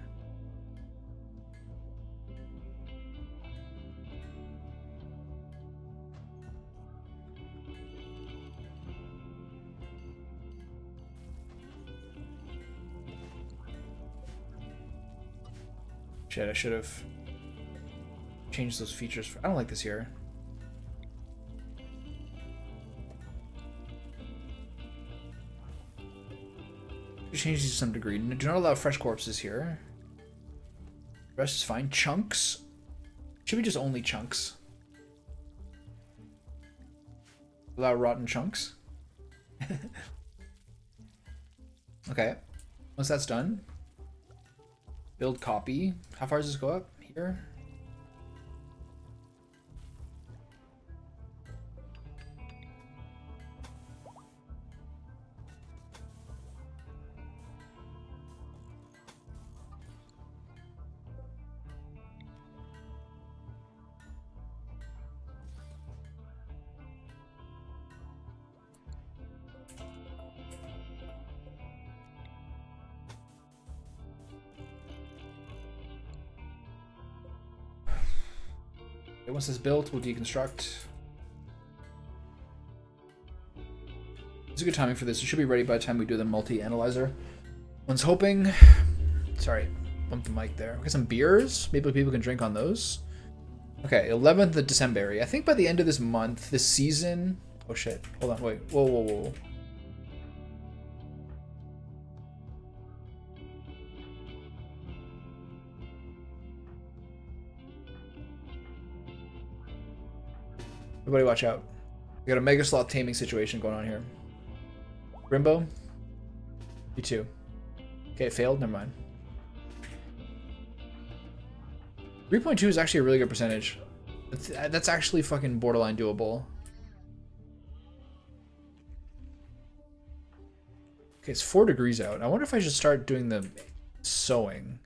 Shit, I should have changed those features. I don't like this here. Change these to some degree. Do not allow fresh corpses here. The rest is fine. Chunks. Should be just only chunks. Allow rotten chunks. Okay. Once that's done, build copy. How far does this go up? Here? Once it's built, we'll deconstruct. It's a good timing for this. It should be ready by the time we do the multi-analyzer. One's hoping. Sorry, bump the mic there. We got some beers. Maybe people can drink on those. Okay, 11th of December. I think by the end of this month, this season. Oh shit! Hold on, wait. Whoa, whoa, whoa. Everybody watch out. We got a Mega Sloth taming situation going on here. Rimbo? You too. Okay, it failed. Never mind. 3.2 is actually a really good percentage. That's actually fucking borderline doable. Okay, it's 4 degrees out. I wonder if I should start doing the sewing.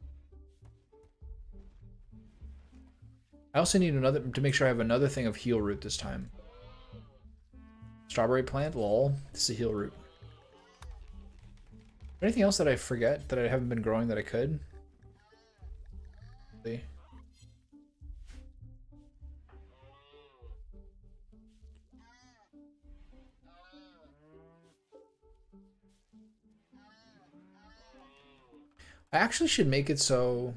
I also need another to make sure I have another thing of heal root this time. Strawberry plant, lol. This is a heal root. Anything else that I forget that I haven't been growing that I could? See. I actually should make it so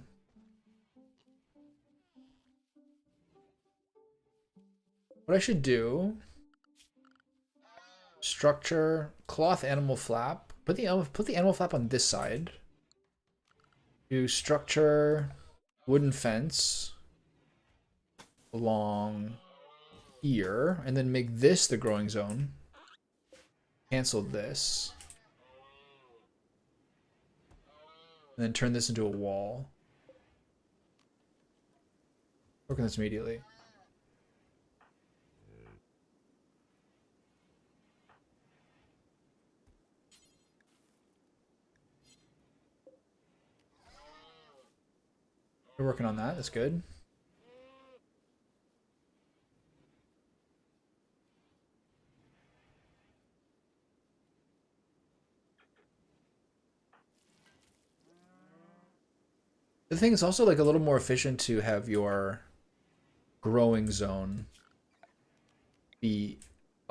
what I should do, structure, cloth animal flap, put the animal flap on this side, do structure, wooden fence along here, and then make this the growing zone, cancel this, and then turn this into a wall. Work on this immediately. We're working on that. That's good. The thing is also like a little more efficient to have your growing zone be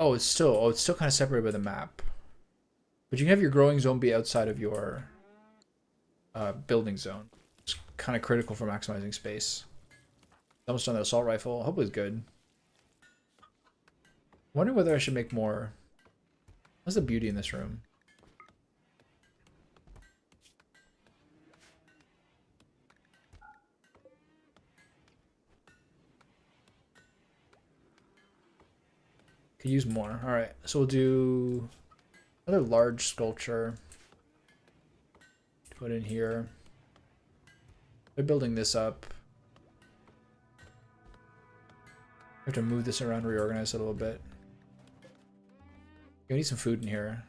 it's still kind of separated by the map. But you can have your growing zone be outside of your building zone. It's kind of critical for maximizing space. Almost done the assault rifle. Hopefully it's good. Wonder whether I should make more. What's the beauty in this room? Could use more. Alright, so we'll do another large sculpture. Put in here. They're building this up. I have to move this around, reorganize it a little bit. We need some food in here.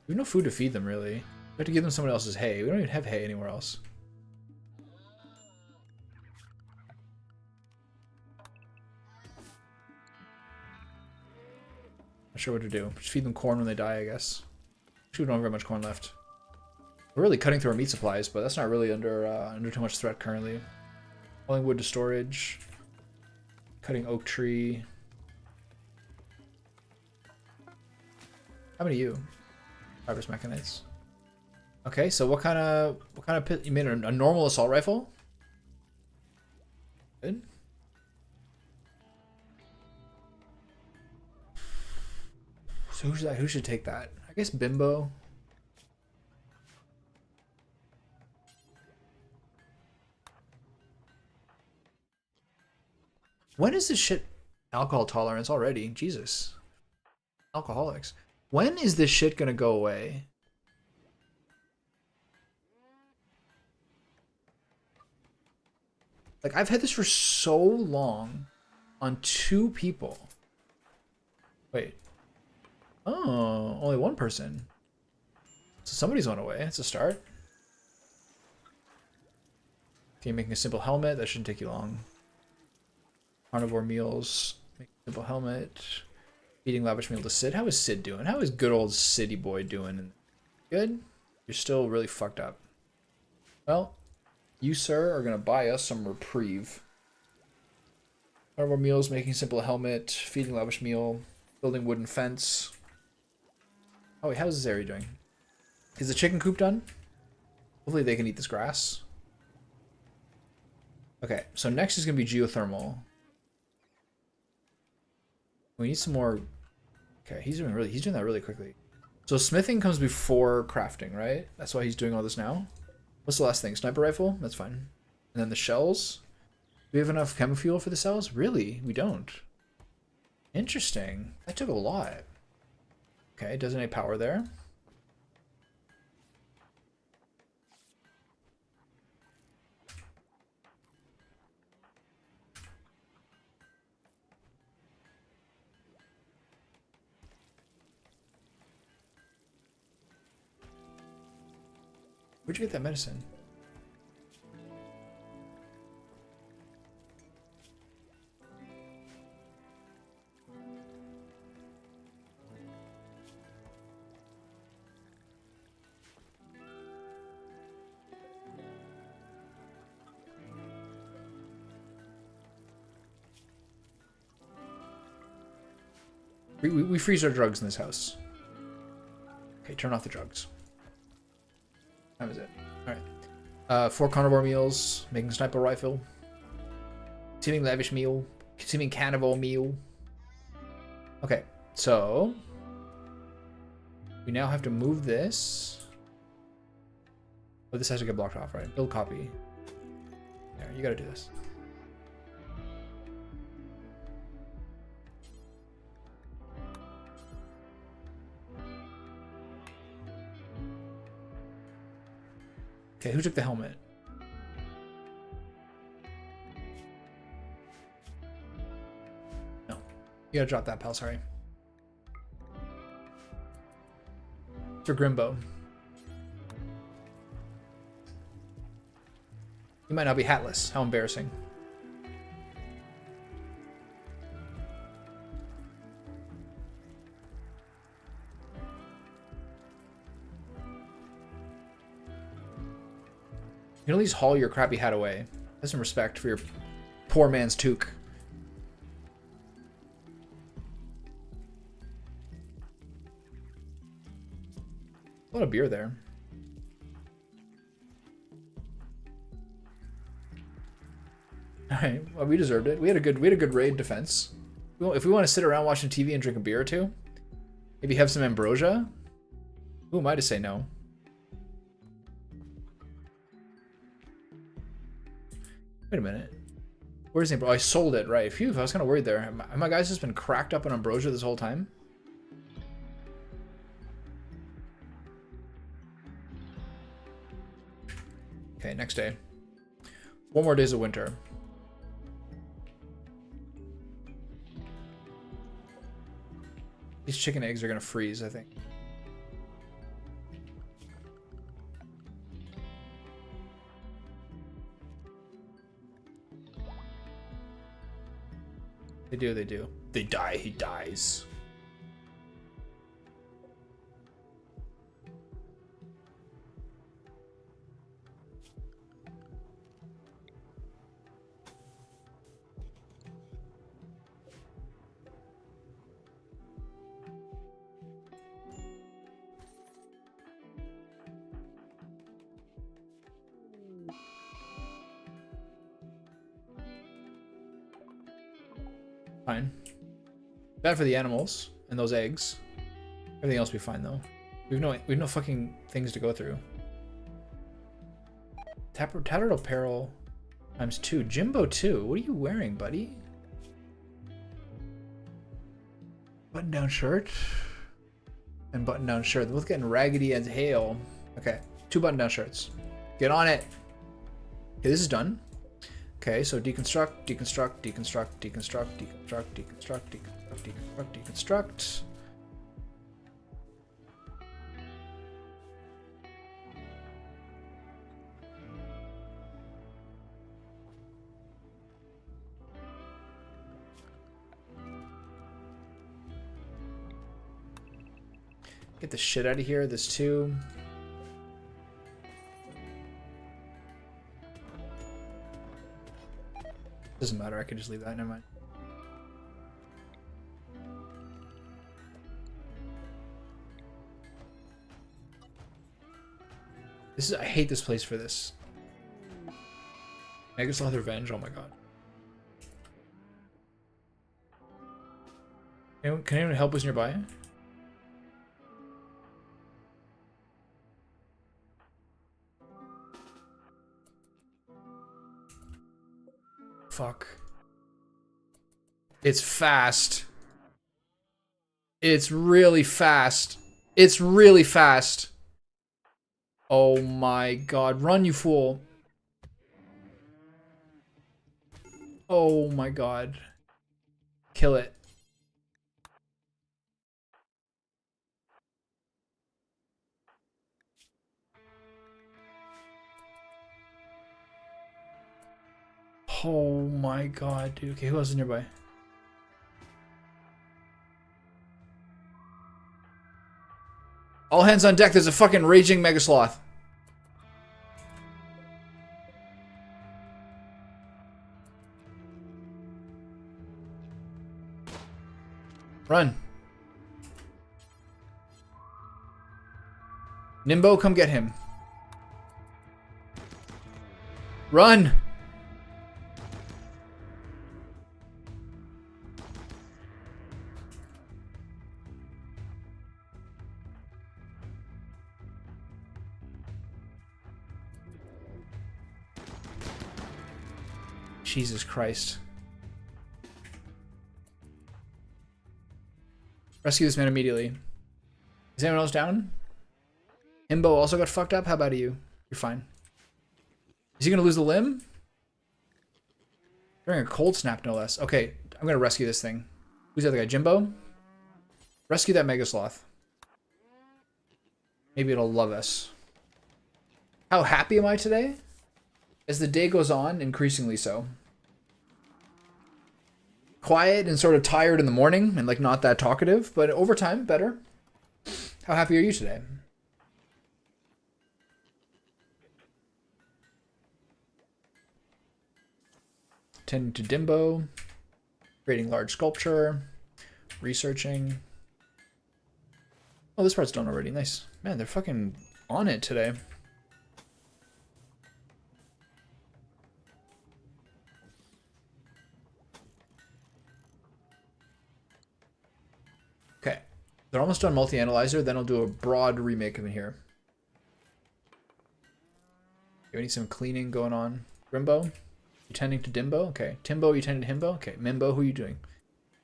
We have no food to feed them, really. We have to give them someone else's hay. We don't even have hay anywhere else. Not sure what to do. Just feed them corn when they die, I guess. Actually, we don't have very much corn left. We're really cutting through our meat supplies, but that's not really under too much threat currently. Hauling wood to storage. Cutting oak tree. How many you? Harvest mechanites. Okay, so what kind of pit? You made a normal assault rifle? Good. So who's that? Who should take that? I guess Bimbo. When is this shit alcohol tolerance already? Jesus. Alcoholics. When is this shit gonna go away? Like, I've had this for so long on 2 people. Wait. Oh, only 1 person. So somebody's on away. That's a start. Okay, making a simple helmet. That shouldn't take you long. Carnivore meals. Make a simple helmet. Eating lavish meal to Sid. How is Sid doing? How is good old City boy doing? Good? You're still really fucked up. Well, you, sir, are going to buy us some reprieve. Carnivore meals, making simple helmet, feeding lavish meal, building wooden fence. Oh, wait, how's this area doing? Is the chicken coop done? Hopefully they can eat this grass. Okay, so next is going to be geothermal. We need some more. Okay, he's doing that really quickly. So smithing comes before crafting, right? That's why he's doing all this now. What's the last thing? Sniper rifle? That's fine. And then the shells. Do we have enough chemo fuel for the cells? Really? We don't. Interesting. That took a lot. Okay, doesn't have power there. Where'd you get that medicine? We freeze our drugs in this house. Okay, turn off the drugs. What time is it? Alright. 4 carnivore meals, making sniper rifle. Consuming lavish meal. Consuming cannibal meal. Okay, so we now have to move this. Oh, this has to get blocked off, right? Build copy. There, you gotta do this. Okay, who took the helmet? No. You gotta drop that, pal, sorry. For Grimbo. You might now be hatless. How embarrassing. You can at least haul your crappy hat away. Have some respect for your poor man's toque. A lot of beer there. Alright, well, we deserved it. We had a good raid defense. If we want to sit around watching TV and drink a beer or two, maybe have some ambrosia. Who am I to say no? Wait a minute. Where's the ambrosia? Oh, I sold it, right. Phew, I was kind of worried there. Have my guys just been cracked up on ambrosia this whole time? Okay, next day. 4 more days of winter. These chicken eggs are gonna freeze, I think. They do, they do. They die, he dies. Fine. Bad for the animals and those eggs. Everything else will be fine though. We've no fucking things to go through. Tattered apparel ×2. Jimbo 2. What are you wearing, buddy? Button down shirt and button down shirt. They're both getting raggedy as hail. Okay, 2 button down shirts. Get on it. Okay, this is done. Okay, so deconstruct, deconstruct, deconstruct, deconstruct, deconstruct, deconstruct, deconstruct, deconstruct, deconstruct. Get the shit out of here. This too. Doesn't matter. I could just leave that. Never mind. This is. I hate this place for this. Megasloth Revenge. Oh my god. Can anyone help us nearby? Fuck. It's fast. It's really fast. It's really fast. Oh my god. Run, you fool. Oh my god. Kill it. Oh my god, dude. Okay, who else is nearby? All hands on deck. There's a fucking raging Megasloth. Run. Nimbo, come get him. Run. Jesus Christ. Rescue this man immediately. Is anyone else down? Himbo also got fucked up? How about you? You're fine. Is he gonna lose a limb? During a cold snap, no less. Okay, I'm gonna rescue this thing. Who's the other guy? Jimbo? Rescue that Megasloth. Maybe it'll love us. How happy am I today? As the day goes on, increasingly so. Quiet and sort of tired in the morning and like not that talkative, but over time, better. How happy are you today? Tending to Dimbo. Creating large sculpture. Researching. Oh, this part's done already. Nice. Man, they're fucking on it today. Okay. They're almost done multi-analyzer, then I'll do a broad remake of it here. We need some cleaning going on. Rimbo, you tending to Dimbo? Okay. Timbo, you tending to Himbo? Okay. Mimbo, who are you doing?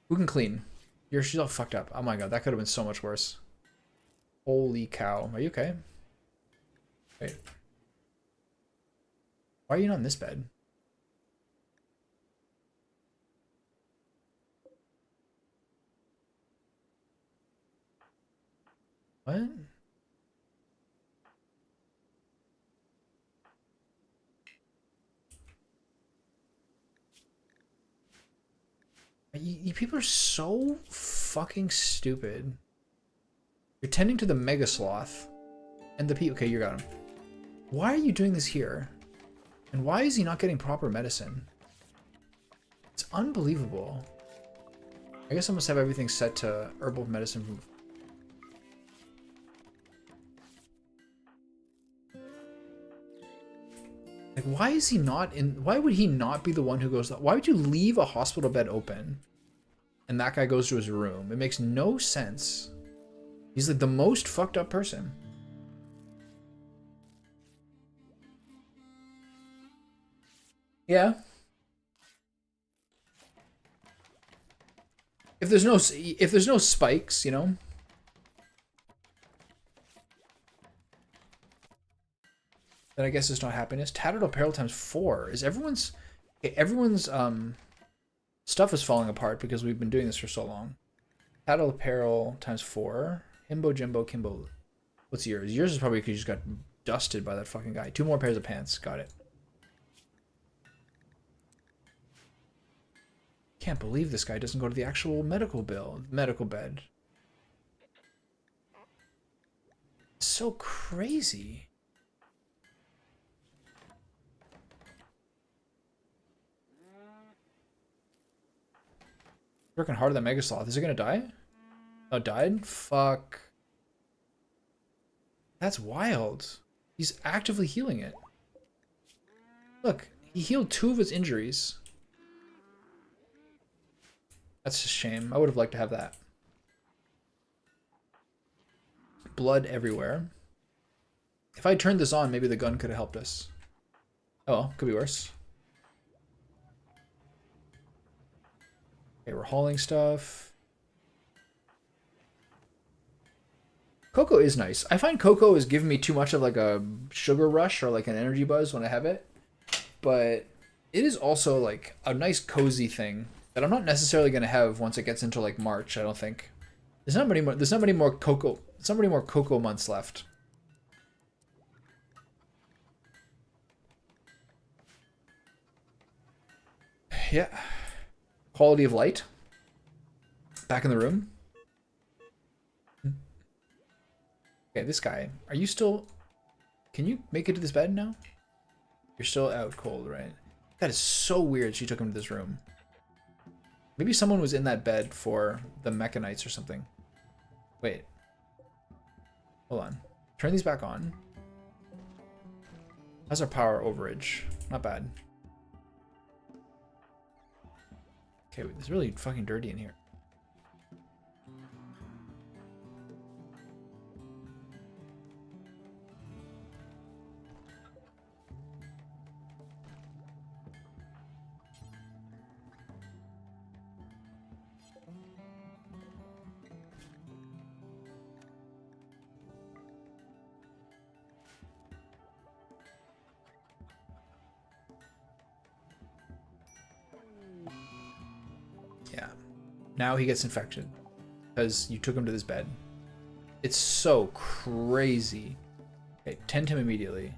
Who can clean? She's all fucked up. Oh my god, that could have been so much worse. Holy cow. Are you okay? Wait. Why are you not in this bed? What? You people are so fucking stupid. You're tending to the Megasloth and the people. Okay, you got him. Why are you doing this here? And why is he not getting proper medicine? It's unbelievable. I guess I must have everything set to herbal medicine from. Like, why is he not in? Why would he not be the one who goes? Why would you leave a hospital bed open and that guy goes to his room? It makes no sense. He's like the most fucked up person. Yeah. If there's no spikes, you know. Then I guess it's not happiness. Tattered apparel times 4. Is everyone's stuff is falling apart because we've been doing this for so long. Tattered apparel times 4. Himbo Jimbo Kimbo. What's yours? Yours is probably because you just got dusted by that fucking guy. 2 more pairs of pants. Got it. Can't believe this guy doesn't go to the actual medical bed. It's so crazy. Working hard on that Mega Sloth. Is it gonna die? Oh, died? Fuck. That's wild. He's actively healing it. Look, he healed 2 of his injuries. That's a shame. I would have liked to have that. Blood everywhere. If I turned this on, maybe the gun could have helped us. Oh, could be worse. Okay, we're hauling stuff. Cocoa is nice. I find cocoa is giving me too much of like a sugar rush or like an energy buzz when I have it. But it is also like a nice cozy thing that I'm not necessarily going to have once it gets into like March, I don't think. There's not many more cocoa months left. Yeah. Quality of light. Back in the room. Okay, this guy. Are you still... Can you make it to this bed now? You're still out cold, right? That is so weird she took him to this room. Maybe someone was in that bed for the Mechanites or something. Wait. Hold on. Turn these back on. How's our power overage? Not bad. Okay, it's really fucking dirty in here. Yeah. Now he gets infected because you took him to this bed. It's so crazy. Okay, tend him immediately.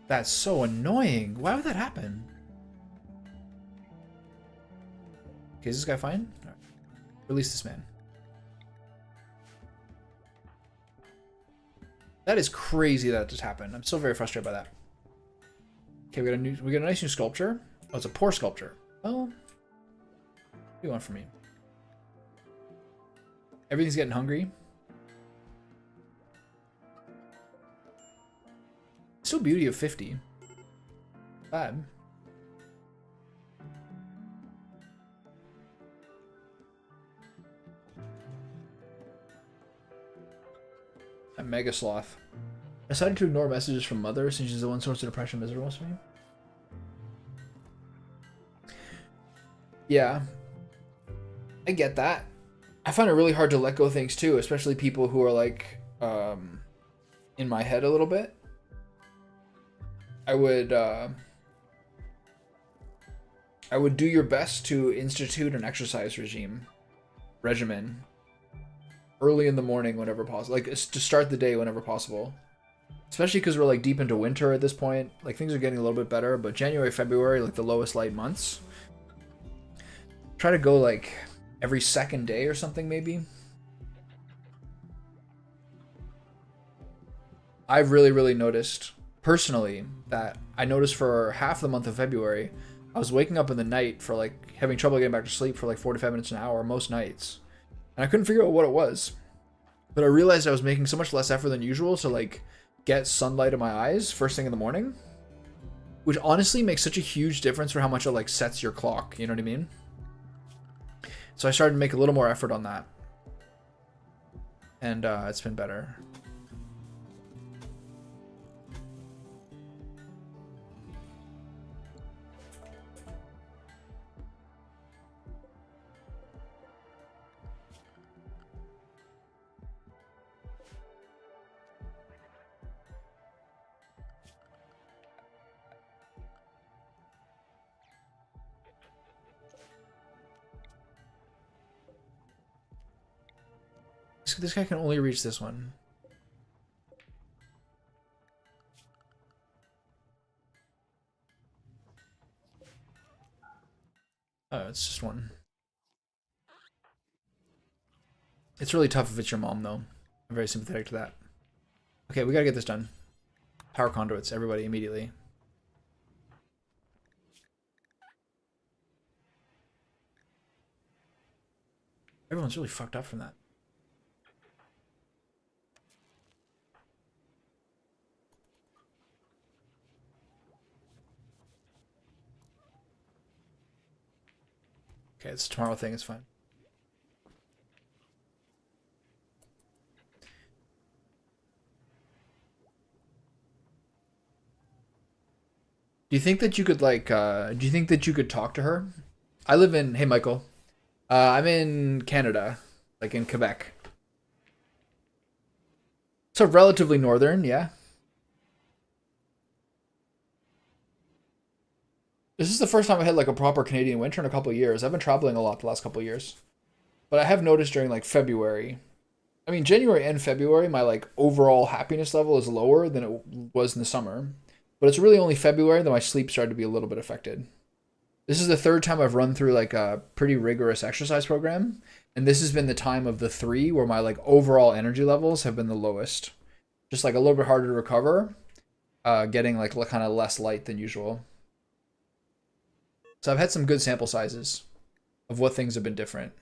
That's so annoying. Why would that happen? Okay, is this guy fine? All right. Release this man. That is crazy that just happened. I'm still very frustrated by that. Okay, we got a nice new sculpture. Oh, it's a poor sculpture. Well, what do you want from me? Everything's getting hungry. Still beauty of 50. Bad. A Mega Sloth. I decided to ignore messages from Mother since she's the one source of depression and miserable for me. Yeah. I get that. I find it really hard to let go of things too, especially people who are like in my head a little bit. I would do your best to institute an exercise regimen early in the morning whenever possible, like to start the day whenever possible. Especially because we're like deep into winter at this point. Like things are getting a little bit better, but January, February, like the lowest light months. Try to go like every second day or something maybe. I've really noticed personally that I noticed for half the month of February, I was waking up in the night for like having trouble getting back to sleep for like 45 minutes an hour most nights. And I couldn't figure out what it was. But I realized I was making so much less effort than usual to like get sunlight in my eyes first thing in the morning, which honestly makes such a huge difference for how much it like sets your clock, you know what I mean? So I started to make a little more effort on that. And it's been better. This guy can only reach this one. Oh, it's just one. It's really tough if it's your mom, though. I'm very sympathetic to that. Okay, we gotta get this done. Power conduits, everybody, immediately. Everyone's really fucked up from that. Okay, it's a tomorrow thing, it's fine. Do you think that you could like do you think that you could talk to her? I live in Hey Michael. I'm in Canada, like in Quebec. So relatively northern, yeah. This is the first time I had like a proper Canadian winter in a couple of years. I've been traveling a lot the last couple of years. But I have noticed during like February. I mean, January and February, my like overall happiness level is lower than it was in the summer. But it's really only February that my sleep started to be a little bit affected. This is the third time I've run through like a pretty rigorous exercise program. And this has been the time of the three where my like overall energy levels have been the lowest. Just like a little bit harder to recover. Getting like kind of less light than usual. So I've had some good sample sizes of what things have been different.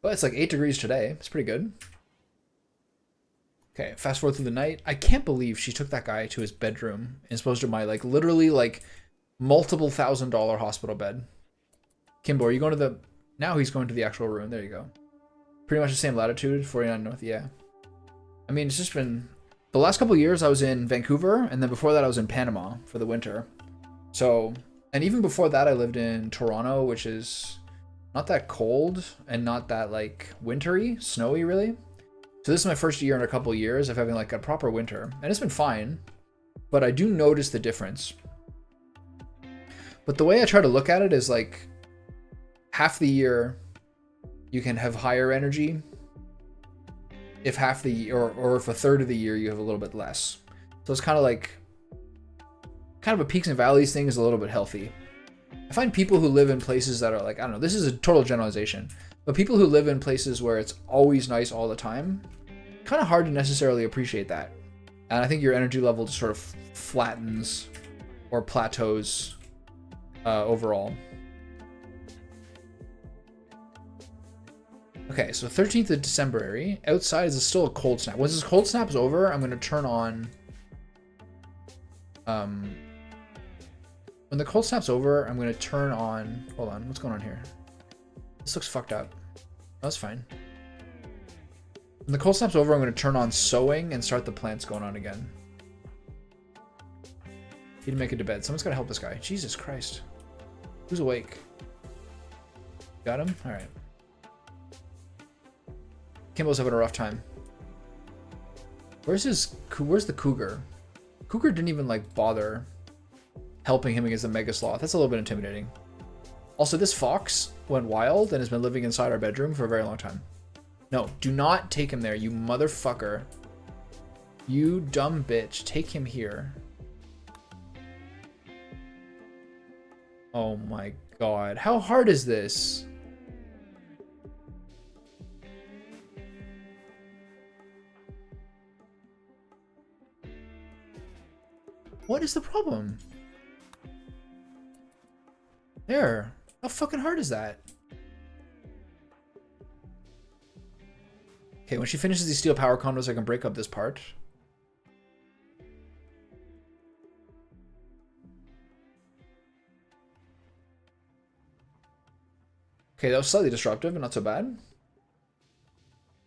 But it's like 8 degrees today. It's pretty good. Okay, fast forward through the night. I can't believe she took that guy to his bedroom as opposed to my like literally like multiple $1,000 hospital bed. Kimbo, are you going to the... Now he's going to the actual room. There you go. Pretty much the same latitude, 49 north, yeah. I mean, it's just been... The last couple of years I was in Vancouver, and then before that I was in Panama for the winter. So, and even before that I lived in Toronto, which is not that cold and not that like wintry, snowy really. So this is my first year in a couple of years of having like a proper winter, and it's been fine, but I do notice the difference. But the way I try to look at it is like half the year you can have higher energy. If half the year, or if a third of the year you have a little bit less. So it's kind of like, kind of a peaks and valleys thing is a little bit healthy. I find people who live in places that are like, I don't know, this is a total generalization, but people who live in places where it's always nice all the time, kind of hard to necessarily appreciate that. And I think your energy level just sort of flattens or plateaus overall. Okay, so 13th of December, outside is still a cold snap. Once this cold snap is over, I'm going to turn on... when the cold snap's over, I'm going to turn on... Hold on, what's going on here? This looks fucked up. That's fine. When the cold snap's over, I'm going to turn on sowing and start the plants going on again. Need to make it to bed. Someone's got to help this guy. Jesus Christ. Who's awake? Got him? Alright. Kimbo's having a rough time. Where's the cougar? Cougar didn't even like bother helping him against the mega sloth. That's a little bit intimidating. Also, this fox went wild and has been living inside our bedroom for a very long time. No, do not take him there, you motherfucker. You dumb bitch. Take him here. Oh my god. How hard is this? What is the problem? There. How fucking hard is that? Okay, when she finishes these steel power condos, I can break up this part. Okay, that was slightly disruptive, but not so bad.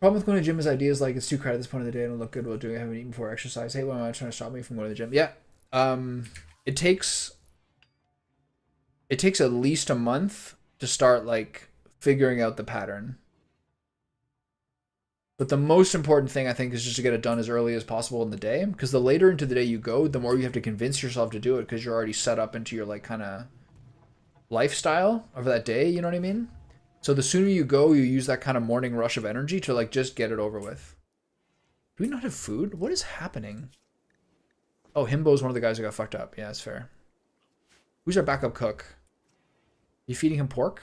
Problem with going to the gym is ideas like it's too crowded at this point of the day and look good while doing it. I haven't eaten before exercise. Hey, why am I trying to stop me from going to the gym? Yeah. It takes at least a month to start like figuring out the pattern. But the most important thing I think is just to get it done as early as possible in the day, because the later into the day you go, the more you have to convince yourself to do it because you're already set up into your like kind of lifestyle of that day, you know what I mean? So the sooner you go, you use that kind of morning rush of energy to like just get it over with. Do we not have food? What is happening? Oh, Himbo's one of the guys who got fucked up. Yeah, that's fair. Who's our backup cook? You feeding him pork?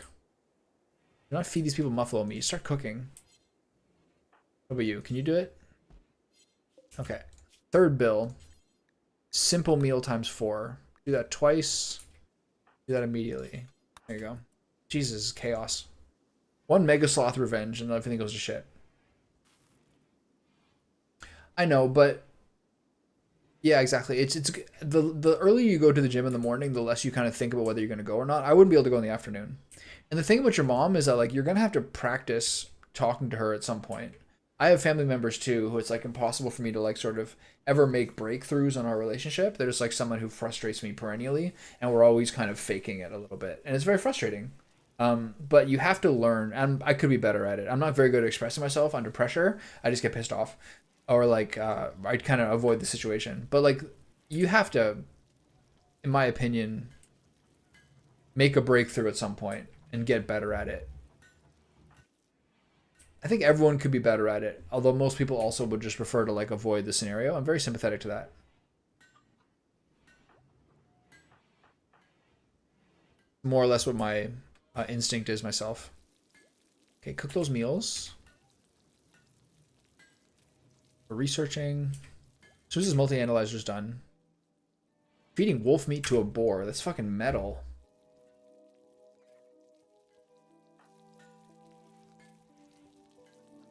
Do not feed these people buffalo meat. Start cooking. What about you? Can you do it? Okay. Third bill. Simple meal times 4. Do that twice. Do that immediately. There you go. Jesus, chaos. One Mega Sloth revenge and everything goes to shit. I know, but yeah, exactly. It's the earlier you go to the gym in the morning, the less you kind of think about whether you're going to go or not. I wouldn't be able to go in the afternoon. And the thing about your mom is that like you're going to have to practice talking to her at some point. I have family members too who it's like impossible for me to like sort of ever make breakthroughs on our relationship. They're just like someone who frustrates me perennially, and we're always kind of faking it a little bit, and it's very frustrating. But you have to learn, and I could be better at it. I'm not very good at expressing myself under pressure. I just get pissed off, or like I'd kind of avoid the situation. But like you have to, in my opinion, make a breakthrough at some point and get better at it. I think everyone could be better at it, although most people also would just prefer to like avoid the scenario. I'm very sympathetic to that. More or less what my instinct is myself. Okay, cook those meals. We're researching. As soon as this multi-analyzer's done. Feeding wolf meat to a boar. That's fucking metal.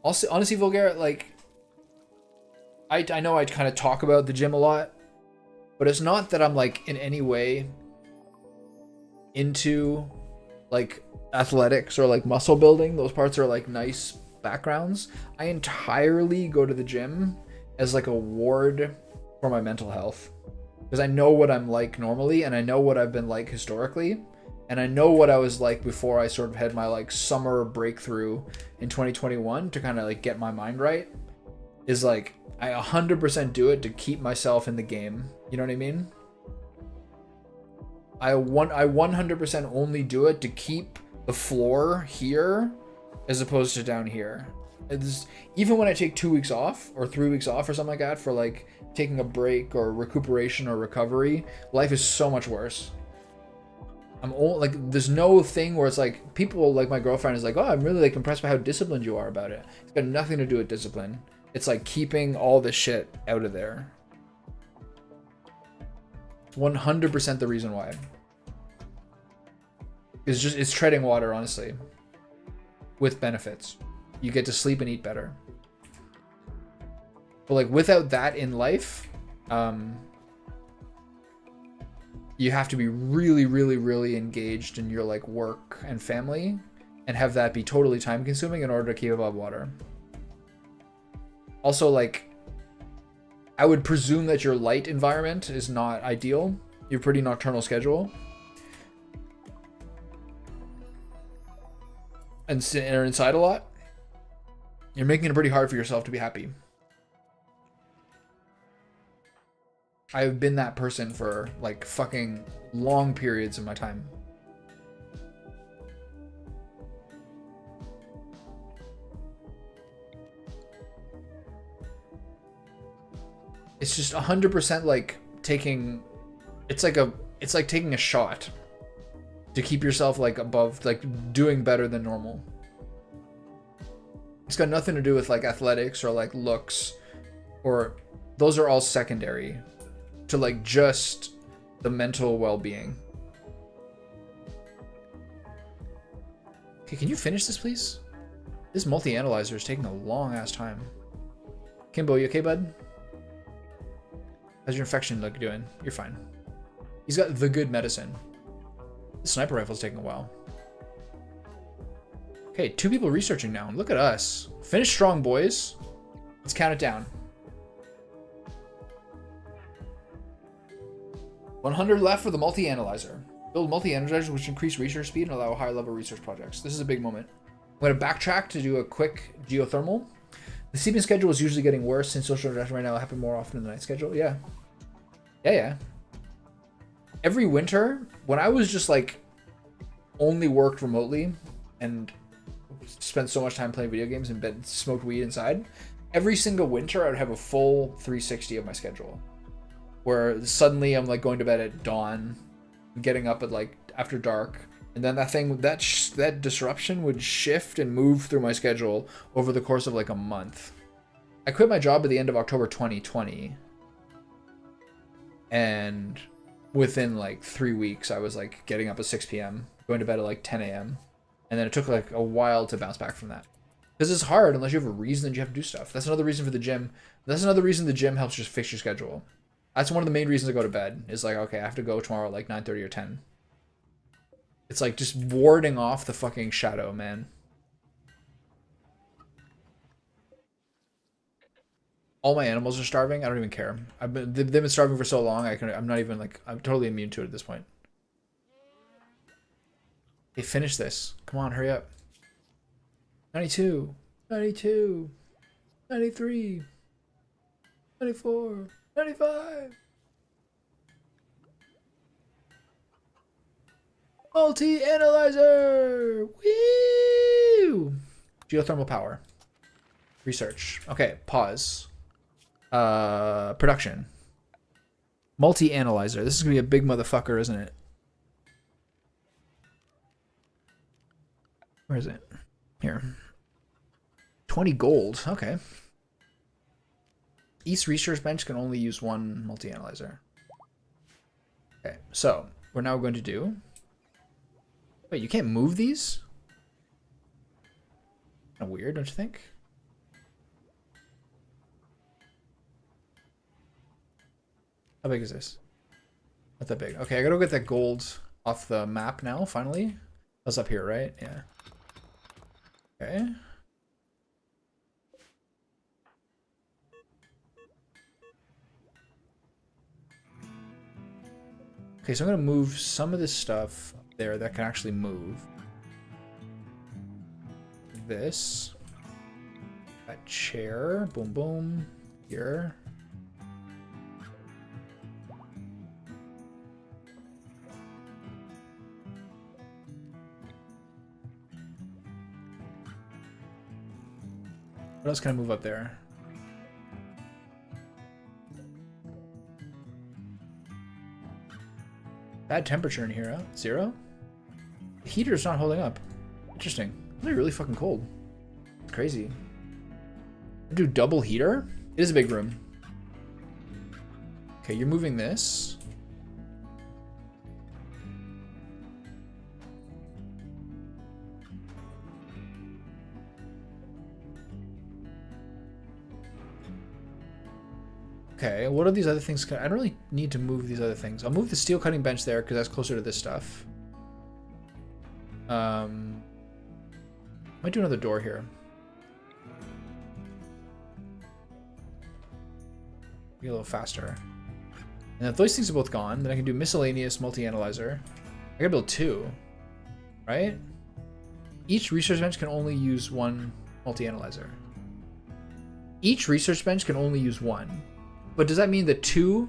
Also, honestly, Vulgar, like, I know I kind of talk about the gym a lot, but it's not that I'm like in any way into like athletics or like muscle building. Those parts are like nice backgrounds. I entirely go to the gym as like a ward for my mental health, because I know what I'm like normally, and I know what I've been like historically, and I know what I was like before I sort of had my like summer breakthrough in 2021 to kind of like get my mind right. Is like I 100% do it to keep myself in the game. You know what I mean? I 100% only do it to keep the floor here as opposed to down here. Even when I take 2 weeks off or 3 weeks off or something like that for like taking a break or recuperation or recovery, life is so much worse. I'm all like, there's no thing where it's like people like my girlfriend is like, oh, I'm really like impressed by how disciplined you are about it. It's got nothing to do with discipline. It's like keeping all the shit out of there. 100% the reason why. It's treading water, honestly. With benefits. You get to sleep and eat better. But like without that in life, you have to be really, really, really engaged in your like work and family and have that be totally time consuming in order to keep above water. Also, like, I would presume that your light environment is not ideal. Your pretty nocturnal schedule. And are inside a lot. You're making it pretty hard for yourself to be happy. I've been that person for like fucking long periods of my time. It's just 100% like taking, it's like taking a shot to keep yourself like above, like doing better than normal. It's got nothing to do with like athletics or like looks, or those are all secondary to like just the mental well-being. Okay, can you finish this, please? This multi-analyzer is taking a long ass time. Kimbo, you okay, bud? How's your infection look doing? You're fine. He's got the good medicine. The sniper rifle's taking a while. Okay, 2 people researching now. Look at us. Finish strong, boys. Let's count it down. 100 left for the multi-analyzer. Build multi-analyzers which increase research speed and allow higher level research projects. This is a big moment. I'm going to backtrack to do a quick geothermal. The sleeping schedule is usually getting worse since social interaction right now will happen more often in the night schedule. Yeah. Yeah. Every winter, when I was just like only worked remotely and spent so much time playing video games and smoked weed inside, every single winter I would have a full 360 of my schedule. Where suddenly I'm like going to bed at dawn, getting up at like after dark, and then that disruption would shift and move through my schedule over the course of like a month. I quit my job at the end of October 2020, and within like 3 weeks I was like getting up at 6 p.m., going to bed at like 10 a.m., and then it took like a while to bounce back from that. Because it's hard unless you have a reason that you have to do stuff. That's another reason for the gym. That's another reason the gym helps just fix your schedule. That's one of the main reasons I go to bed. Is like, okay, I have to go tomorrow at like 9:30 or 10. It's like just warding off the fucking shadow, man. All my animals are starving. I don't even care. They've been starving for so long. I'm not even like, I'm totally immune to it at this point. Hey, finish this. Come on, hurry up. 92, 92, 93, 94, 95. Multi-analyzer! Woo! Geothermal power. Research. Okay, pause. Production. Multi-analyzer. This is gonna be a big motherfucker, isn't it? Where is it? Here. 20 gold. Okay. Each research bench can only use one multi-analyzer. Okay, so we're now going to do... Wait, you can't move these? Kind of weird, don't you think? How big is this? Not that big. Okay, I gotta go get that gold off the map now, finally. That's up here, right? Yeah. Okay. Okay, so I'm gonna move some of this stuff up there that can actually move. This. That chair. Boom, boom. Here. What else can I move up there? Bad temperature in here, huh? 0? The heater's not holding up. Interesting. It's really fucking cold. It's crazy. Do double heater? It is a big room. Okay, you're moving this. Okay, what are these other things? I don't really need to move these other things. I'll move the steel cutting bench there because that's closer to this stuff. Might do another door here. Be a little faster. And if those things are both gone, then I can do miscellaneous multi-analyzer. I gotta build 2, right? Each research bench can only use one multi-analyzer. Each research bench can only use one. But does that mean that 2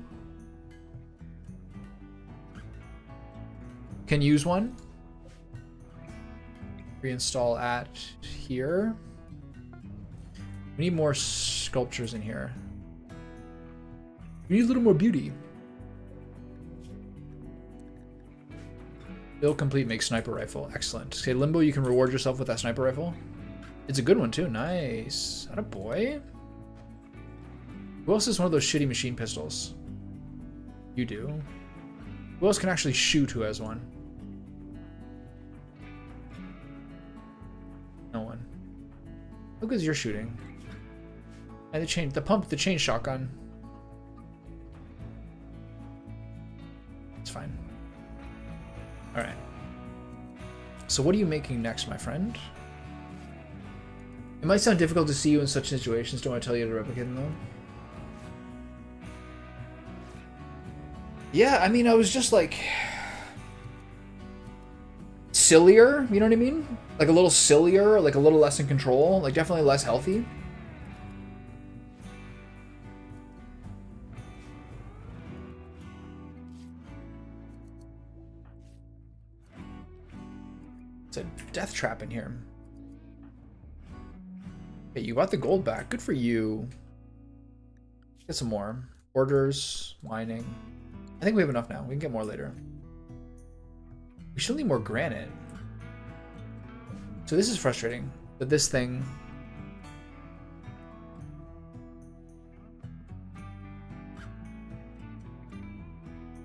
can use one? Reinstall at here. We need more sculptures in here. We need a little more beauty. Build complete, make sniper rifle. Excellent. Okay, Limbo, you can reward yourself with that sniper rifle. It's a good one too. Nice. Attaboy. Who else has one of those shitty machine pistols? You do. Who else can actually shoot who has one? No one. How good is your shooting? And the chain shotgun. It's fine. Alright. So what are you making next, my friend? It might sound difficult to see you in such situations. Don't want to tell you to replicate them though. Yeah, I mean, I was just like sillier, you know what I mean? Like a little sillier, like a little less in control, like definitely less healthy. It's a death trap in here. Okay, you got the gold back. Good for you. Get some more. Orders, mining. I think we have enough now. We can get more later. We still need more granite. So this is frustrating. That this thing...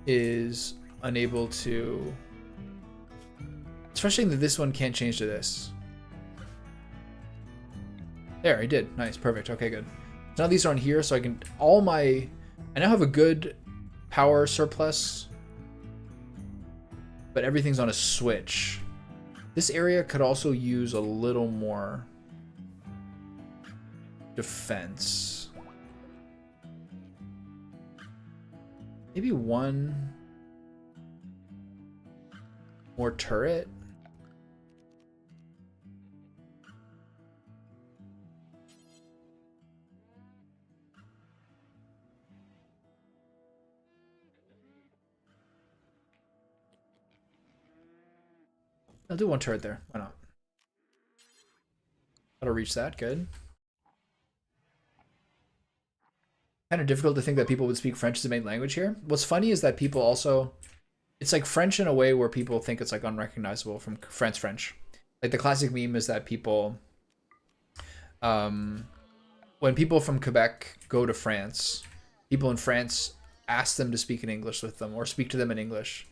is unable to... It's frustrating that this one can't change to this. There, I did. Nice, perfect. Okay, good. So now these are on here, so I can... all my... I now have a good power surplus, but everything's on a switch. This area could also use a little more defense. Maybe one more turret. I'll do one turret there. Why not? That'll reach that. Good. Kind of difficult to think that people would speak French as the main language here. What's funny is that people also... It's like French in a way where people think it's like unrecognizable from French. Like the classic meme is that people... when people from Quebec go to France, people in France ask them to speak in English with them or speak to them in English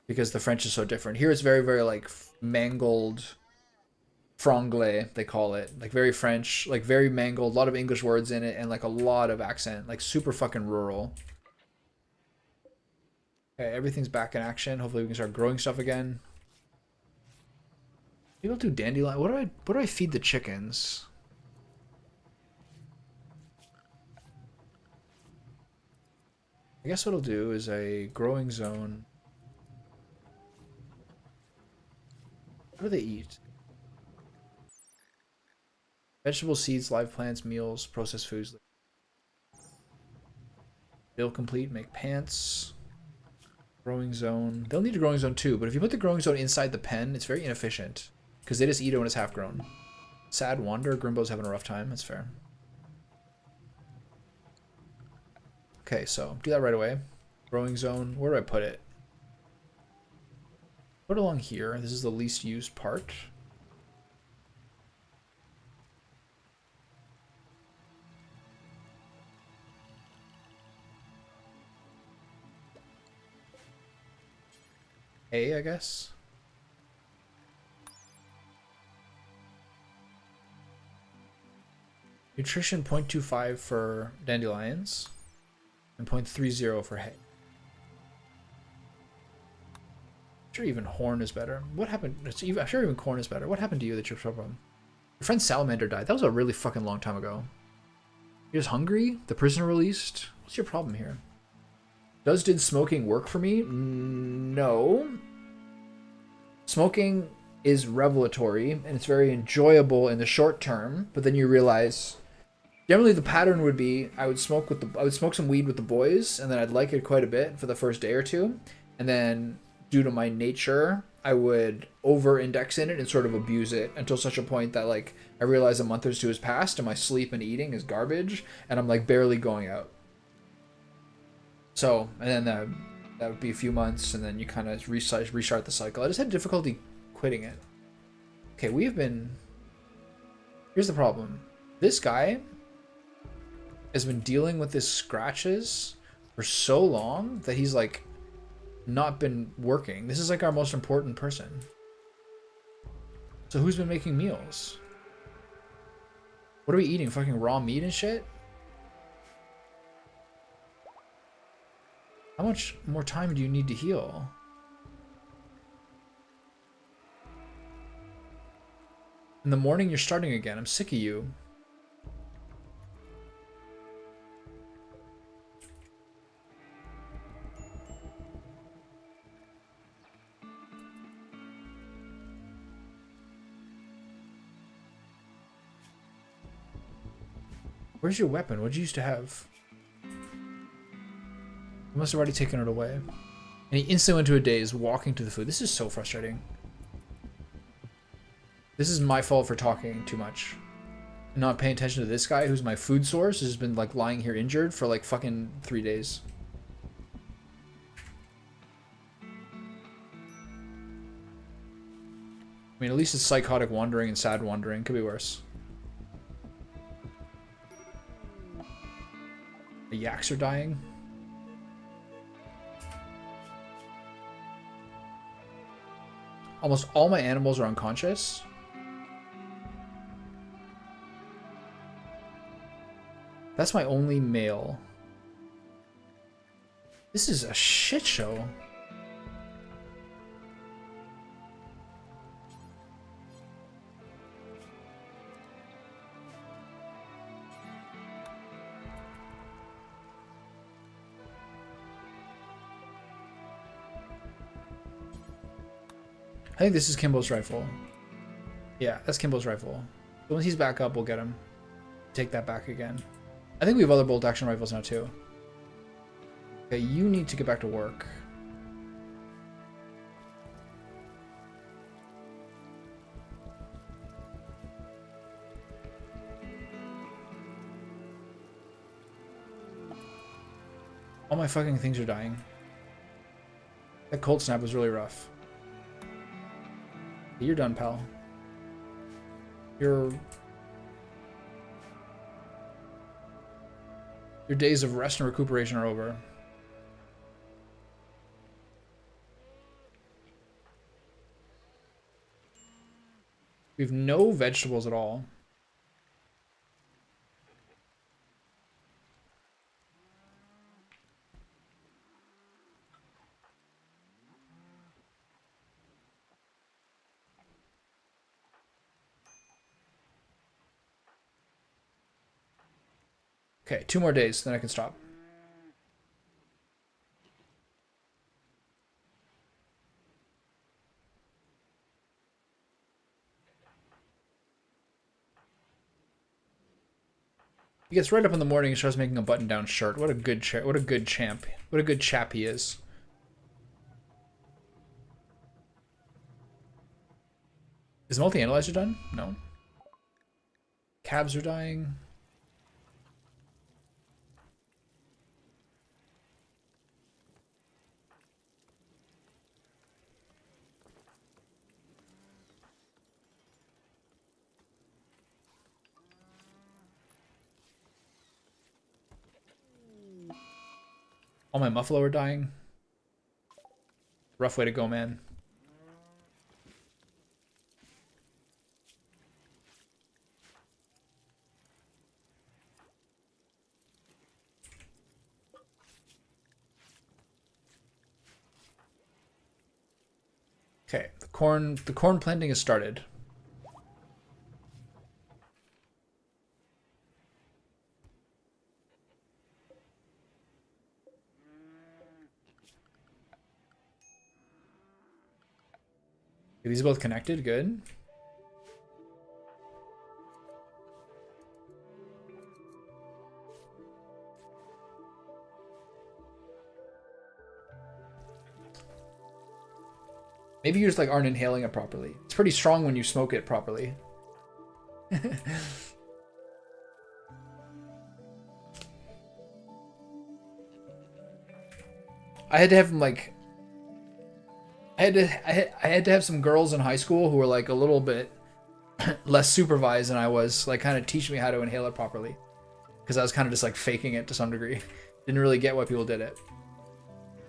because the French is so different. Here it's very, very like mangled franglais, they call it. Like very French, like very mangled, a lot of English words in it and like a lot of accent, like super fucking rural. Okay, everything's back in action. Hopefully we can start growing stuff again. Maybe I'll do dandelion. What do I feed the chickens? I guess what I'll do is a growing zone. What do they eat? Vegetables, seeds, live plants, meals, processed foods. Build complete, make pants. Growing zone. They'll need a growing zone too, but if you put the growing zone inside the pen, it's very inefficient. Because they just eat it when it's half grown. Sad wander. Grimbo's having a rough time. That's fair. Okay, so do that right away. Growing zone. Where do I put it? Put it along here. This is the least used part. A, I guess. Nutrition 0.25 for dandelions and 0.30 for hay. I'm sure even horn is better. What happened? I'm sure even corn is better. What happened to you that you're so problem? Your friend Salamander died. That was a really fucking long time ago. You're just hungry? The prisoner released? What's your problem here? Did smoking work for me? No. Smoking is revelatory and it's very enjoyable in the short term, but then you realize generally the pattern would be I would smoke some weed with the boys and then I'd like it quite a bit for the first day or two, and then due to my nature I would over index in it and sort of abuse it until such a point that like I realize a month or two has passed and my sleep and eating is garbage and I'm like barely going out. So, and then that would be a few months, and then you kind of restart the cycle. I just had difficulty quitting it. Okay, we have been... Here's the problem. This guy has been dealing with his scratches for so long that he's, like, not been working. This is, like, our most important person. So who's been making meals? What are we eating? Fucking raw meat and shit? How much more time do you need to heal? In the morning, you're starting again. I'm sick of you. Where's your weapon? What'd you used to have? You must have already taken it away. And he instantly went into a daze, walking to the food. This is so frustrating. This is my fault for talking too much. And not paying attention to this guy who's my food source, who's been like lying here injured for like fucking 3 days. I mean, at least it's psychotic wandering and sad wandering. Could be worse. The yaks are dying. Almost all my animals are unconscious. That's my only male. This is a shit show. I think this is Kimbo's rifle. Yeah, that's Kimbo's rifle. So once he's back up, we'll get him. Take that back again. I think we have other bolt action rifles now too. Okay, you need to get back to work. All my fucking things are dying. That cold snap was really rough. You're done, pal. Your days of rest and recuperation are over. We have no vegetables at all. Okay, 2 more days, then I can stop. He gets right up in the morning and starts making a button-down shirt. What a good champ! What a good champ! What a good chap he is. Is multi-analyzer done? No. Cabs are dying. All my muffalo are dying. Rough way to go, man. Okay, the corn planting has started. Are these both connected? Good. Maybe you just like aren't inhaling it properly. It's pretty strong when you smoke it properly. I had to have like I had to have some girls in high school who were like a little bit less supervised than I was, like kind of teach me how to inhale it properly, because I was kind of just like faking it to some degree. Didn't really get why people did it.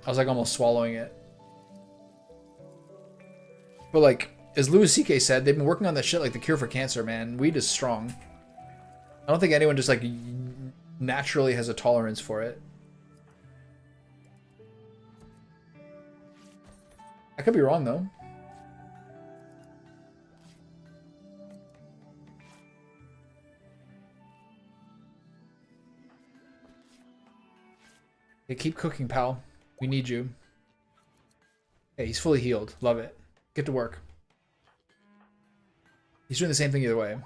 I was like almost swallowing it. But like as Louis C.K. said, they've been working on that shit like the cure for cancer, man. Weed is strong. I don't think anyone just like naturally has a tolerance for it. I could be wrong though. Okay, keep cooking, pal. We need you. Okay, he's fully healed. Love it. Get to work. He's doing the same thing either way.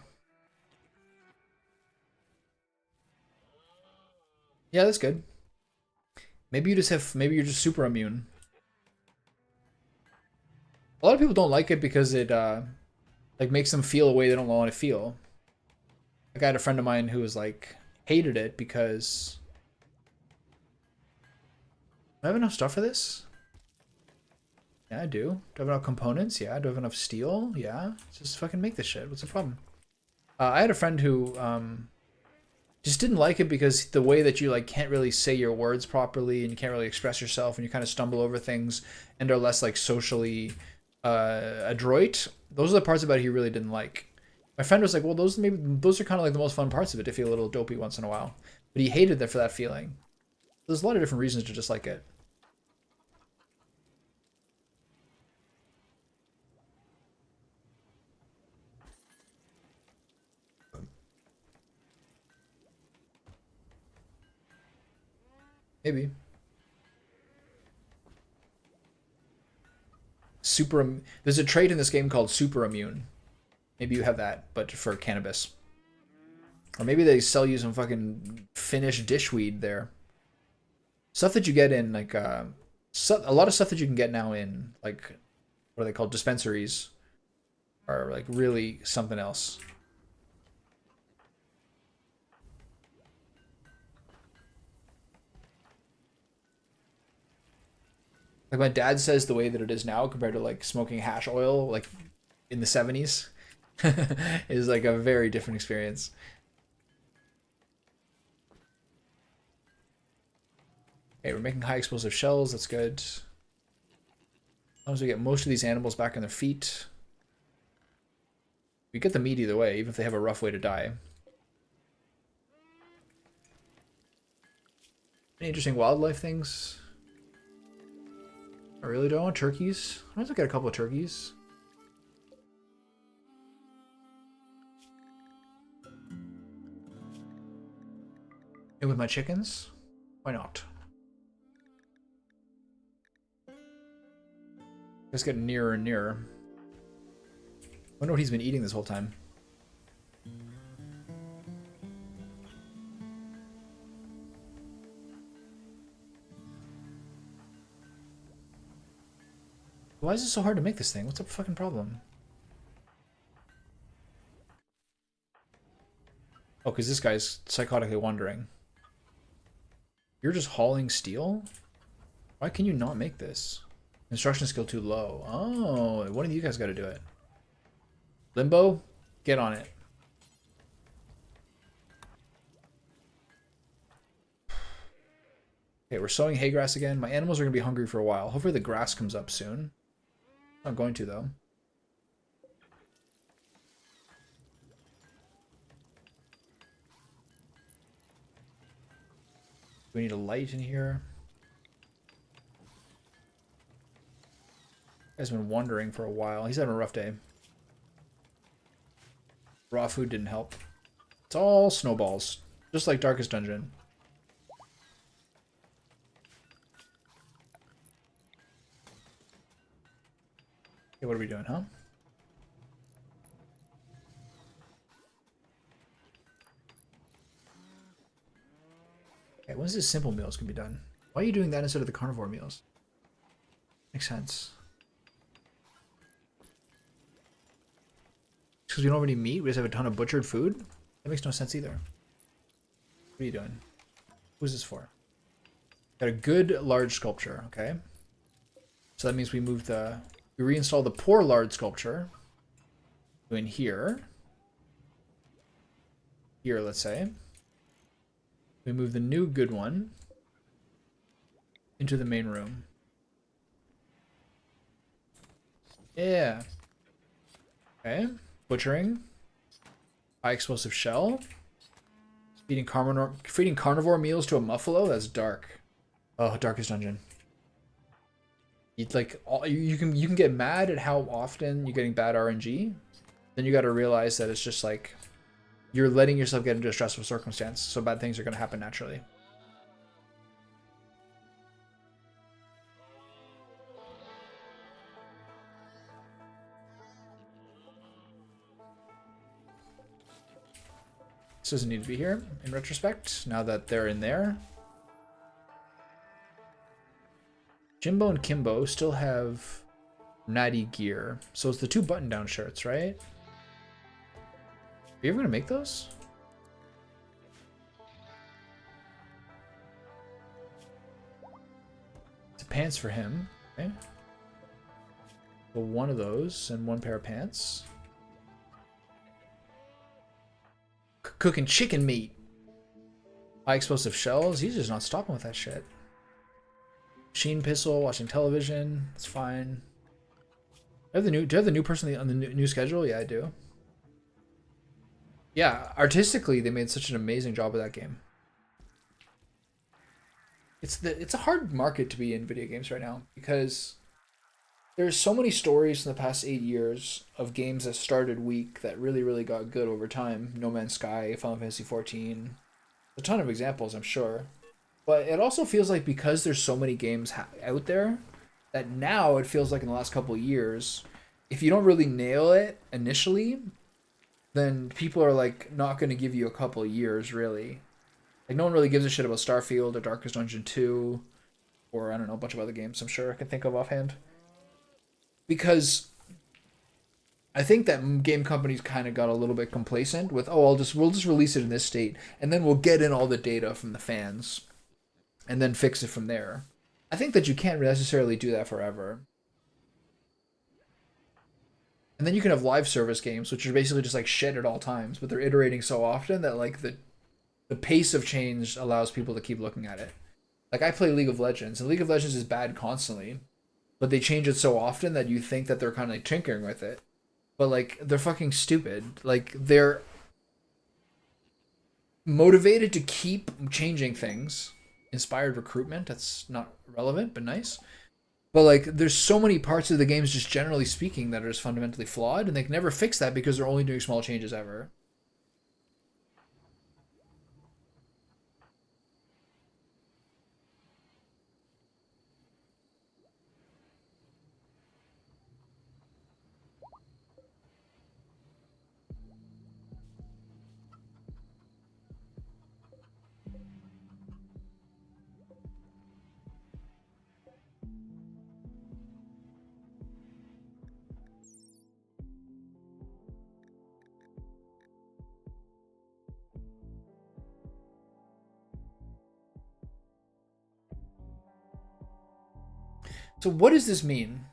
Yeah, that's good. Maybe you just have, maybe you're just super immune. A lot of people don't like it because it like makes them feel a way they don't want to feel. Like I had a friend of mine who was like hated it because do I have enough stuff for this? Yeah, I do. Do I have enough components? Yeah. Do I have enough steel? Yeah. Just fucking make this shit. What's the problem? I had a friend who just didn't like it because the way that you like can't really say your words properly and you can't really express yourself and you kind of stumble over things and are less like socially adroit. Those are the parts about it he really didn't like. My friend was like, well, those are kind of like the most fun parts of it, to feel a little dopey once in a while. But he hated that for that feeling. There's a lot of different reasons to dislike it. Maybe. There's a trait in this game called super immune. Maybe you have that, but for cannabis. Or maybe they sell you some fucking Finnish dishweed there. Stuff that you get in, like, a lot of stuff that you can get now in, like, what are they called? Dispensaries. Are, like, really something else. Like, my dad says the way that it is now compared to, like, smoking hash oil, like, in the 70s is, like, a very different experience. Okay, we're making high explosive shells. That's good. As long as we get most of these animals back on their feet. We get the meat either way, even if they have a rough way to die. Any interesting wildlife things? I really don't want turkeys. I might as well get a couple of turkeys. And with my chickens? Why not? Let's get nearer and nearer. Wonder what he's been eating this whole time. Why is it so hard to make this thing? What's the fucking problem? Oh, because this guy's psychotically wandering. You're just hauling steel? Why can you not make this? Construction skill too low. Oh, one of you guys got to do it. Limbo, get on it. Okay, we're sowing hay grass again. My animals are going to be hungry for a while. Hopefully the grass comes up soon. Not going to, though. We need a light in here. Guy's been wandering for a while. He's having a rough day. Raw food didn't help. It's all snowballs. Just like Darkest Dungeon. Okay, what are we doing, huh? Okay, when's this simple meals can be done? Why are you doing that instead of the carnivore meals? Makes sense. Because we don't have any meat, we just have a ton of butchered food? That makes no sense either. What are you doing? Who's this for? Got a good large sculpture, okay. So that means we move the... We reinstall the poor large sculpture. In here. Here, let's say. We move the new good one into the main room. Yeah. Okay. Butchering. High explosive shell. Feeding carnivore meals to a muffalo? That's dark. Oh, Darkest Dungeon. You can get mad at how often you're getting bad RNG. Then you got to realize that it's just like you're letting yourself get into a stressful circumstance, so bad things are going to happen naturally. doesn't need to be here in retrospect, now that they're in there. Jimbo and Kimbo still have natty gear. So it's the 2 button-down shirts, right? Are you ever going to make those? It's pants for him. Okay. So 1 of those and 1 pair of pants. Cooking chicken meat. High explosive shells. He's just not stopping with that shit. Machine pistol, watching television. It's fine. Do you have the new person on the new schedule? Yeah, I do. Yeah, artistically, they made such an amazing job of that game. It's a hard market to be in video games right now because there's so many stories in the past 8 years of games that started weak that really got good over time. No Man's Sky, Final Fantasy 14, a ton of examples, I'm sure. But it also feels like because there's so many games out there that now it feels like in the last couple of years, if you don't really nail it initially, then people are like not going to give you a couple of years really. Like no one really gives a shit about Starfield or Darkest Dungeon 2 or I don't know, a bunch of other games I'm sure I can think of offhand. Because I think that game companies kind of got a little bit complacent with, oh, we'll just release it in this state and then we'll get in all the data from the fans and then fix it from there. I think that you can't necessarily do that forever. And then you can have live service games, which are basically just like shit at all times, but they're iterating so often that like the pace of change allows people to keep looking at it. Like I play League of Legends, and League of Legends is bad constantly, but they change it so often that you think that they're kind of like tinkering with it. But like they're fucking stupid. Like they're motivated to keep changing things. Inspired recruitment, that's not relevant, but nice. But like there's so many parts of the games just generally speaking that are just fundamentally flawed, and they can never fix that because they're only doing small changes ever. So what does this mean?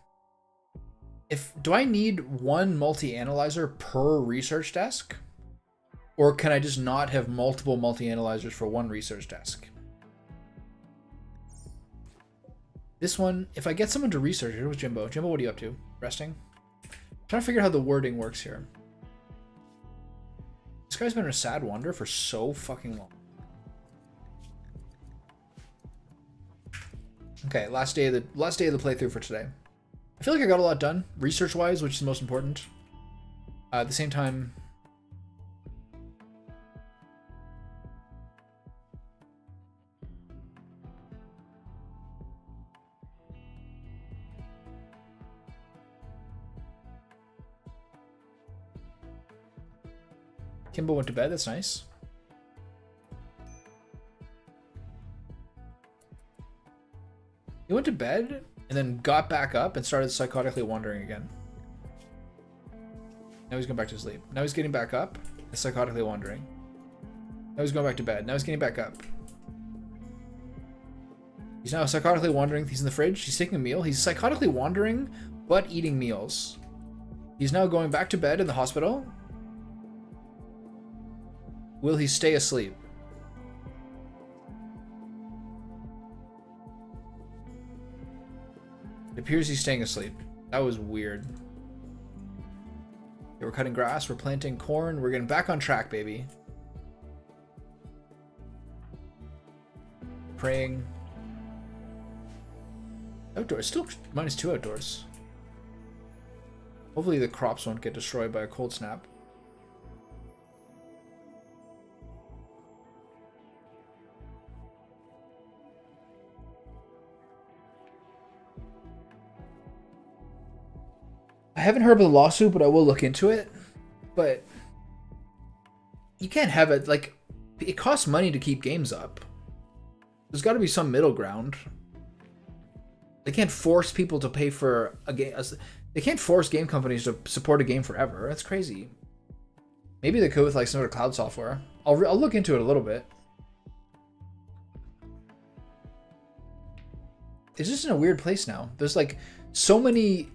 Do I need 1 multi-analyzer per research desk? Or can I just not have multiple multi-analyzers for 1 research desk? This one, if I get someone to research, here was Jimbo. Jimbo, what are you up to? Resting? I'm trying to figure out how the wording works here. This guy's been in a sad wander for so fucking long. Okay, last day of the playthrough for today. I feel like I got a lot done, research-wise, which is the most important. At the same time, Kimbo went to bed. That's nice. He went to bed and then got back up and started psychotically wandering again. Now he's going back to sleep. Now he's getting back up and psychotically wandering. Now he's going back to bed. Now he's getting back up. He's now psychotically wandering. He's in the fridge. He's taking a meal. He's psychotically wandering, but eating meals. He's now going back to bed in the hospital. Will he stay asleep? It appears he's staying asleep. That was weird. Okay, we're cutting grass. We're planting corn. We're getting back on track, baby. Praying. Outdoors. Still -2 outdoors. Hopefully the crops won't get destroyed by a cold snap. I haven't heard of the lawsuit, but I will look into it. But You can't have it, like, it costs money to keep games up. There's got to be some middle ground. They can't force people to pay for a game. They can't force game companies to support a game forever. That's crazy. Maybe they could with like some sort of cloud software. I'll look into it a little bit. It's just in a weird place now. There's like so many.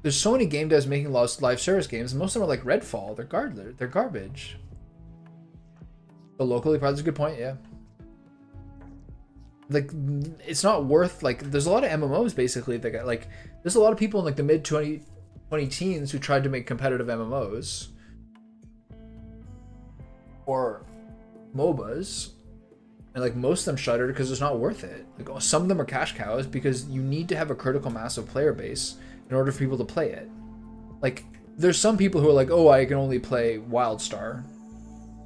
There's so many game devs making live service games. And most of them are like Redfall. They're garbage. But locally, probably that's a good point. Yeah. Like, it's not worth, like, there's a lot of MMOs basically that got, like, there's a lot of people in like the mid 20 teens who tried to make competitive MMOs or MOBAs, and like most of them shuttered because it's not worth it. Like, some of them are cash cows because you need to have a critical mass of player base in order for people to play it. Like, there's some people who are like, oh, I can only play WildStar.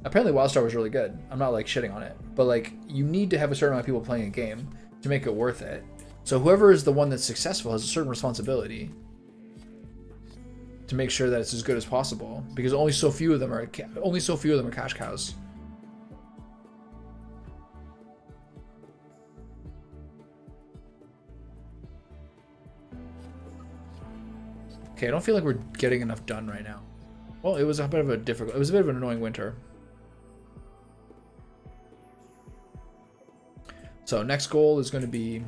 Apparently WildStar was really good. I'm not like shitting on it, but like, you need to have a certain amount of people playing a game to make it worth it. So whoever is the one that's successful has a certain responsibility to make sure that it's as good as possible, because only so few of them are cash cows. Okay, I don't feel like we're getting enough done right now. Well, it was a bit of an annoying winter. So next goal is going to be,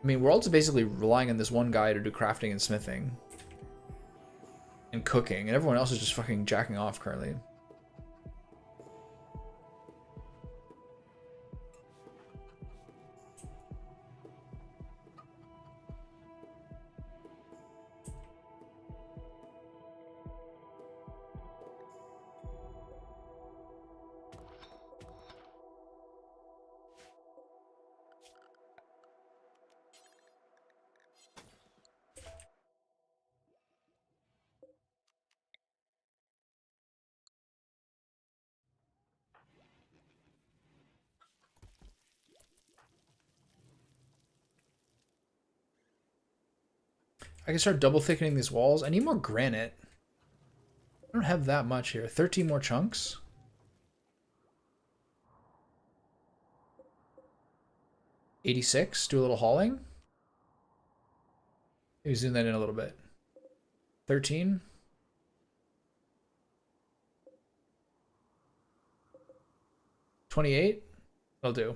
I mean, we're also basically relying on this one guy to do crafting and smithing and cooking, and everyone else is just fucking jacking off currently. I can start double thickening these walls. I need more granite. I don't have that much here. 13 more chunks. $86. Do a little hauling. Maybe zoom that in a little bit. 13. $28. I'll do.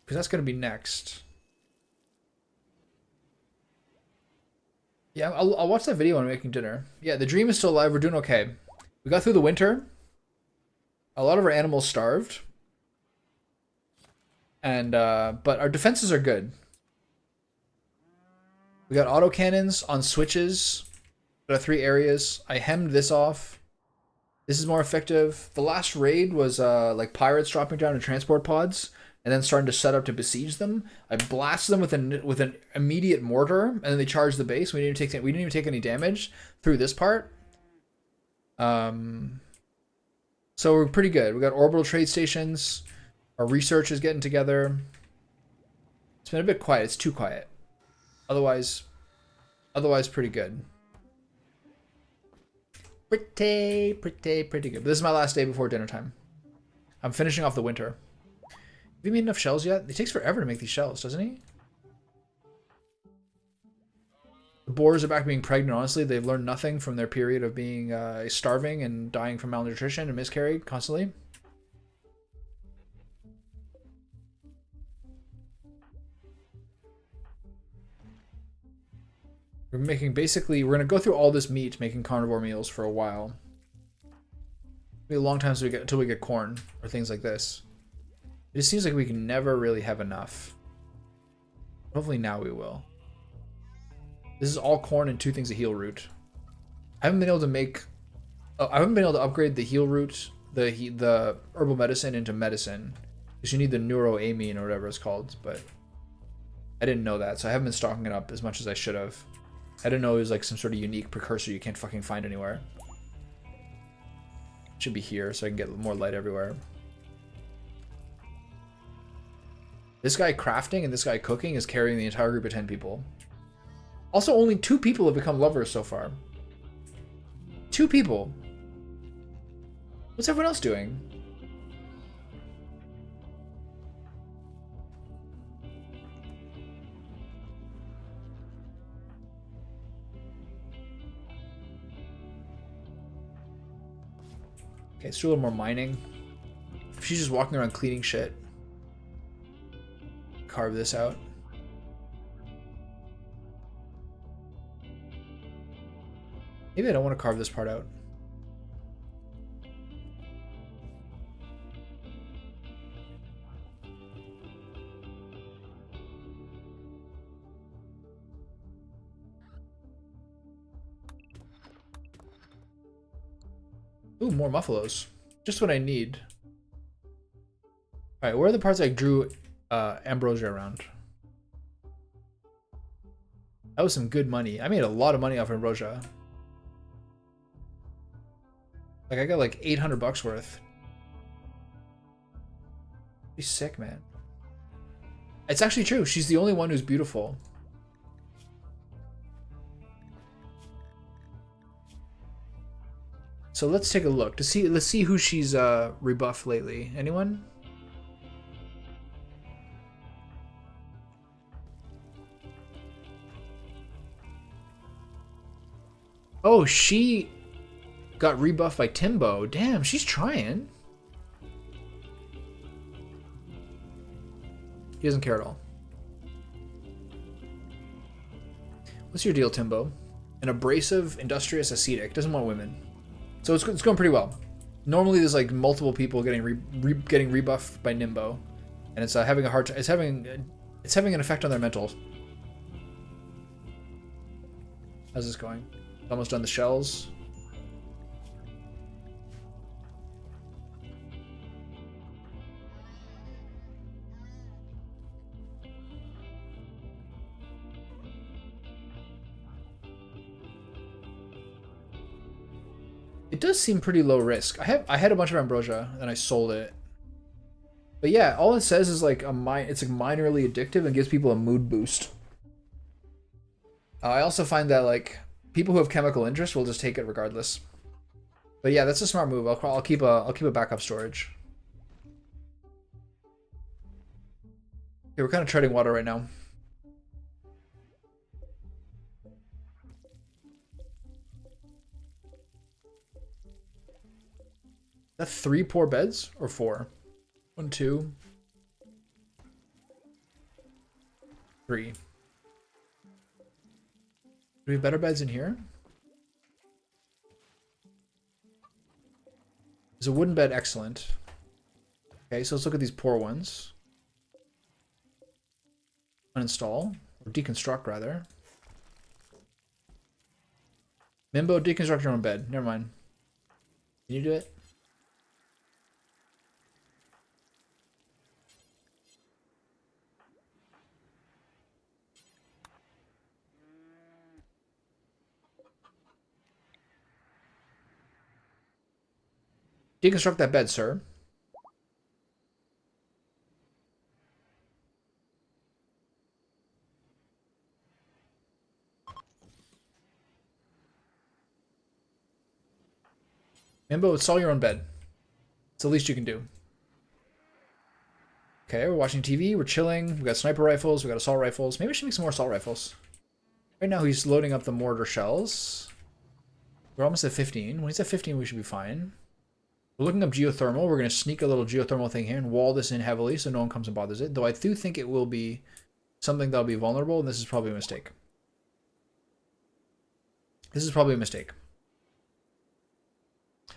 Because that's going to be next. Yeah, I'll watch that video when I'm making dinner. Yeah, the dream is still alive. We're doing okay. We got through the winter. A lot of our animals starved. And, but our defenses are good. We got autocannons on switches. There are 3 areas. I hemmed this off. This is more effective. The last raid was, like pirates dropping down in transport pods and then starting to set up to besiege them. I blasted them with an immediate mortar, and then they charged the base. We didn't even take any damage through this part. So we're pretty good. We got orbital trade stations. Our research is getting together. It's been a bit quiet. It's too quiet. Otherwise pretty good. Pretty good. But this is my last day before dinner time. I'm finishing off the winter. Have you made enough shells yet? It takes forever to make these shells, doesn't he? The boars are back being pregnant, honestly. They've learned nothing from their period of being starving and dying from malnutrition and miscarried constantly. We're going to go through all this meat making carnivore meals for a while. It'll be a long time until we get corn or things like this. It just seems like we can never really have enough. Hopefully now we will. This is all corn and 2 things of heal root. I haven't been able to upgrade the heal root, the herbal medicine into medicine, because you need the neuroamine or whatever it's called, but I didn't know that, so I haven't been stocking it up as much as I should have. I didn't know it was like some sort of unique precursor you can't fucking find anywhere. It should be here so I can get more light everywhere. This guy crafting and this guy cooking is carrying the entire group of 10 people. Also, only 2 people have become lovers so far. 2 people. What's everyone else doing? Okay, let's do a little more mining. If she's just walking around cleaning shit. Carve this out. Maybe I don't want to carve this part out. Ooh, more muffalos. Just what I need. Alright, where are the parts I drew ambrosia around? That was some good money. I made a lot of money off ambrosia. Like, I got like 800 bucks worth. She's sick, man. It's actually true. She's the only one who's beautiful. So let's take a look to see. Let's see who she's rebuffed lately. Anyone? Oh, she got rebuffed by Timbo. Damn, she's trying. He doesn't care at all. What's your deal, Timbo? An abrasive, industrious, ascetic. Doesn't want women. So it's going pretty well. Normally there's like multiple people getting rebuffed by Nimbo, and it's having a hard time. It's having an effect on their mentals. How's this going? Almost done the shells. It does seem pretty low risk. I had a bunch of ambrosia and I sold it. But yeah, all it says is like it's like minorly addictive and gives people a mood boost. I also find that like people who have chemical interest will just take it regardless. But yeah, that's a smart move. I'll keep a backup storage. Okay, we're kind of treading water right now. Is that 3 poor beds or 4? 1, 2, 3. Do we have better beds in here? Is a wooden bed excellent? Okay, so let's look at these poor ones. Uninstall, or deconstruct rather. Mimbo, deconstruct your own bed. Never mind. Can you do it? Deconstruct that bed, sir. Mimbo, install your own bed. It's the least you can do. Okay, we're watching TV, we're chilling, we got sniper rifles, we got assault rifles. Maybe we should make some more assault rifles. Right now he's loading up the mortar shells. We're almost at 15. When he's at 15, we should be fine. We're looking up geothermal. We're going to sneak a little geothermal thing here and wall this in heavily so no one comes and bothers it. Though I do think it will be something that'll be vulnerable, and this is probably a mistake. This is probably a mistake.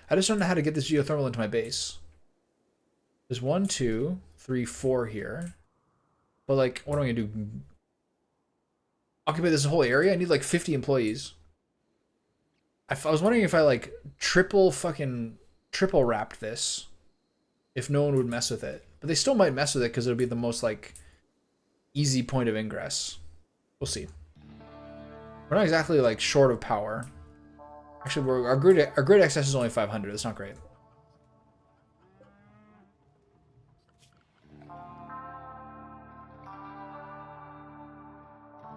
I just don't know how to get this geothermal into my base. There's 1, 2, 3, 4 here. But like, what am I going to do? Occupy this whole area? I need like 50 employees. I was wondering if I like triple wrapped this, if no one would mess with it. But they still might mess with it because it'll be the most like easy point of ingress. We'll see. We're not exactly like short of power. Actually, our grid access is only 500. That's not great.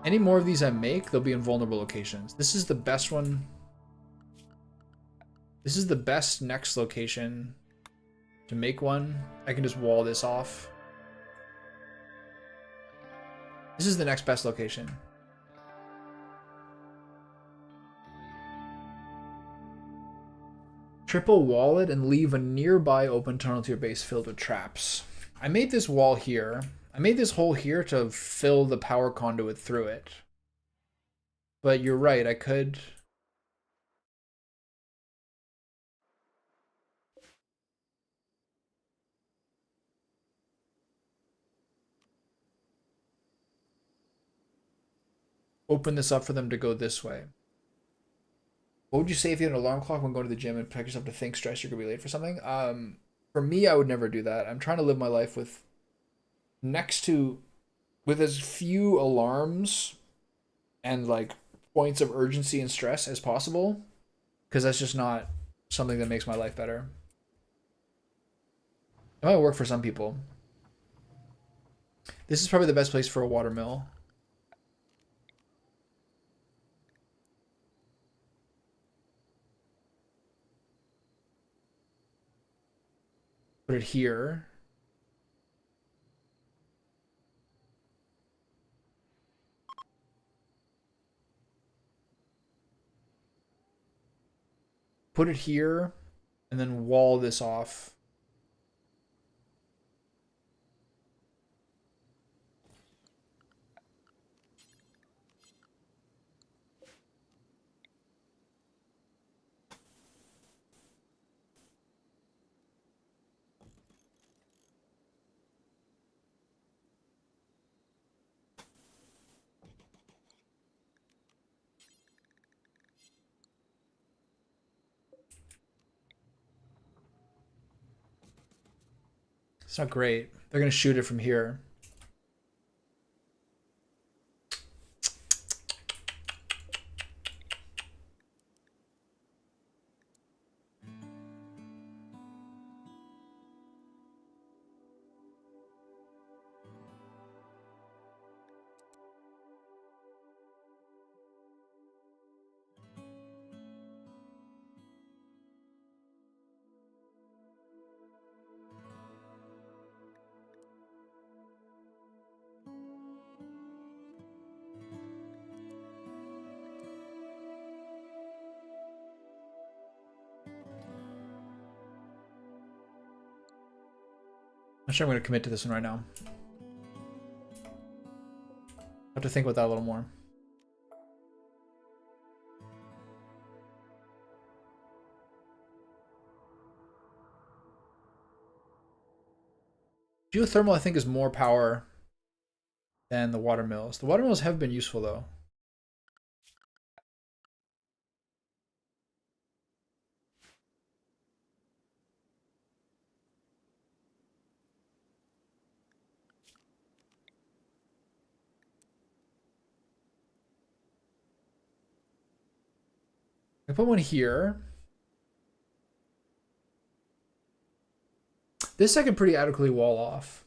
Any more of these I make, they'll be in vulnerable locations. This is the best one. This is the best next location to make one. I can just wall this off. This is the next best location. Triple wall it and leave a nearby open tunnel to your base filled with traps. I made this wall here. I made this hole here to fill the power conduit through it. But you're right, I could... open this up for them to go this way. What would you say if you had an alarm clock when going to the gym and pick yourself to think stress you're gonna be late for something? For me, I would never do that. I'm trying to live my life with as few alarms and like points of urgency and stress as possible, because that's just not something that makes my life better. It might work for some people. This is probably the best place for a water mill. Put it here. Put it here, and then wall this off. It's not great. They're gonna shoot it from here. I'm sure I'm gonna commit to this one right now. I have to think about that a little more. Geothermal, I think, is more power than the water mills. The water mills have been useful, though. I put one here. This I can pretty adequately wall off.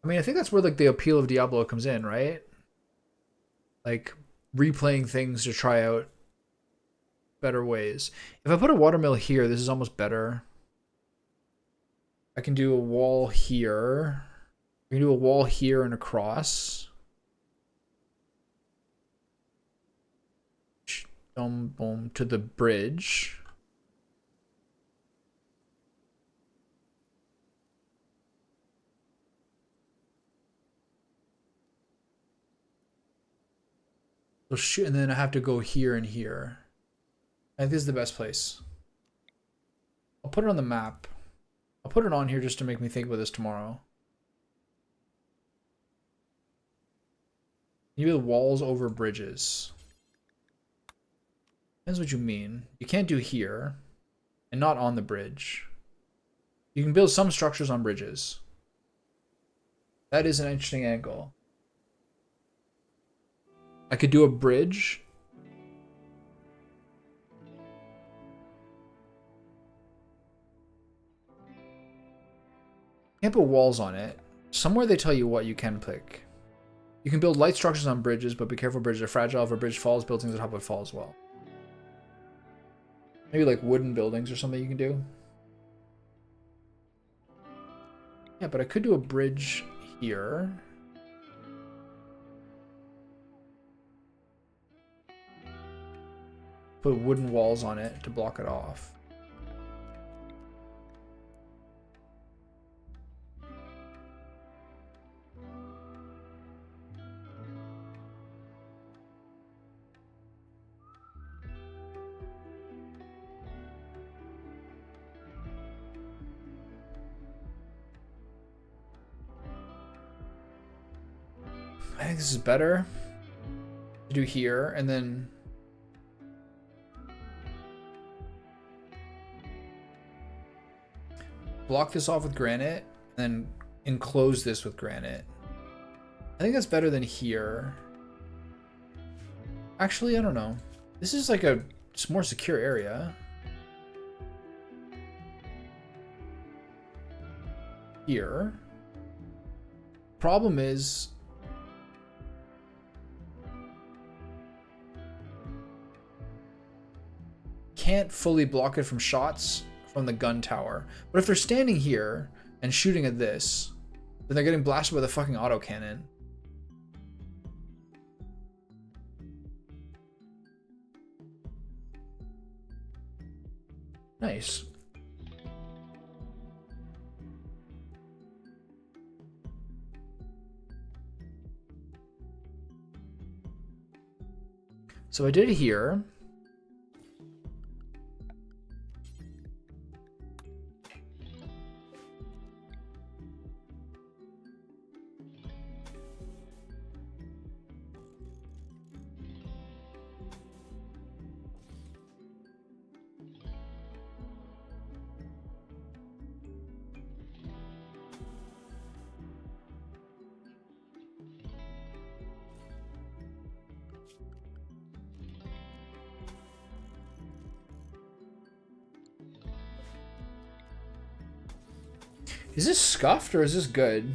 I mean, I think that's where like the appeal of Diablo comes in, right? Like replaying things to try out better ways. If I put a watermill here, this is almost better. I can do a wall here. I can do a wall here and across. Boom, boom, to the bridge. So shoot, and then I have to go here and here. I think this is the best place. I'll put it on the map. I'll put it on here just to make me think about this tomorrow. You build walls over bridges. Depends what you mean. You can't do here, and not on the bridge. You can build some structures on bridges. That is an interesting angle. I could do a bridge. Can't put walls on it, Somewhere they tell you what you can pick. You can build light structures on bridges, but be careful, bridges are fragile. If a bridge falls, buildings on top would fall as well. Maybe like wooden buildings or something you can do. Yeah, but I could do a bridge here. Put wooden walls on it to block it off. I think this is better to do here, and then block this off with granite, and then enclose this with granite. I think that's better than here. Actually, I don't know. This is like a more secure area. Here. Problem is, can't fully block it from shots from the gun tower. But if they're standing here and shooting at this, then they're getting blasted by the fucking autocannon. Nice. So I did it here. Is this scuffed or is this good?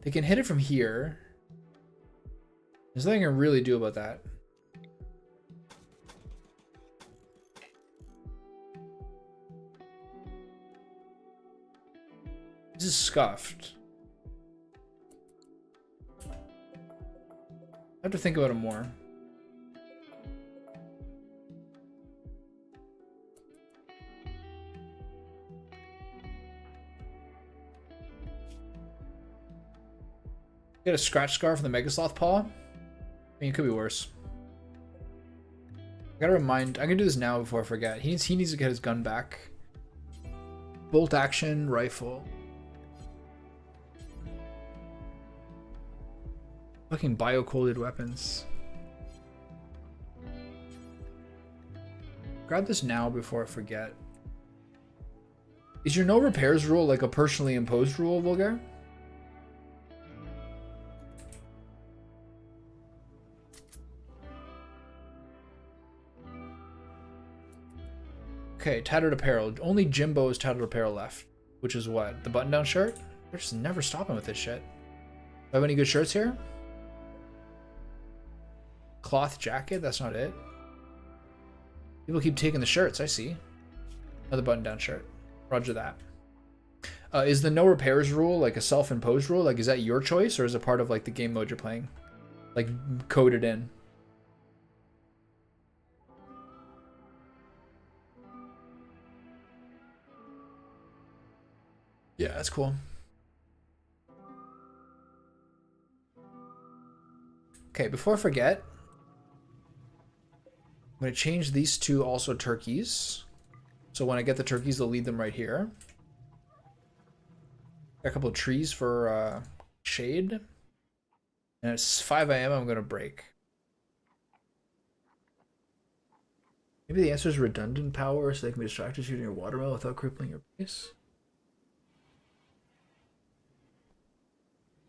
They can hit it from here. There's nothing I can really do about that. This is scuffed. I have to think about it more. Get a scratch scar from the Megasloth paw? I mean, it could be worse. I gotta remind, I can do this now before I forget. He needs to get his gun back. Bolt action rifle. Fucking bio-coated weapons. Grab this now before I forget. Is your no repairs rule like a personally imposed rule, Vulgar? Okay, tattered apparel. Only Jimbo's tattered apparel left. Which is what? The button-down shirt? They're just never stopping with this shit. Do I have any good shirts here? Cloth jacket? That's not it. People keep taking the shirts, I see. Another button-down shirt. Roger that. Is the no repairs rule like a self-imposed rule? Like, is that your choice, or is it part of like the game mode you're playing? Like, coded in? Yeah, that's cool. Okay, before I forget, I'm going to change these two also turkeys. So when I get the turkeys, they'll lead them right here. Got a couple of trees for shade. And it's 5 AM, I'm going to break. Maybe the answer is redundant power, so they can be distracted shooting your watermelon without crippling your base.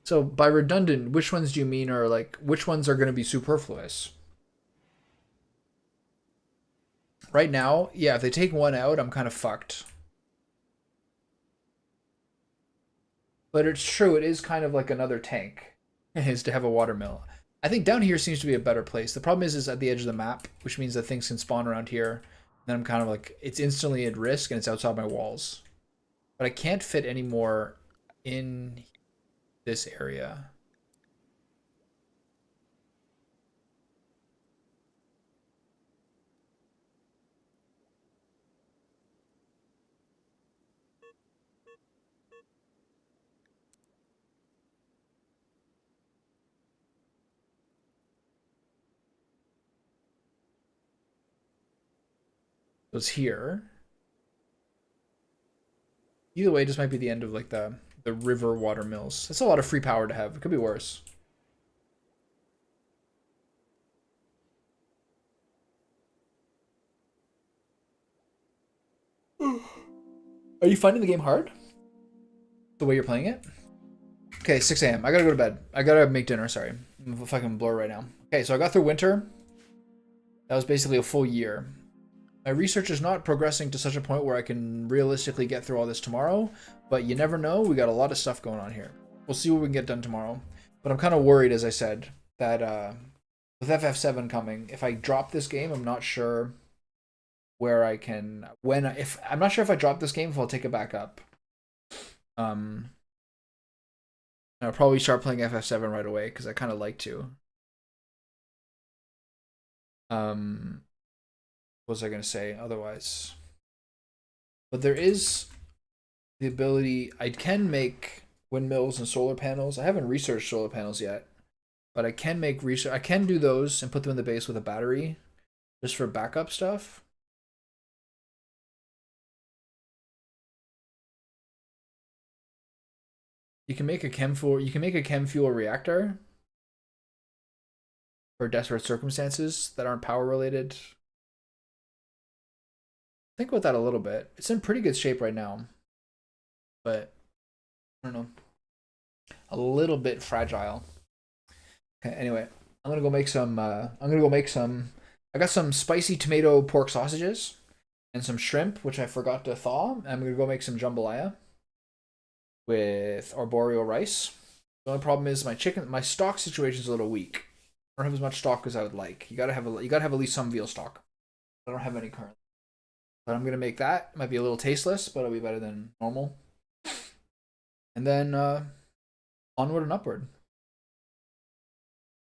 So by redundant, which ones do you mean are like, which ones are going to be superfluous? Right now, yeah, if they take one out, I'm kind of fucked. But it's true, it is kind of like another tank, is to have a watermill. I think down here seems to be a better place. The problem is at the edge of the map, which means that things can spawn around here. Then I'm kind of like, it's instantly at risk and it's outside my walls. But I can't fit any more in this area. So it's here. Either way, this might be the end of like the river water mills. That's a lot of free power to have. It could be worse. Are you finding the game hard? The way you're playing it? Okay, 6 a.m. I gotta go to bed. I gotta make dinner, sorry. I'm a fucking blur right now. Okay, so I got through winter. That was basically a full year. My research is not progressing to such a point where I can realistically get through all this tomorrow, but you never know. We got a lot of stuff going on here. We'll see what we can get done tomorrow. But I'm kind of worried, as I said, that with FF7 coming, if I drop this game, I'm not sure where I can I'm not sure if I drop this game if I'll take it back up. I'll probably start playing FF7 right away because I kind of like to. What was I gonna say otherwise? But there is the ability. I can make windmills and solar panels. I haven't researched solar panels yet, but I can make research. I can do those and put them in the base with a battery, just for backup stuff. You can make a chem fuel. You can make a chem fuel reactor for desperate circumstances that aren't power related. Think about that a little bit. It's in pretty good shape right now, but I don't know. A little bit fragile. Okay, anyway, I'm gonna go make some. I got some spicy tomato pork sausages and some shrimp, which I forgot to thaw. I'm gonna go make some jambalaya with arboreal rice. The only problem is my stock situation is a little weak. I don't have as much stock as I would like. You gotta have at least some veal stock. I don't have any currently. But I'm gonna make that. It might be a little tasteless, but it'll be better than normal. And then onward and upward.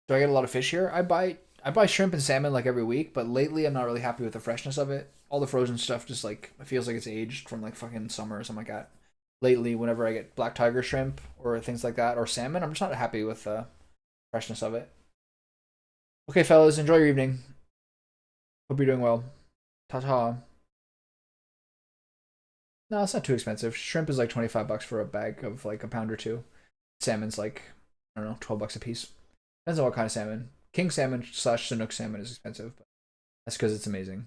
Do I get a lot of fish here? I buy shrimp and salmon like every week, but lately I'm not really happy with the freshness of it. All the frozen stuff just like it feels like it's aged from like fucking summer or something like that. Lately, whenever I get black tiger shrimp or things like that or salmon, I'm just not happy with the freshness of it. Okay, fellas, enjoy your evening. Hope you're doing well. Ta ta. No, it's not too expensive. Shrimp is like 25 bucks for a bag of like a pound or two. Salmon's like, I don't know, 12 bucks a piece. Depends on what kind of salmon. King salmon slash Chinook salmon is expensive, but that's because it's amazing.